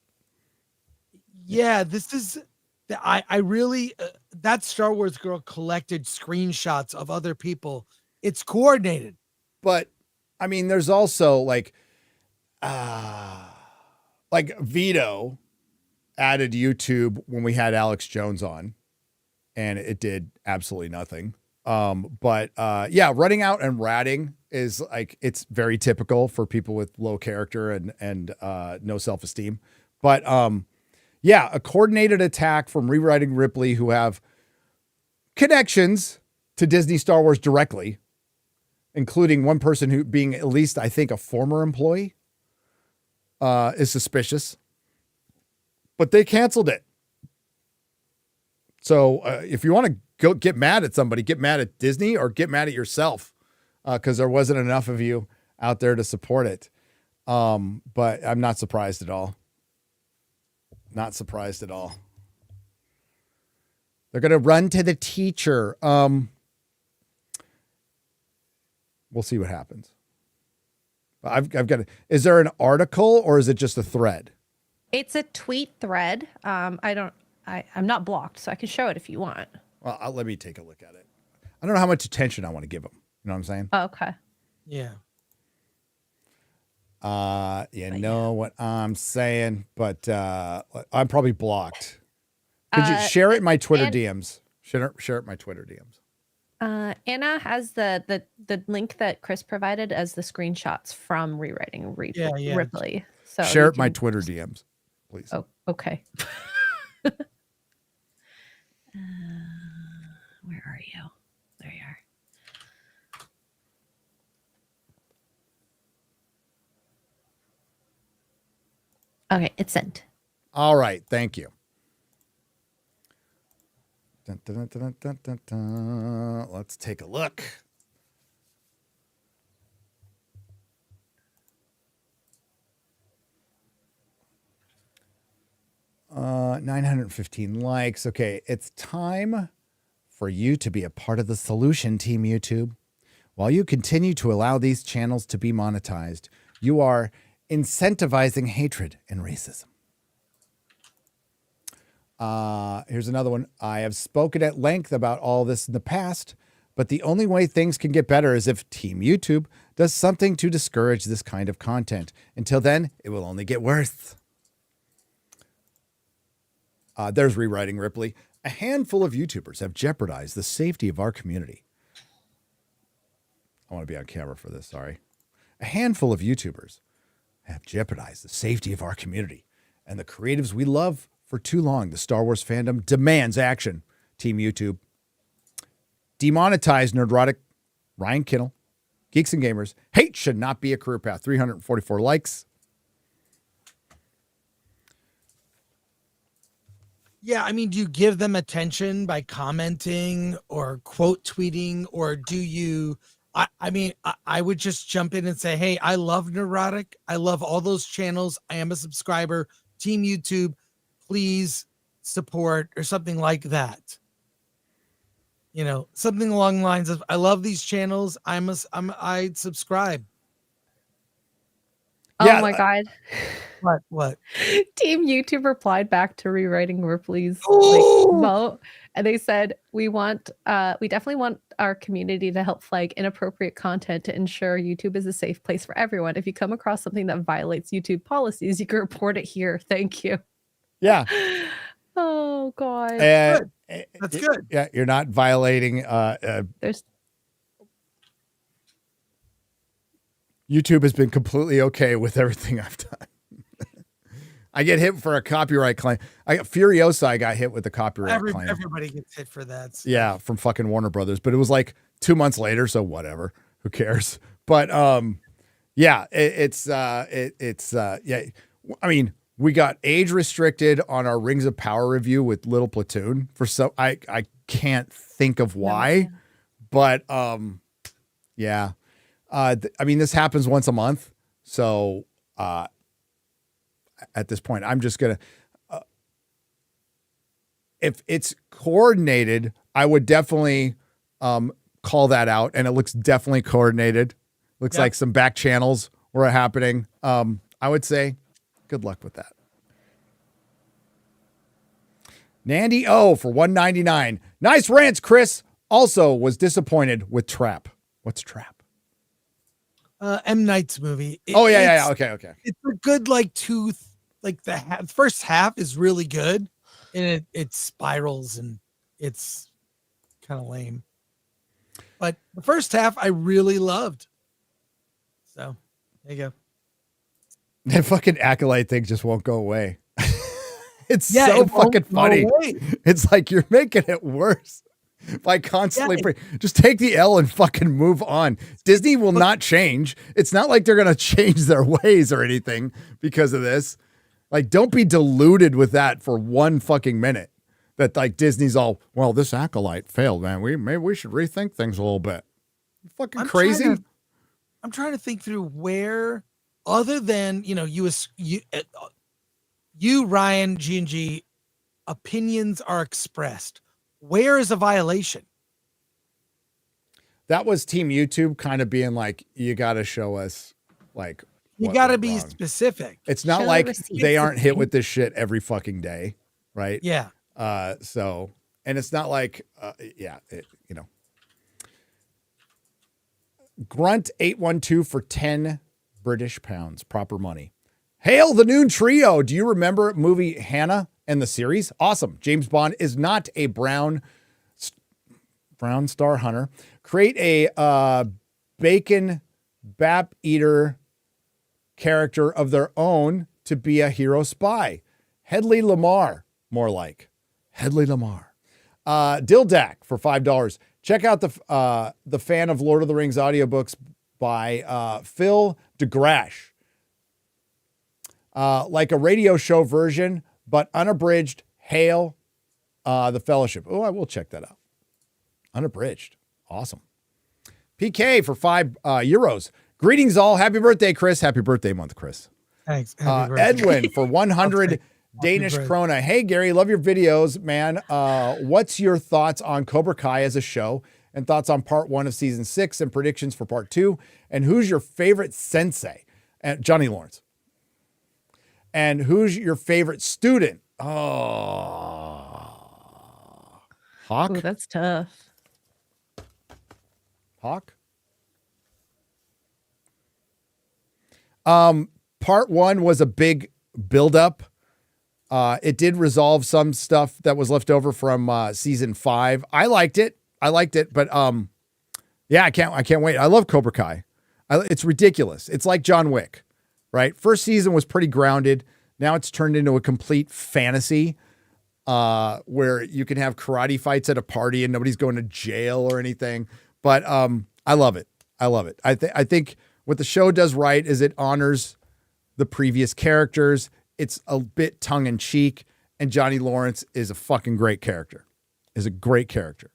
Yeah, this is. I really that Star Wars girl collected screenshots of other people. It's coordinated. But I mean, there's also like Vito added YouTube when we had Alex Jones on, and it did absolutely nothing. But running out and ratting is like, it's very typical for people with low character and no self-esteem. But a coordinated attack from Rewriting Ripley, who have connections to Disney Star Wars directly, including one person who being at least, I think, a former employee, is suspicious. But they canceled it. So if you want to go get mad at somebody, get mad at Disney or get mad at yourself, because there wasn't enough of you out there to support it. But I'm not surprised at all. Not surprised at all. They're going to run to the teacher. We'll see what happens. I've got. Is there an article or is it just a thread? It's a tweet thread. I'm not blocked, so I can show it if you want. Well, let me take a look at it. I don't know how much attention I want to give them. You know what I'm saying? Oh, okay. Yeah. Know what I'm saying, but I'm probably blocked. Could you share it in my Twitter DMs? Share it in my Twitter DMs. Anna has the link that Chris provided as the screenshots from Rewriting Ripley. So share it in my Twitter DMs, please. Oh, okay. Where are you? There you are. Okay, it's sent. All right, thank you. Let's take a look. Uh, 915 likes. Okay, it's time for you to be a part of the solution, Team YouTube. While you continue to allow these channels to be monetized, you are incentivizing hatred and racism. Here's another one. I have spoken at length about all this in the past, But the only way things can get better is if Team YouTube does something to discourage this kind of content. Until then, it will only get worse. There's Rewriting Ripley. A handful of YouTubers have jeopardized the safety of our community. I want to be on camera for this, sorry. A handful of YouTubers have jeopardized the safety of our community and the creatives we love for too long. The Star Wars fandom demands action. Team YouTube. Demonetize Nerdrotic. Ryan Kinnell. Geeks and Gamers. Hate should not be a career path. 344 likes. Yeah, I mean, do you give them attention by commenting or quote tweeting, or do you? I would just jump in and say, hey, I love Nerdrotic. I love all those channels. I am a subscriber. Team YouTube, please support, or something like that. You know, something along the lines of, I love these channels. I subscribe. Oh my God. What? Team YouTube replied back to Rewriting Ripley's vote, and they said, we definitely want our community to help flag inappropriate content to ensure YouTube is a safe place for everyone. If you come across something that violates YouTube policies, you can report it here. Thank you. Yeah. Oh God. That's good. Yeah, you're not violating. YouTube has been completely okay with everything I've done. I get hit for a copyright claim. Furiosa, I got hit with a copyright claim. Everybody gets hit for that. So. Yeah, from fucking Warner Brothers. But it was like 2 months later, so whatever. Who cares? But yeah, yeah. I mean, we got age restricted on our Rings of Power review with Little Platoon for I can't think of why, but yeah. I mean, this happens once a month, so at this point, I'm just gonna. If it's coordinated, I would definitely call that out, and it looks definitely coordinated. Looks like some back channels were happening. I would say, good luck with that. Nandy O for $1.99. Nice rants, Chris. Also was disappointed with Trap. What's Trap? M. Night's movie. Yeah. Okay. It's a good the first half is really good, and it spirals and it's kind of lame. But the first half I really loved. So there you go. That fucking Acolyte thing just won't go away. It's so fucking funny. It's like you're making it worse by constantly just take the L and fucking move on. Disney will not change. It's not like they're going to change their ways or anything because of this. Like, don't be deluded with that for one fucking minute. That like Disney's all, well, this Acolyte failed, man. Maybe we should rethink things a little bit. You're fucking crazy. I'm trying to think through where, other than you Ryan, G&G, opinions are expressed. Where is a violation? That was Team YouTube kind of being like, you got to show us, like, you got to be specific. It's not like they aren't hit with this shit every fucking day, right? Yeah. So, and it's not like, Grunt 812 for 10 British pounds, proper money. Hail the Noon Trio. Do you remember movie Hannah and the series? Awesome. James Bond is not a brown star hunter. Create a bacon bap eater character of their own to be a hero spy. Headley Lamar, more like. Headley Lamar. Dildak for $5. Check out the Fan of Lord of the Rings audiobooks by Phil DeGrash. Like a radio show version, but unabridged. Hail the Fellowship. Oh, I will check that out. Unabridged. Awesome. PK for €5. Greetings all. Happy birthday, Chris. Happy birthday month, Chris. Thanks. Edwin for 100 Danish krona. Hey, Gary, love your videos, man. What's your thoughts on Cobra Kai as a show, and thoughts on part 1 of season 6 and predictions for part 2? And who's your favorite sensei? And Johnny Lawrence. And who's your favorite student? Oh, Hawk. Ooh, that's tough. Hawk. Part 1 was a big buildup. It did resolve some stuff that was left over from season 5. I liked it, but yeah, I can't wait. I love Cobra Kai. It's ridiculous. It's like John Wick, right? First season was pretty grounded. Now it's turned into a complete fantasy where you can have karate fights at a party and nobody's going to jail or anything. But I love it. I think what the show does right is it honors the previous characters. It's a bit tongue in cheek, and Johnny Lawrence is a fucking great character. Is a great character.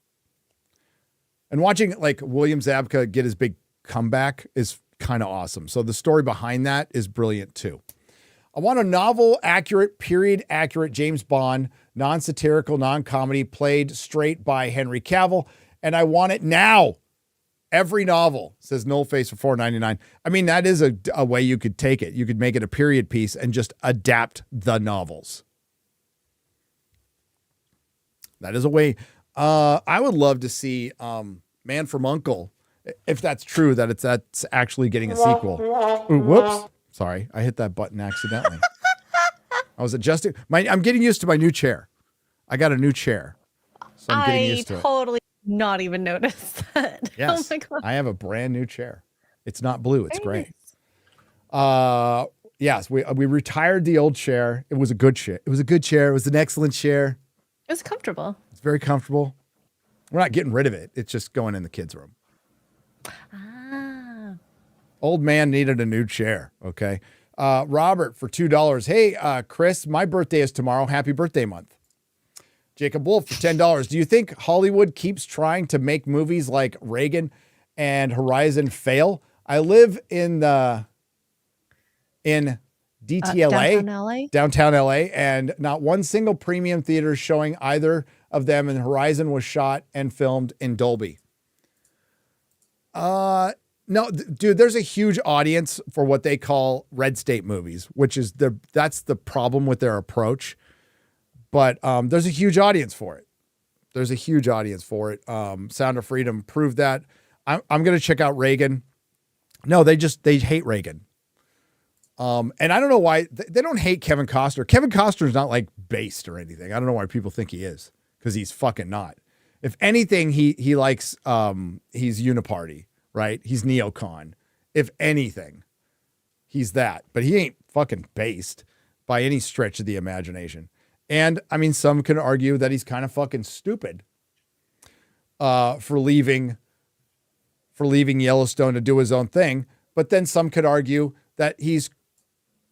And watching like William Zabka get his big comeback is kind of awesome. So the story behind that is brilliant too. I want a novel accurate, period accurate James Bond, non-satirical, non-comedy, played straight by Henry Cavill, and I want it now. Every novel, says Nullface for $4.99. I mean, that is a way you could take it. You could make it a period piece and just adapt the novels. That is a way. I would love to see Man from U.N.C.L.E., if that's true, that's actually getting a sequel. Ooh, whoops. Sorry, I hit that button accidentally. I was adjusting. I'm getting used to my new chair. I got a new chair. So I'm getting used to it. Totally not even noticed that. Yes, Oh my God. I have a brand new chair. It's not blue. It's Very great. Yes, we retired the old chair. It was a good chair. It was a good chair. It was an excellent chair. It was comfortable. It's very comfortable. We're not getting rid of it. It's just going in the kids' room. Ah. Old man needed a new chair. Okay. Robert for $2. Hey, Chris, my birthday is tomorrow. Happy birthday month. Jacob Wolf for $10. Do you think Hollywood keeps trying to make movies like Reagan and Horizon fail? I live in DTLA, downtown LA, and not one single premium theater is showing either of them, and Horizon was shot and filmed in Dolby. No, dude, there's a huge audience for what they call red state movies, which is that's the problem with their approach. But there's a huge audience for it. Sound of Freedom proved that. I'm going to check out Reagan. No, they hate Reagan. And I don't know why they don't hate Kevin Costner. Kevin Costner's not like based or anything. I don't know why people think he is, because he's fucking not. If anything, he likes he's uniparty, right? He's neocon. If anything, he's that. But he ain't fucking based by any stretch of the imagination. And I mean, some could argue that he's kind of fucking stupid for leaving Yellowstone to do his own thing. But then some could argue that he's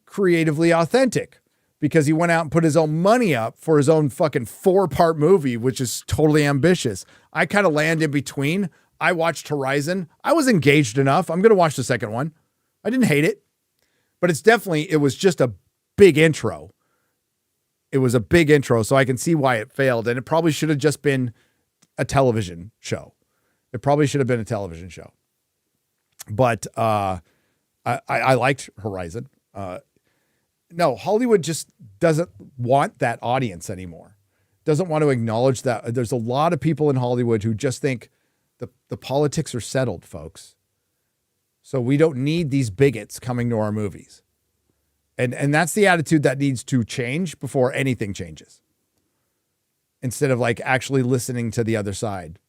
creatively authentic because he went out and put his own money up for his own fucking 4-part movie, which is totally ambitious. I kind of land in between. I watched Horizon. I was engaged enough. I'm going to watch the second one. I didn't hate it, but it was just a big intro. It was a big intro, so I can see why it failed. And it probably should have just been a television show. But I liked Horizon. No, Hollywood just doesn't want that audience anymore. Doesn't want to acknowledge that there's a lot of people in Hollywood who just think the politics are settled, folks. So we don't need these bigots coming to our movies. And that's the attitude that needs to change before anything changes. Instead of like actually listening to the other side,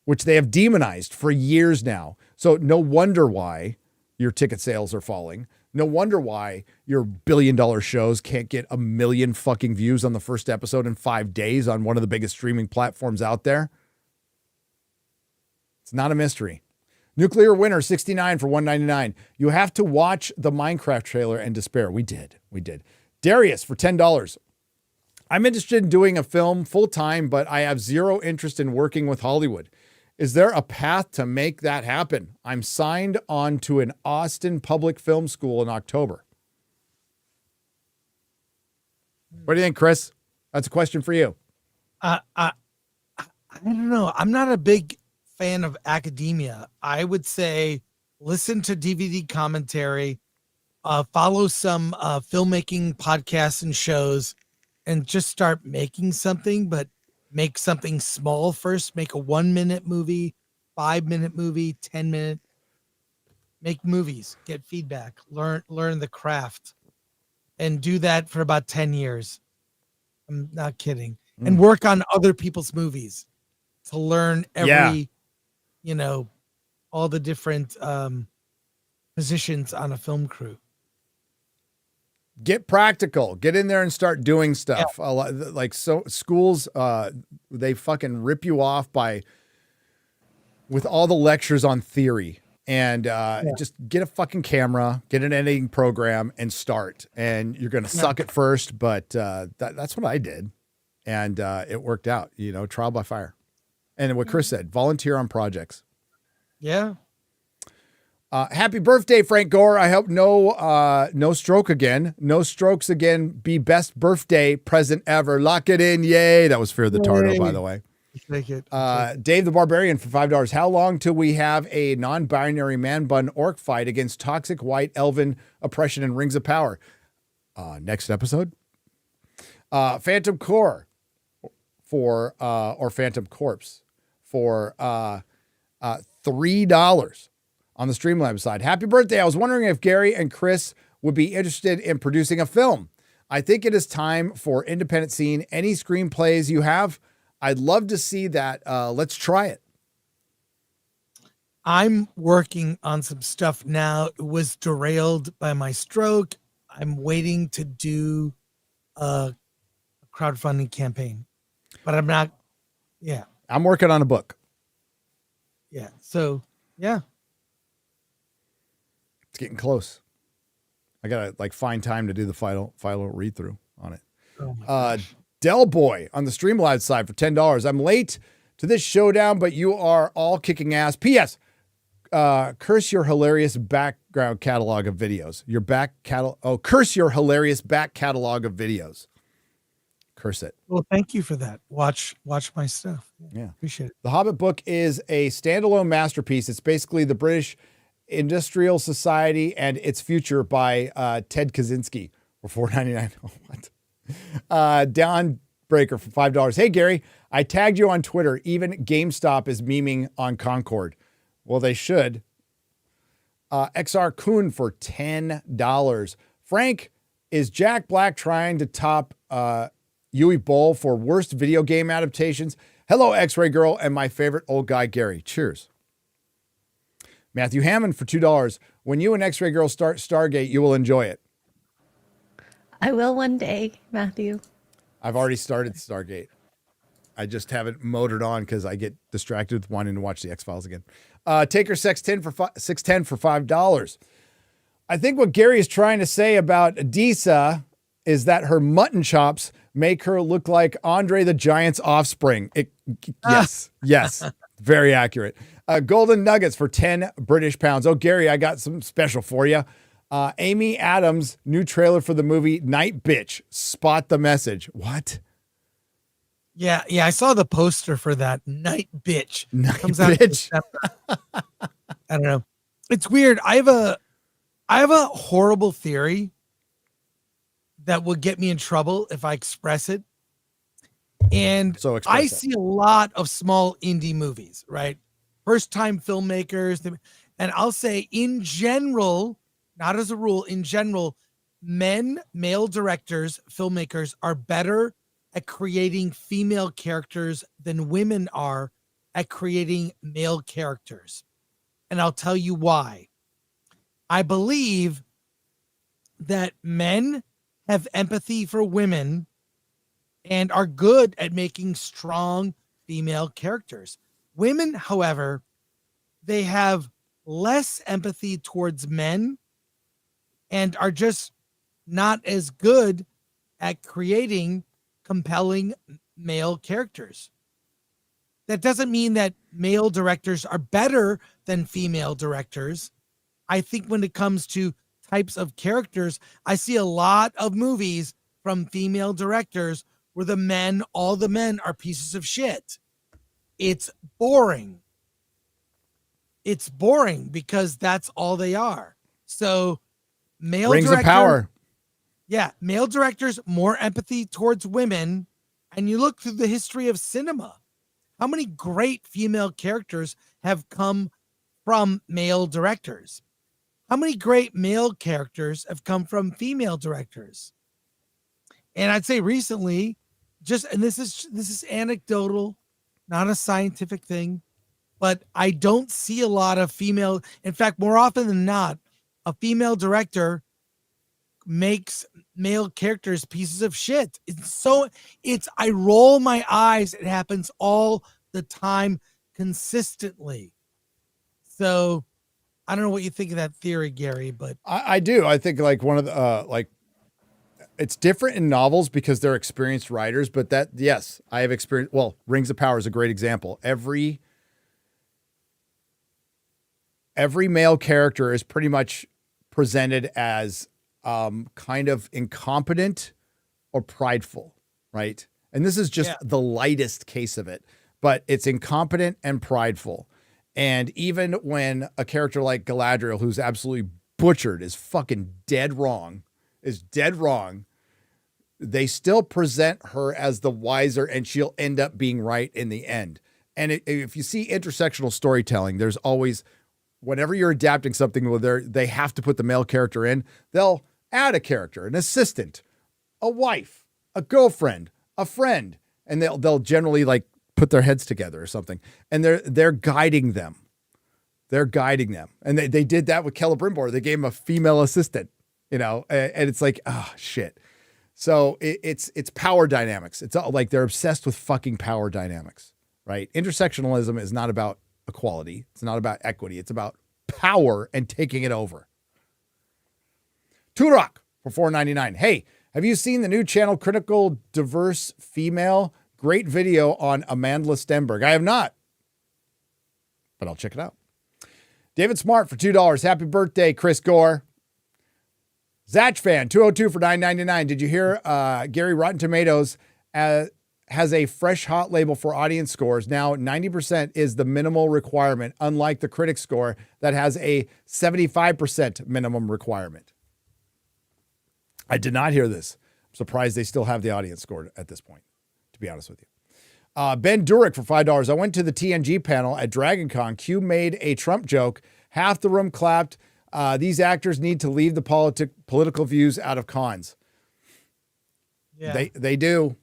which they have demonized for years now. So no wonder why your ticket sales are falling. No wonder why your billion-dollar shows can't get 1 million fucking views on the first episode in 5 days on one of the biggest streaming platforms out there. It's not a mystery. Nuclear Winter 69 for $1.99. You have to watch the Minecraft trailer and despair. We did. Darius for $10. I'm interested in doing a film full-time, but I have zero interest in working with Hollywood. Is there a path to make that happen? I'm signed on to an Austin public film school in October. What do you think, Chris? That's a question for you. I don't know. I'm not a big fan of academia. I would say listen to DVD commentary, follow some filmmaking podcasts and shows, and just start making something, but make something small first. Make a 1-minute movie, 5-minute movie, 10-minute. Make movies, get feedback, learn the craft, and do that for about 10 years. I'm not kidding. And work on other people's movies to learn every, all the different positions on a film crew. Get practical. Get in there and start doing stuff. A lot, like schools, they fucking rip you off with all the lectures on theory. And just get a fucking camera, get an editing program, and start. And you're gonna suck at first, but that's what I did, and it worked out. Trial by fire. And what Chris said, volunteer on projects. Yeah. Happy birthday, Frank Gore. I hope no stroke again. No strokes again. Be best birthday present ever. Lock it in. Yay. That was Fear the Tardo, by the way. Take it. Dave the Barbarian for $5. How long till we have a non-binary man bun orc fight against toxic white elven oppression and rings of power? Next episode. Phantom Core or Phantom Corpse for $3 on the Streamlabs side. Happy birthday. I was wondering if Gary and Chris would be interested in producing a film. I think it is time for independent scene. Any screenplays you have? I'd love to see that. Let's try it. I'm working on some stuff now. It was derailed by my stroke. I'm waiting to do a crowdfunding campaign, but I'm not. Yeah. I'm working on a book. Yeah. So, yeah. It's getting close. I got to find time to do the final read through on it. Oh Del Boy on the Streamlabs side for $10. I'm late to this showdown, but you are all kicking ass. P.S. Curse your hilarious background catalog of videos. Curse your hilarious back catalog of videos. Curse it. Well, thank you for that. Watch my stuff. Yeah. Appreciate it. The Hobbit book is a standalone masterpiece. It's basically the British Industrial Society and its future by Ted Kaczynski for $4.99. Oh, what? Downbreaker for $5. Hey, Gary, I tagged you on Twitter. Even GameStop is memeing on Concord. Well, they should. XR Kuhn for $10. Frank, is Jack Black trying to top Yui Bowl for worst video game adaptations? Hello, X-Ray Girl, and my favorite old guy, Gary. Cheers. Matthew Hammond for $2. When you and X-Ray Girl start Stargate, you will enjoy it. I will one day, Matthew. I've already started Stargate. I just haven't motored on because I get distracted with wanting to watch the X-Files again. Taker 610 for $5. I think what Gary is trying to say about Adisa is that her mutton chops make her look like Andre the Giant's offspring. Yes, very accurate. Golden Nuggets for 10 British pounds. Oh, Gary, I got some special for you. Amy Adams' new trailer for the movie Night Bitch. Spot the message. What? Yeah, I saw the poster for that. Night Bitch. Comes out Bitch. I don't know. It's weird. I have a horrible theory that will get me in trouble if I express it. And I see a lot of small indie movies, right? First-time filmmakers. And I'll say in general, not as a rule, in general, male directors, filmmakers are better at creating female characters than women are at creating male characters. And I'll tell you why. I believe that men have empathy for women and are good at making strong female characters. Women, however, they have less empathy towards men and are just not as good at creating compelling male characters. That doesn't mean that male directors are better than female directors. I think when it comes to types of characters, I see a lot of movies from female directors where all the men are pieces of shit. It's boring. It's boring because that's all they are. So male Rings of power. Yeah, male directors, more empathy towards women. And you look through the history of cinema, How many great female characters have come from male directors? How many great male characters have come from female directors? And I'd say recently, and this is anecdotal, not a scientific thing, but I don't see a lot of female. In fact, more often than not, a female director makes male characters pieces of shit. I roll my eyes. It happens all the time consistently. So I don't know what you think of that theory, Gary, but I do. I think like one of the it's different in novels because they're experienced writers, but yes, I have experienced. Well, Rings of Power is a great example. Every male character is pretty much presented as kind of incompetent or prideful, right? And this is just the lightest case of it, but it's incompetent and prideful. And even when a character like Galadriel, who's absolutely butchered, is fucking dead wrong, they still present her as the wiser, and she'll end up being right in the end. And if you see intersectional storytelling, there's always, whenever you're adapting something where they have to put the male character in, they'll add a character, an assistant, a wife, a girlfriend, a friend, and they'll generally like put their heads together or something, and they're guiding them. They're guiding them, and they did that with Celebrimbor. They gave him a female assistant, and it's like, oh shit. So it's power dynamics. It's all like they're obsessed with fucking power dynamics, right? Intersectionalism is not about equality. It's not about equity. It's about power and taking it over. Turok for $4.99. Hey, have you seen the new channel Critical Diverse Female? Great video on Amandla Stenberg. I have not, but I'll check it out. David Smart for $2. Happy birthday, Chris Gore. Zach fan, 202 for $9.99. Did you hear Gary Rotten Tomatoes has a fresh hot label for audience scores? Now 90% is the minimal requirement, unlike the critic score that has a 75% minimum requirement. I did not hear this. I'm surprised they still have the audience score at this point, to be honest with you. Ben Durick for $5. I went to the TNG panel at DragonCon. Q made a Trump joke. Half the room clapped. These actors need to leave the political views out of cons. Yeah, they do.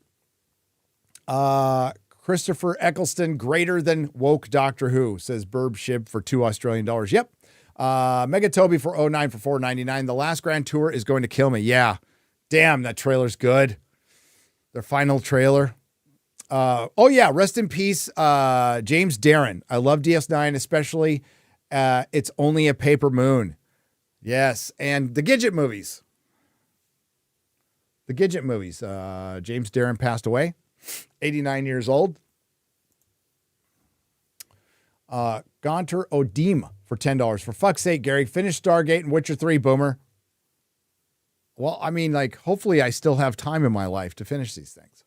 Christopher Eccleston, greater than woke Doctor Who, says Burb Shib for $2 Australian. Yep. Mega Toby for 09 for $4.99. The last Grand Tour is going to kill me. Yeah. Damn, that trailer's good. Their final trailer. Oh yeah. Rest in peace. James Darren. I love DS9, especially It's Only a Paper Moon. Yes. And the Gidget movies. James Darren passed away, 89 years old. Gonter Odim for $10. For fuck's sake, Gary, finish Stargate and Witcher 3, Boomer. Well, I mean, like, hopefully I still have time in my life to finish these things.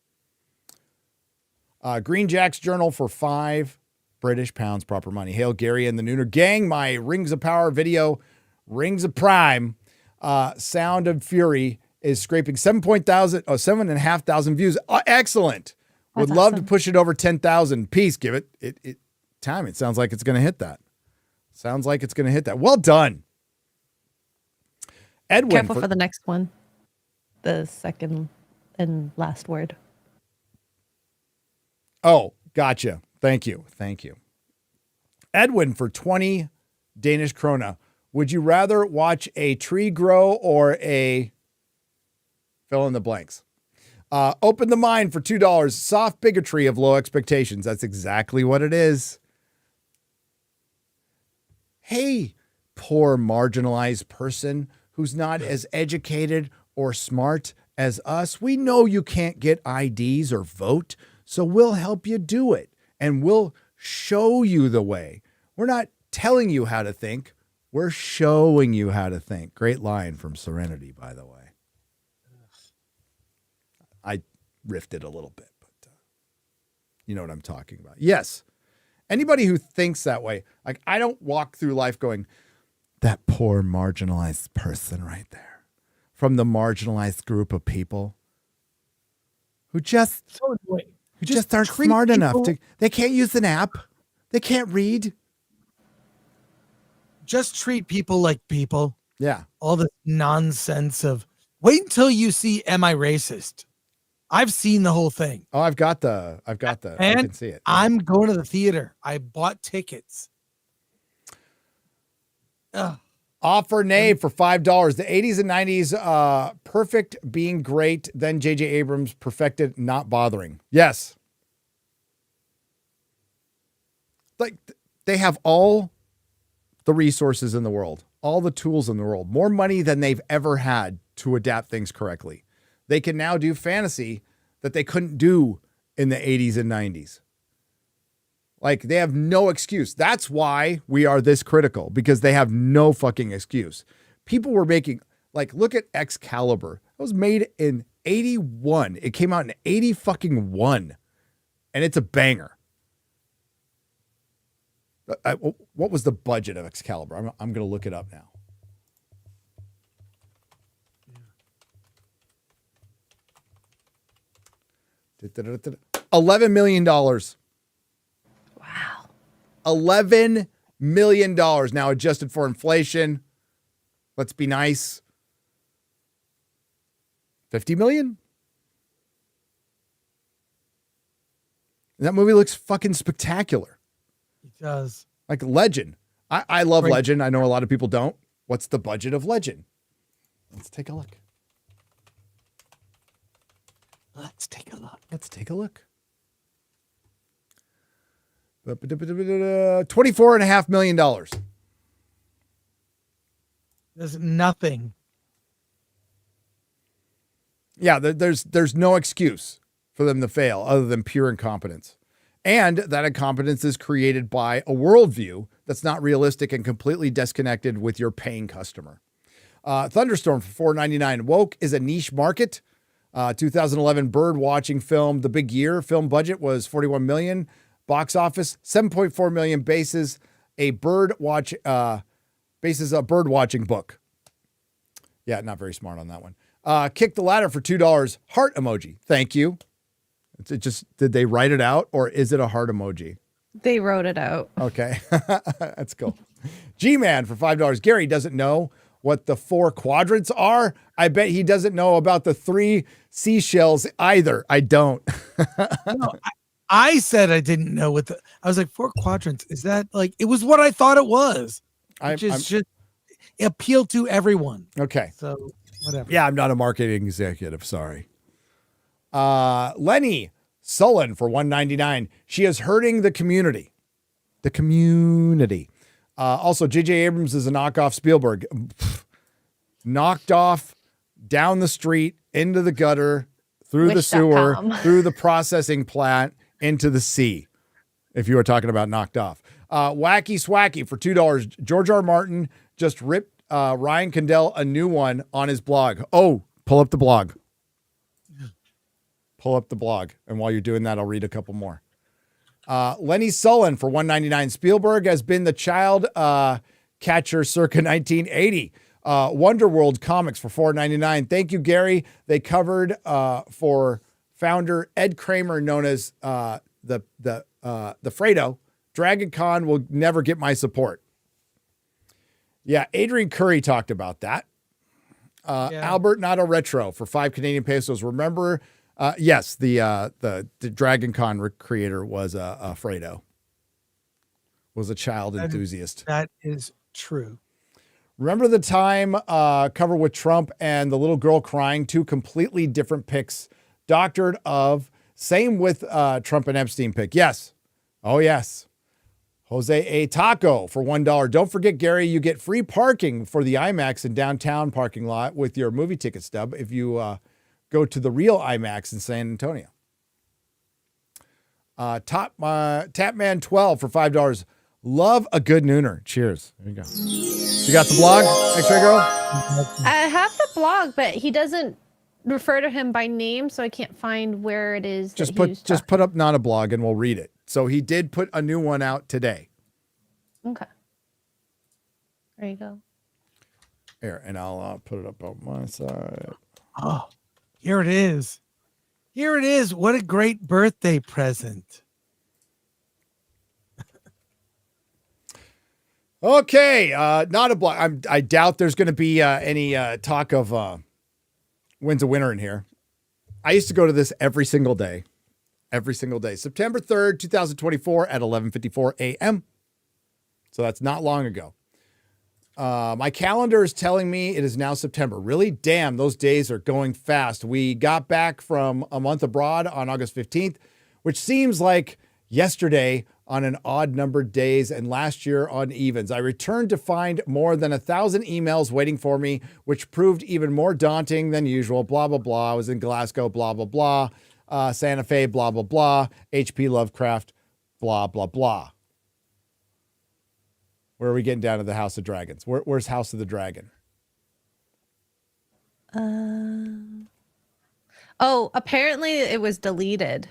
Green Jack's Journal for £5 British pounds, proper money. Hail Gary and the Nooner Gang. My Rings of Power video, Rings of Prime, Sound of Fury, is scraping 7,500 views. Excellent. Would love to push it over 10,000. Peace. Give it time. It sounds like it's going to hit that. Well done. Edwin. Careful for the next one. The second and last word. Oh, gotcha. Thank you. Edwin for 20 Danish krona. Would you rather watch a tree grow or a fill in the blanks? Open the Mind for $2. Soft bigotry of low expectations. That's exactly what it is. Hey, poor marginalized person who's not as educated or smart as us. We know you can't get IDs or vote, so we'll help you do it. And we'll show you the way. We're not telling you how to think. We're showing you how to think. Great line from Serenity, by the way. I riffed it a little bit, but you know what I'm talking about. Yes. Anybody who thinks that way, like, I don't walk through life going, that poor marginalized person right there from the marginalized group of people who just who just aren't treat smart enough people- to. They can't use an app. They can't read. Just treat people like people. Yeah. All this nonsense of wait until you see Am I Racist? I've seen the whole thing. Oh, I've got the. I And can see it. I'm going to the theater. I bought tickets. Ugh. Offer Nave for $5. The 80s and 90s, perfect being great. Then J.J. Abrams perfected not bothering. Yes. Like they have all the resources in the world, all the tools in the world, more money than they've ever had to adapt things correctly. They can now do fantasy that they couldn't do in the 80s and 90s. Like they have no excuse. That's why we are this critical, because they have no fucking excuse. People were making, like, look at Excalibur. It was made in 81. It came out in 80 fucking 1. And it's a banger. What was the budget of Excalibur? I'm going to look it up now. $11 million. Wow. $11 million. Now adjusted for inflation. Let's be nice. 50 million? And that movie looks fucking spectacular. It does. Like Legend. I love Great. Legend. I know a lot of people don't. What's the budget of Legend? Let's take a look. Let's take a look. Let's take a look. $24.5 million. There's nothing. Yeah, there's no excuse for them to fail other than pure incompetence. And that incompetence is created by a worldview that's not realistic and completely disconnected with your paying customer. Thunderstorm for $4.99. Woke is a niche market. 2011 bird watching film, The Big Year. Film budget was $41 million. Box office $7.4 million. Bases a bird watching book. Yeah, not very smart on that one. Kick the ladder for $2. Heart emoji. Thank you. Did they write it out or is it a heart emoji? They wrote it out. Okay. That's cool. G-Man for $5. Gary doesn't know what the 4 quadrants are. I bet he doesn't know about the 3 seashells either. I don't. No, I said I didn't know what I was like, 4 quadrants. Is that like, it was what I thought it was. Just appeal to everyone. Okay. So whatever. Yeah, I'm not a marketing executive. Sorry. Lenny Sullen for $1.99. She is hurting the community. The community. Also, J.J. Abrams is a knockoff Spielberg. Knocked off down the street, into the gutter, through the sewer, through the processing plant, into the sea. If you were talking about knocked off. Wacky Swacky for $2. George R. Martin just ripped Ryan Condell a new one on his blog. Oh, pull up the blog. Pull up the blog. And while you're doing that, I'll read a couple more. Lenny Sullen for $1.99. Spielberg has been the child catcher circa 1980. Wonderworld Comics for $4.99. Thank you, Gary. They covered for founder Ed Kramer, known as the Fredo. Dragon Con will never get my support. Yeah, Adrian Curry talked about that. Albert Not a Retro for 5 Canadian pesos. Remember, yes, the Dragon Con creator was a Fredo. Was a child enthusiast. That is true. Remember the time cover with Trump and the little girl crying? 2 completely different pics. Doctored of. Same with Trump and Epstein pic. Yes. Oh, yes. Jose A. Taco for $1. Don't forget, Gary, you get free parking for the IMAX in downtown parking lot with your movie ticket stub if you go to the real IMAX in San Antonio. Tapman 12 for $5. Love a good nooner. Cheers. There you go. You got the blog, X-Ray Girl? I have the blog, but he doesn't refer to him by name, so I can't find where it is. Just put up not a blog and we'll read it. So he did put a new one out today. Okay. There you go. Here, and I'll put it up on my side. Oh, here it is. Here it is. What a great birthday present. Okay, not a block. I doubt there's going to be any talk of when's a winner in here. I used to go to this every single day. September 3rd, 2024 at 11:54 a.m. So that's not long ago. My calendar is telling me it is now September. Really? Damn, those days are going fast. We got back from a month abroad on August 15th, which seems like yesterday on an odd numbered days and last year on evens. I returned to find more than 1,000 emails waiting for me, which proved even more daunting than usual. Blah, blah, blah. I was in Glasgow, blah, blah, blah. Santa Fe, blah, blah, blah. H.P. Lovecraft, blah, blah, blah. Where are we getting down to the House of Dragons? Where's House of the Dragon? Oh, apparently it was deleted.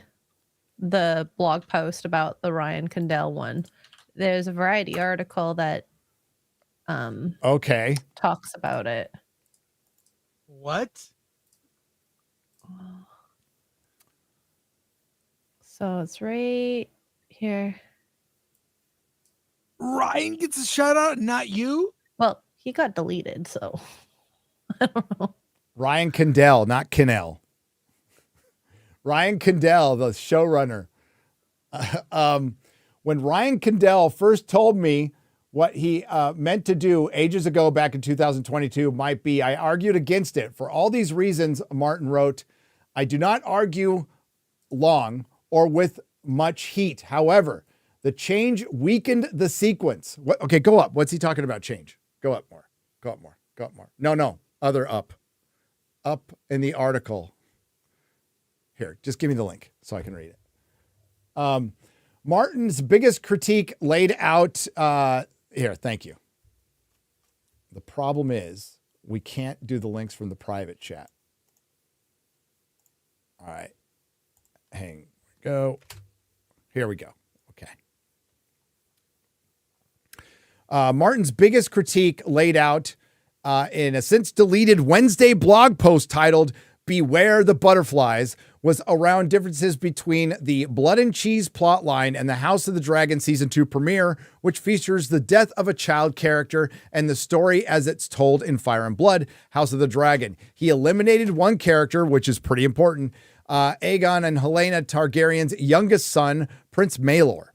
The blog post about the Ryan Condell one. There's a Variety article that okay, talks about it. What? So it's right here. Ryan gets a shout out, not you? Well, he got deleted, so I don't know. Ryan Condell, not Kinnell. Ryan Condell, the showrunner. When Ryan Condell first told me what he meant to do ages ago back in 2022 might be, I argued against it. For all these reasons, Martin wrote, I do not argue long or with much heat. However, the change weakened the sequence. What? Okay, go up. What's he talking about change? Go up more. Go up more. Go up more. No. Other up. Up in the article. Here, just give me the link so I can read it. Martin's biggest critique laid out here. Thank you. The problem is we can't do the links from the private chat. All right. Go. Here we go. Okay. Martin's biggest critique laid out in a since deleted Wednesday blog post titled Beware the Butterflies was around differences between the Blood and Cheese plotline and the House of the Dragon Season 2 premiere, which features the death of a child character and the story as it's told in Fire and Blood, House of the Dragon. He eliminated one character, which is pretty important, Aegon and Helena Targaryen's youngest son, Prince Maelor,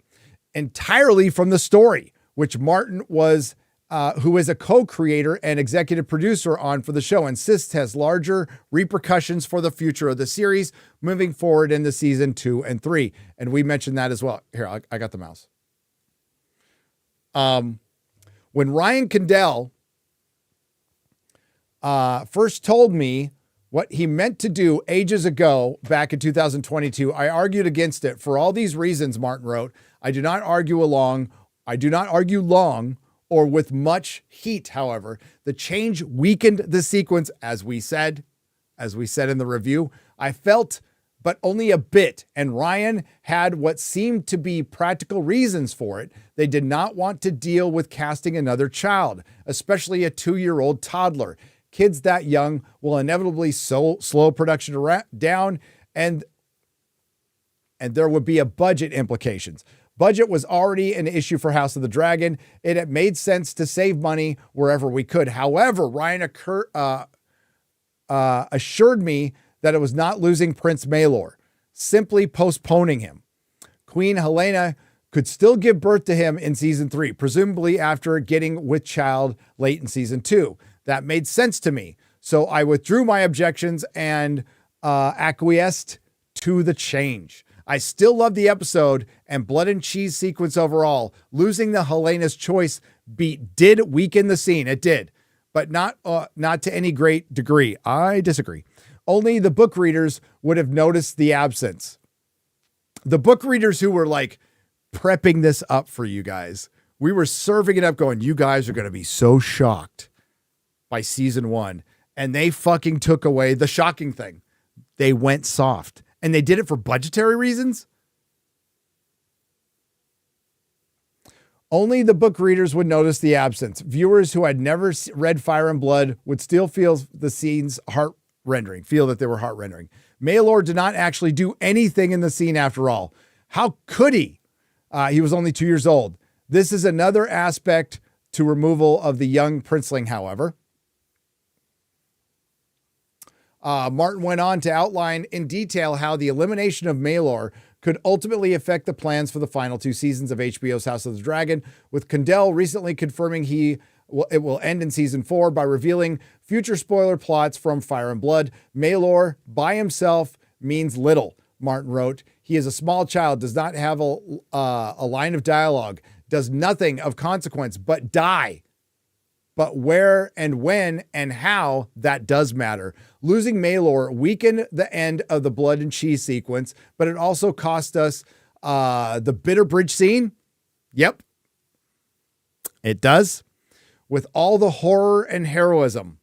entirely from the story, which Martin was who is a co-creator and executive producer on for the show, insists has larger repercussions for the future of the series moving forward into season 2 and 3. And we mentioned that as well. Here, I got the mouse. When Ryan Condell first told me what he meant to do ages ago back in 2022, I argued against it. For all these reasons, Martin wrote, I do not argue long or with much heat. However, the change weakened the sequence, as we said in the review. I felt, but only a bit, and Ryan had what seemed to be practical reasons for it. They did not want to deal with casting another child, especially a 2-year-old toddler. Kids that young will inevitably slow production down, and there would be a budget implications. Budget was already an issue for House of the Dragon. It had made sense to save money wherever we could. However, Ryan assured me that it was not losing Prince Maelor, simply postponing him. Queen Helena could still give birth to him in season 3, presumably after getting with child late in season 2. That made sense to me. So I withdrew my objections and acquiesced to the change. I still love the episode and Blood and Cheese sequence overall. Losing the Helena's choice beat did weaken the scene. It did, but not to any great degree. I disagree. Only the book readers would have noticed the absence. The book readers who were like prepping this up for you guys. We were serving it up going, you guys are going to be so shocked by season 1. And they fucking took away the shocking thing. They went soft. And they did it for budgetary reasons? Only the book readers would notice the absence. Viewers who had never read Fire and Blood would still feel the scenes feel that they were heart-rendering. Maelor did not actually do anything in the scene after all. How could he? He was only 2 years old. This is another aspect to removal of the young princeling, however. Martin went on to outline in detail how the elimination of Maelor could ultimately affect the plans for the final 2 seasons of HBO's House of the Dragon, with Condell recently confirming it will end in season 4 by revealing future spoiler plots from Fire and Blood. Maelor by himself means little, Martin wrote. He is a small child, does not have a line of dialogue, does nothing of consequence but die. But where and when and how, that does matter. Losing Maelor weakened the end of the blood and cheese sequence, but it also cost us the bitter bridge scene. Yep, it does. With all the horror and heroism.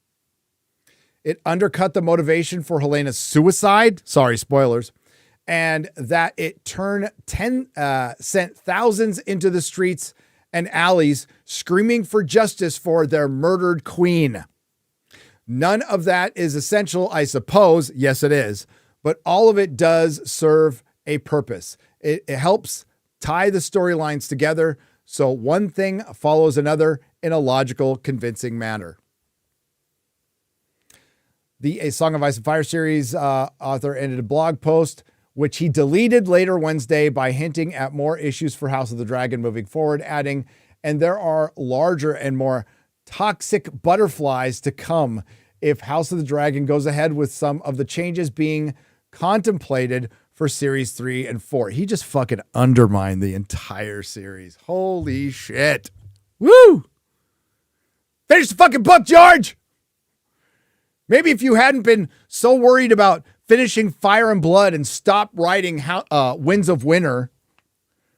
It undercut the motivation for Helena's suicide. Sorry, spoilers. And that it sent thousands into the streets and alleys screaming for justice for their murdered queen. None of that is essential, I suppose. Yes, it is. But all of it does serve a purpose. It helps tie the storylines together so one thing follows another in a logical, convincing manner. The A Song of Ice and Fire series author ended a blog post, which he deleted later Wednesday by hinting at more issues for House of the Dragon moving forward, adding, and there are larger and more toxic butterflies to come if House of the Dragon goes ahead with some of the changes being contemplated for series 3 and 4. He just fucking undermined the entire series. Holy shit. Woo! Finish the fucking book, George! Maybe if you hadn't been so worried about finishing Fire and Blood and stop writing Winds of Winter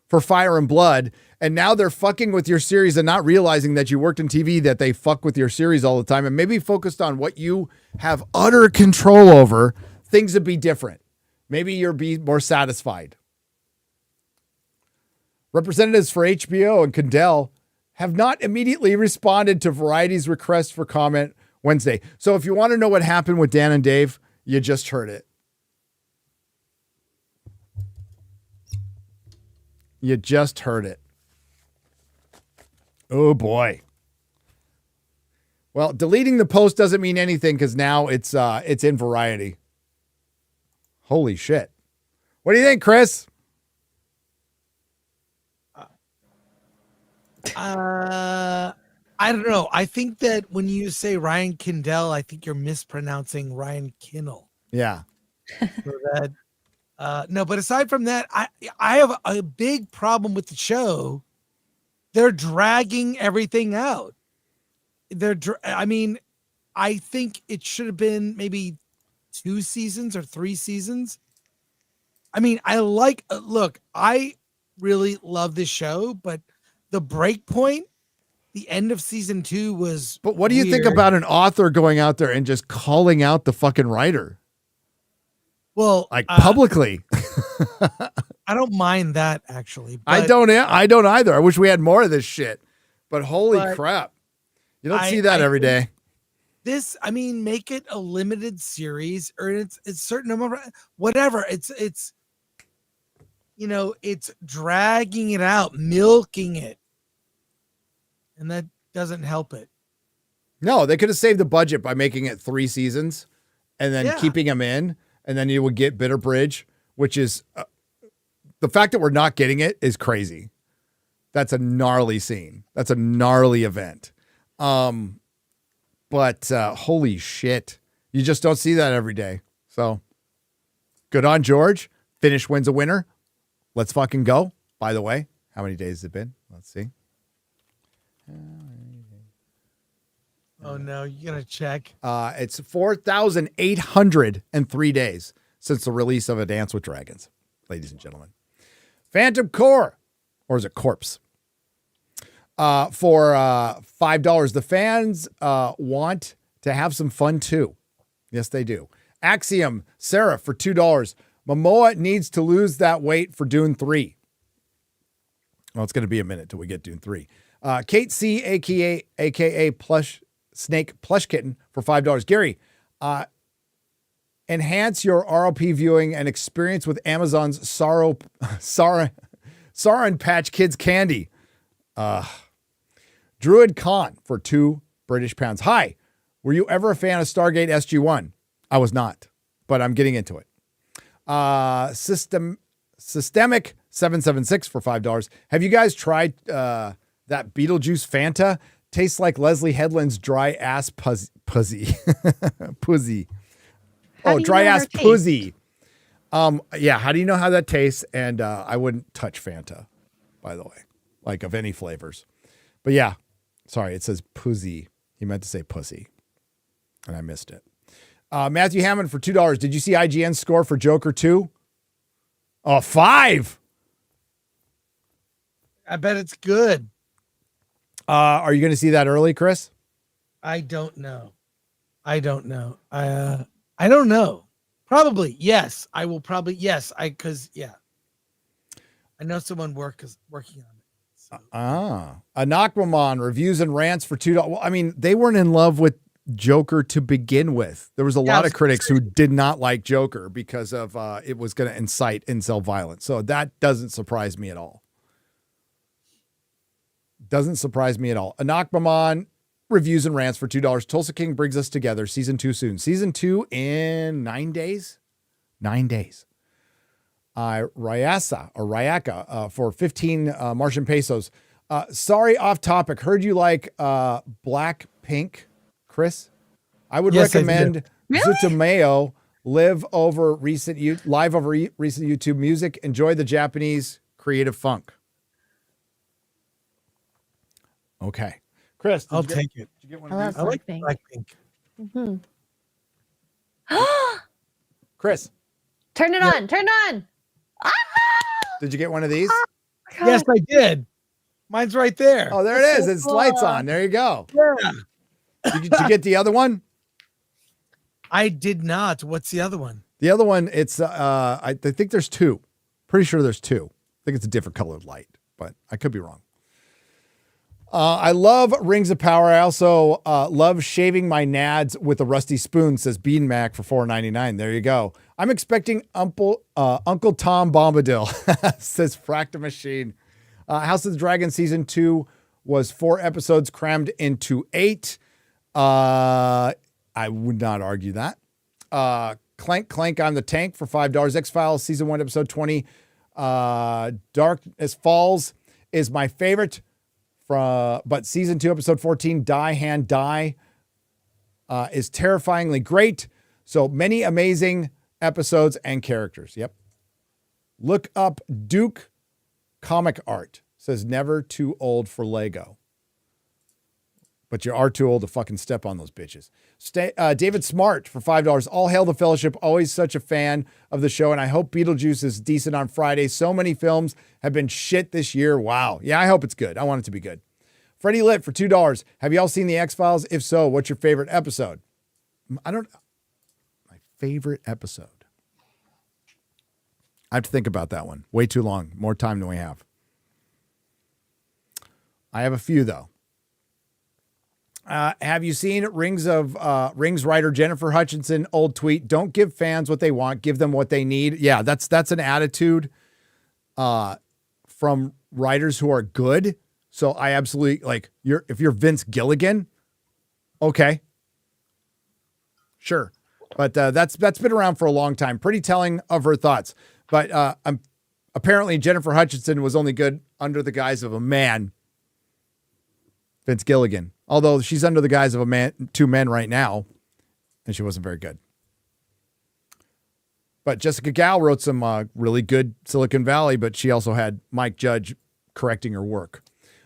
for Fire and Blood, and now they're fucking with your series and not realizing that you worked in TV, that they fuck with your series all the time, and maybe focused on what you have utter control over, things would be different. Maybe you'll be more satisfied. Representatives for HBO and Condell have not immediately responded to Variety's request for comment Wednesday. So if you want to know what happened with Dan and Dave, you just heard it. You just heard it. Oh boy. Well, deleting the post doesn't mean anything because now it's in Variety. Holy shit. What do you think, Chris? I don't know. I think that when you say Ryan Kindle, I think you're mispronouncing Ryan Kinnell. Yeah. So that, no, but aside from that, I have a big problem with the show. They're dragging everything out. I think it should have been maybe 2 seasons or 3 seasons. I mean, I really love this show, but the break point, the end of season 2 was. But what do you think about an author going out there and just calling out the fucking writer? Well, like publicly. I don't mind that actually. But I don't either. I wish we had more of this shit. But holy crap. You don't see that every day. This, make it a limited series, or it's certain number, whatever. It's dragging it out, milking it. And that doesn't help it. No, they could have saved the budget by making it 3 seasons and then keeping them in. And then you would get Bitter Bridge, which is the fact that we're not getting it is crazy. That's a gnarly scene. That's a gnarly event. But holy shit. You just don't see that every day. So good on George. Finish Wins a Winner. Let's fucking go. By the way, how many days has it been? Let's see. Oh no, you gotta check. It's 4,803 days since the release of A Dance with Dragons, ladies and gentlemen. Phantom Core, or is it Corpse? For $5. The fans want to have some fun too. Yes, they do. Axiom, Sarah for $2. Momoa needs to lose that weight for Dune 3. Well, it's going to be a minute till we get Dune 3. Kate C, aka Plush Snake Plush Kitten for $5. Gary, Enhance your RLP viewing and experience with Amazon's Sour and Patch Kids candy. Druid Khan for £2 Hi, were you ever a fan of Stargate SG-1? I was not, but I'm getting into it. Systemic 776 for $5. Have you guys tried that Beetlejuice Fanta? Tastes like Leslye Headland's dry ass pussy. Pussy. Oh, dry ass pussy. Yeah. How do you know how that tastes? And I wouldn't touch Fanta, by the way, like of any flavors. But yeah, sorry, it says pussy. He meant to say pussy, and I missed it. Matthew Hammond for $2. Did you see IGN's score for Joker 2? Oh, 5. I bet it's good. Are you going to see that early, Chris? I don't know. I don't know. Probably yes. I will probably yes. I know someone working on it. So. Anakmamon reviews and rants for $2. Well, I mean, they weren't in love with Joker to begin with. There was a lot of critics who did not like Joker because of it was going to incite incel violence. So that doesn't surprise me at all. Anakmamon reviews and rants for $2. Tulsa King brings us together. Season 2 soon. Season 2 in 9 days. 9 days. Ryaka for 15 Martian pesos. Sorry, off topic. Heard you like Blackpink, Chris. I would recommend Zutomayo live over recent YouTube music. Enjoy the Japanese creative funk. Okay. Chris, I'll take it. Did you get one I of love these? Blackpink. Mm-hmm. Chris. Turn it on. Turn it on. Did you get one of these? Yes, I did. Mine's right there. Oh, there it is. It's lights on. There you go. Yeah. Did you get the other one? I did not. What's the other one? The other one, it's I think there's 2. Pretty sure there's 2. I think it's a different colored light, but I could be wrong. I love Rings of Power. I also love shaving my nads with a rusty spoon, says Bean Mac for $4.99. There you go. I'm expecting Uncle Tom Bombadil, says Fracta Machine. House of the Dragon Season 2 was 4 episodes crammed into 8. I would not argue that. Clank Clank on the Tank for $5. X-Files Season 1 Episode 20. Darkness Falls is my favorite. But Season 2 Episode 14, Die Hand Die, is terrifyingly great. So many amazing episodes and characters. Yep. Look up Duke Comic Art. Says never too old for Lego. But you are too old to fucking step on those bitches. David Smart for $5. All hail the Fellowship. Always such a fan of the show. And I hope Beetlejuice is decent on Friday. So many films have been shit this year. Wow. Yeah, I hope it's good. I want it to be good. Freddie Lit for $2. Have y'all seen the X-Files? If so, what's your favorite episode? My favorite episode. I have to think about that one. Way too long. More time than we have. I have a few, though. Have you seen Rings writer Jennifer Hutchinson old tweet? Don't give fans what they want, give them what they need. Yeah, that's an attitude from writers who are good. So I absolutely if you're Vince Gilligan, okay, sure, but that's been around for a long time. Pretty telling of her thoughts. But apparently Jennifer Hutchinson was only good under the guise of a man. Vince Gilligan. Although she's under the guise of a man, 2 men right now, and she wasn't very good. But Jessica Gal wrote some really good Silicon Valley, but she also had Mike Judge correcting her work.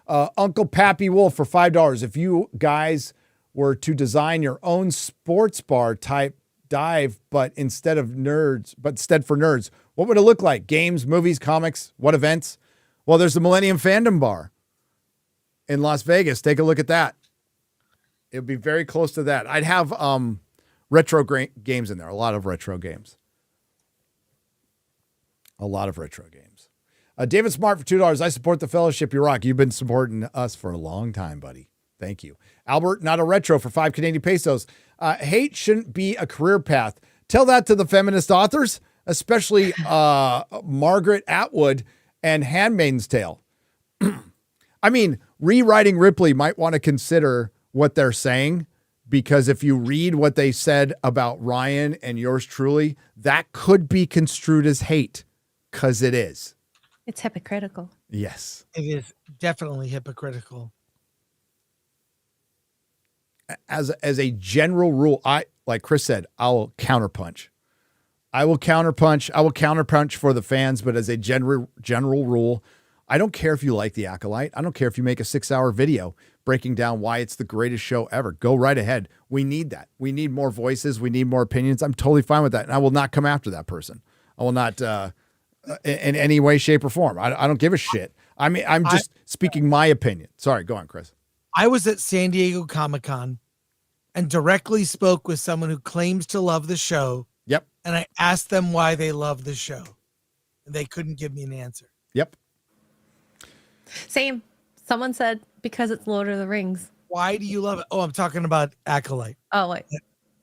Uncle Pappy Wolf for $5. If you guys were to design your own sports bar type dive, but instead for nerds, what would it look like? Games, movies, comics, what events? Well, there's the Millennium Fandom Bar in Las Vegas. Take a look at that. It would be very close to that. I'd have retro games in there. A lot of retro games. David Smart for $2. I support the Fellowship. You rock. You've been supporting us for a long time, buddy. Thank you. Albert, not a retro for 5 Canadian pesos. Hate shouldn't be a career path. Tell that to the feminist authors, especially Margaret Atwood and Handmaid's Tale. I mean, rewriting Ripley might want to consider what they're saying, because if you read what they said about Ryan and yours truly, that could be construed as hate, because it is. It's hypocritical. Yes. It is definitely hypocritical. As a general rule, like Chris said, I'll counterpunch. I will counterpunch for the fans, but as a general rule, I don't care if you like The Acolyte. I don't care if you make a 6-hour video breaking down why it's the greatest show ever. Go right ahead. We need that. We need more voices. We need more opinions. I'm totally fine with that. And I will not come after that person. I will not in any way, shape, or form. I don't give a shit. I mean, I'm just speaking my opinion. Sorry, go on, Chris. I was at San Diego Comic-Con and directly spoke with someone who claims to love the show. Yep. And I asked them why they love the show. And they couldn't give me an answer. Yep. Same. Someone said because it's Lord of the Rings. Why do you love it? Oh, I'm talking about Acolyte. Oh, wait.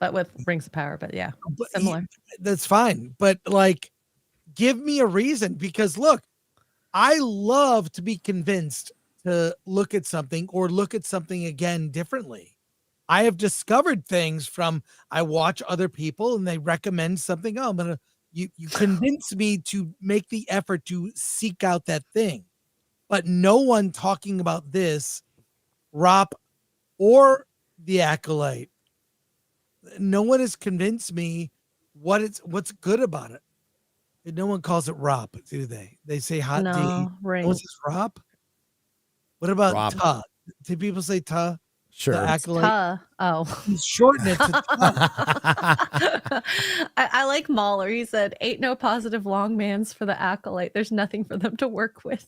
But with Rings of Power, but yeah, similar. That's fine. But like, give me a reason, because look, I love to be convinced to look at something or look at something again differently. I have discovered things from, I watch other people and they recommend something. Oh, I'm gonna, you convince me to make the effort to seek out that thing. But no one talking about this, Rop or The Acolyte, no one has convinced me what's good about it. And no one calls it Rop, do they? They say hot D. Right. No one says Rop. What about Rob. Ta? Do people say Ta? Sure. The Acolyte? Oh. Shorten it to Ta. I like Mahler. He said, ain't no positive long mans for the Acolyte. There's nothing for them to work with.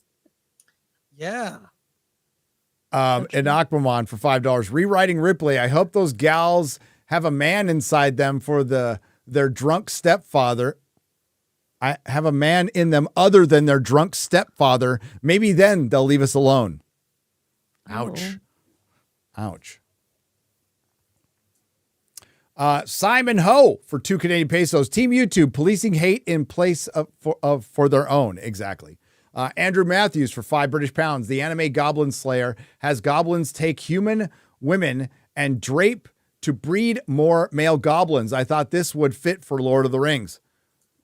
Yeah. And Aquaman for $5. Rewriting Ripley. I hope those gals have a man inside them for their drunk stepfather. I have a man in them other than their drunk stepfather. Maybe then they'll leave us alone. Ouch. Oh. Ouch. Simon Ho for 2 Canadian pesos. Team YouTube policing hate in place for their own. Exactly. Andrew Matthews for 5 British pounds. The anime Goblin Slayer has goblins take human women and drape to breed more male goblins. I thought this would fit for Lord of the Rings.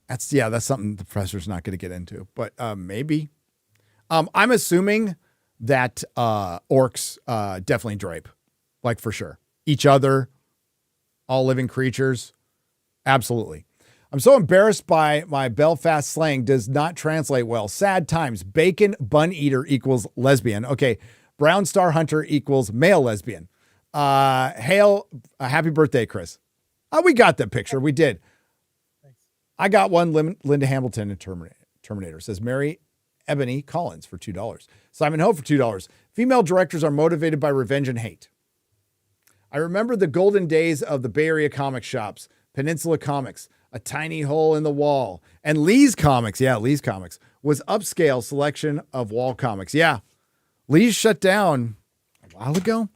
That's something the professor's not going to get into, but maybe. I'm assuming that orcs definitely drape, like for sure. Each other, all living creatures. Absolutely. I'm so embarrassed by my Belfast slang does not translate well. Sad times. Bacon bun eater equals lesbian. Okay. Brown Star Hunter equals male lesbian. Hail, happy birthday, Chris. We got that picture. We did. I got one. Linda Hamilton in Terminator says Mary Ebony Collins for $2. Simon Ho for $2. Female directors are motivated by revenge and hate. I remember the golden days of the Bay Area comic shops, Peninsula Comics, A Tiny Hole in the Wall, and Lee's Comics. Yeah, Lee's Comics was upscale selection of wall comics. Yeah, Lee's shut down a while ago.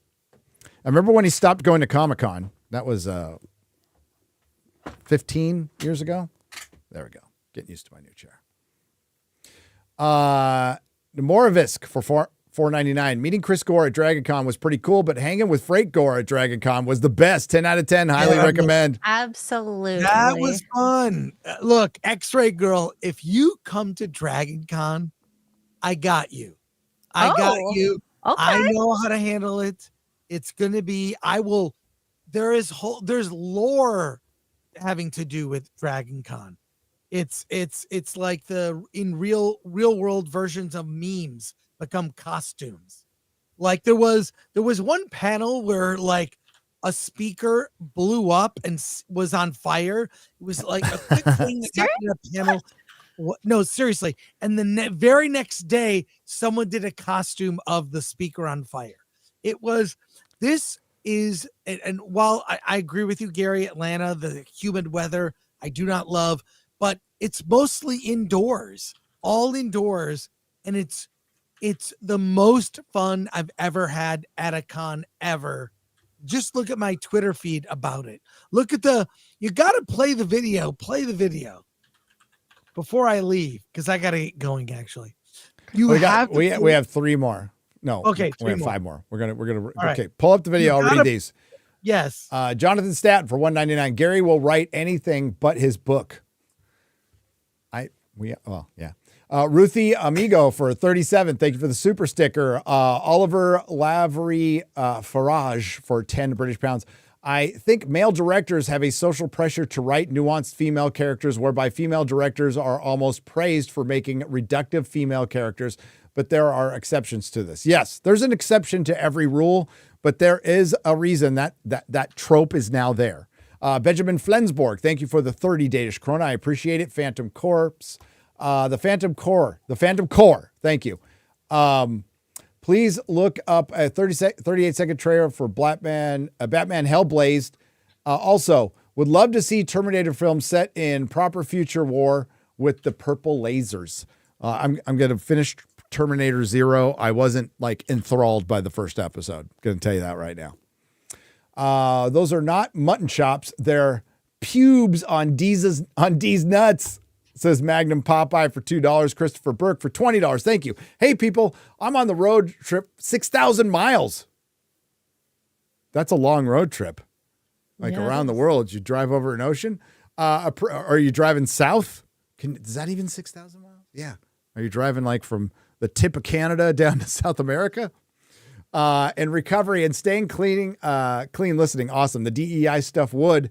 I remember when he stopped going to Comic-Con. That was 15 years ago. There we go. Getting used to my new chair. Moravisk for $4.99. Meeting Chris Gore at DragonCon was pretty cool, but hanging with Freight Gore at DragonCon was the best. 10 out of 10. Highly recommend. Absolutely. That was fun. Look, X-Ray Girl, if you come to DragonCon, I got you. I got you. Okay. I know how to handle it. It's going to be, there's lore having to do with DragonCon. It's like in real world versions of memes become costumes. Like there was one panel where like a speaker blew up and was on fire. It was like a quick thing that happened in a panel. No, seriously. And the very next day, someone did a costume of the speaker on fire. And while I agree with you, Gary, Atlanta, the humid weather, I do not love, but it's mostly indoors, all indoors. And it's the most fun I've ever had at a con ever. just look at my Twitter feed about it. Look at you got to play the video before I leave, because I got to get going actually. We have 3 more. No. Okay. We have 5 more. We're going to, okay. Right. Pull up the video. I'll read these. Yes. Jonathan Staton for $1.99. Gary will write anything but his book. Ruthie Amigo for 37. Thank you for the super sticker. Oliver Lavery Farage for 10 British pounds. I think male directors have a social pressure to write nuanced female characters, whereby female directors are almost praised for making reductive female characters, but there are exceptions to this. Yes, there's an exception to every rule, but there is a reason that trope is now there. Benjamin Flensborg, thank you for the 30 Danish krona. I appreciate it. Phantom Corpse. The Phantom Core. Thank you. Please look up a 38-second trailer for Batman Hellblazed. Also, would love to see Terminator film set in proper future war with the purple lasers. I'm going to finish Terminator 0. I wasn't enthralled by the first episode. Going to tell you that right now. Those are not mutton chops. They're pubes on D's nuts. Says Magnum Popeye for $2. Christopher Burke for $20. Thank you. Hey, people, I'm on the road trip 6,000 miles. That's a long road trip. Around the world. You drive over an ocean. Are you driving south? Is that even 6,000 miles? Yeah. Are you driving from the tip of Canada down to South America? And recovery and staying clean listening. Awesome. The DEI stuff would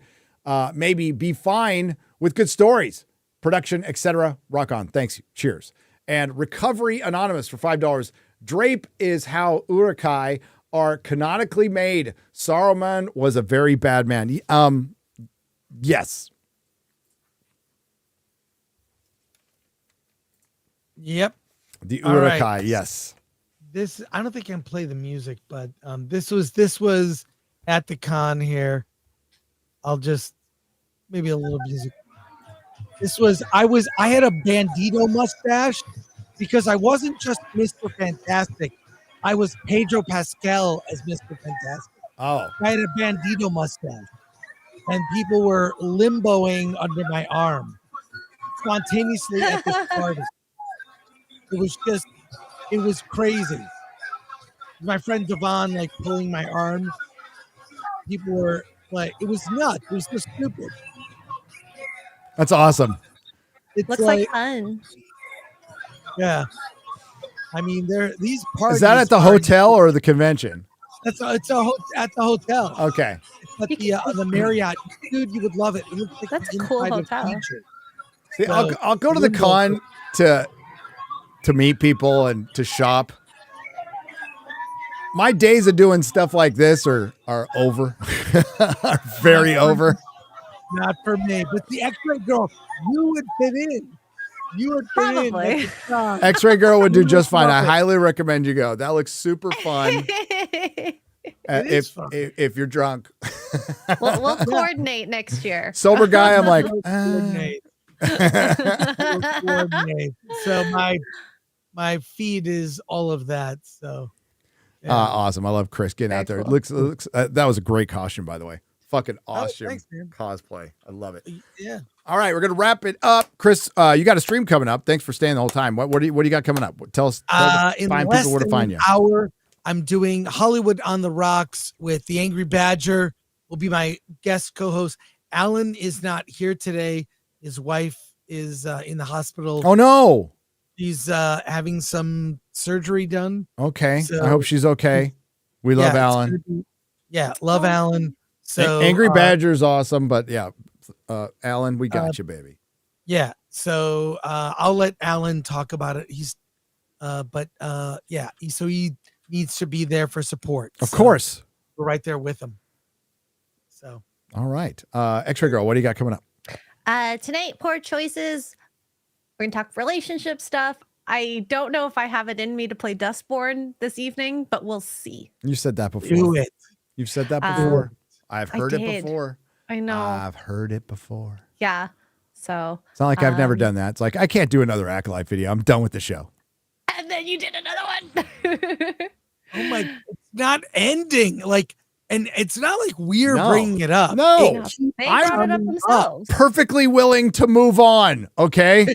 maybe be fine with good stories. Production, etc. Rock on. Thanks. Cheers. And Recovery Anonymous for $5. Drape is how urukai are canonically made. Saruman was a very bad man. Yes. Yep. The urukai, right. Yes. I don't think I can play the music, but this was at the con here. I'll just maybe a little music. I had a Bandito mustache because I wasn't just Mr. Fantastic. I was Pedro Pascal as Mr. Fantastic. Oh. I had a Bandito mustache. And people were limboing under my arm spontaneously at this party. It was crazy. My friend Devon pulling my arm. People were it was nuts. It was just stupid. That's awesome. It looks like fun. Yeah. I mean, these parties. Is that at the hotel or the convention? It's at the hotel. Okay. At the Marriott. Dude, you would love it. It looks like that's a cool hotel. See, so, I'll go to the con to meet people and to shop. My days of doing stuff like this are over. Are very over. Not for me, but the X-Ray Girl, you would fit in. You would fit in. X-Ray Girl would do just fine. I highly recommend you go. That looks super fun. If you're drunk, we'll coordinate next year. Sober guy, I'm like, coordinate. So my feed is all of that. So awesome. I love Chris getting out there. Cool. It looks that was a great costume, by the way. Fucking awesome cosplay. I love it. Yeah. All right, we're gonna wrap it up. Chris, you got a stream coming up. Thanks for staying the whole time. What do you got coming up? Tell us. In less than an hour, I'm doing Hollywood on the Rocks with the Angry Badger. Will be my guest co-host. Alan is not here today. His wife is in the hospital. Oh no. She's having some surgery done. Okay. So, I hope she's okay. We love Alan. Love Alan. So Angry Badger's awesome, but Alan, we got you, baby. Yeah. So I'll let Alan talk about it. So he needs to be there for support. Of course. We're right there with him. So all right. X-Ray Girl, what do you got coming up? Tonight, Poor Choices. We're gonna talk relationship stuff. I don't know if I have it in me to play Dustborn this evening, but we'll see. You said that before. Do it. You've said that before. I've heard it before. I know. I've heard it before. Yeah. So it's not like I've never done that. It's like I can't do another Acolyte video. I'm done with the show. And then you did another one. Oh my! It's not ending. And it's not like we're No. bringing it up. No. They I'm brought it up themselves. Perfectly willing to move on. Okay.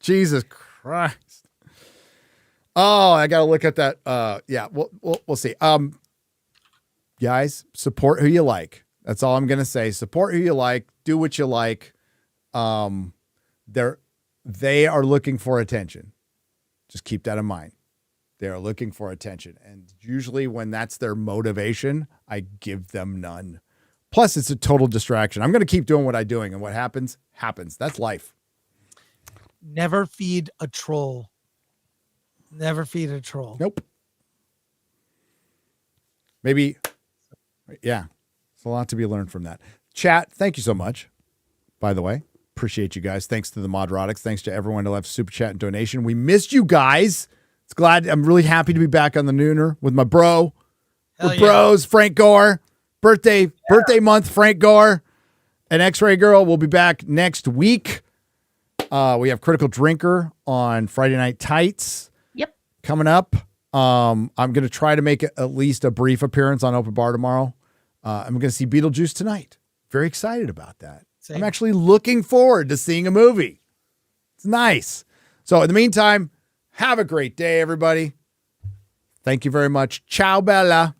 Jesus Christ. Oh, I gotta look at that. Yeah, we'll see. Guys, support who you like. That's all I'm gonna say. Support who you like. Do what you like. They are looking for attention. Just keep that in mind. They are looking for attention, and usually when that's their motivation, I give them none. Plus, it's a total distraction. I'm gonna keep doing what I'm doing, and what happens happens. That's life. Never feed a troll. Never feed a troll. Nope. Maybe, yeah. There's a lot to be learned from that. Chat, thank you so much, by the way. Appreciate you guys. Thanks to the Nerdrotics. Thanks to everyone who left super chat and donation. We missed you guys. I'm really happy to be back on the Nooner with my bro. With bros, Frank Gore. Birthday month, Frank Gore. And X-Ray Girl will be back next week. We have Critical Drinker on Friday Night Tights. Yep. Coming up. I'm going to try to make at least a brief appearance on Open Bar tomorrow. I'm going to see Beetlejuice tonight. Very excited about that. Same. I'm actually looking forward to seeing a movie. It's nice. So in the meantime, have a great day, everybody. Thank you very much. Ciao, Bella.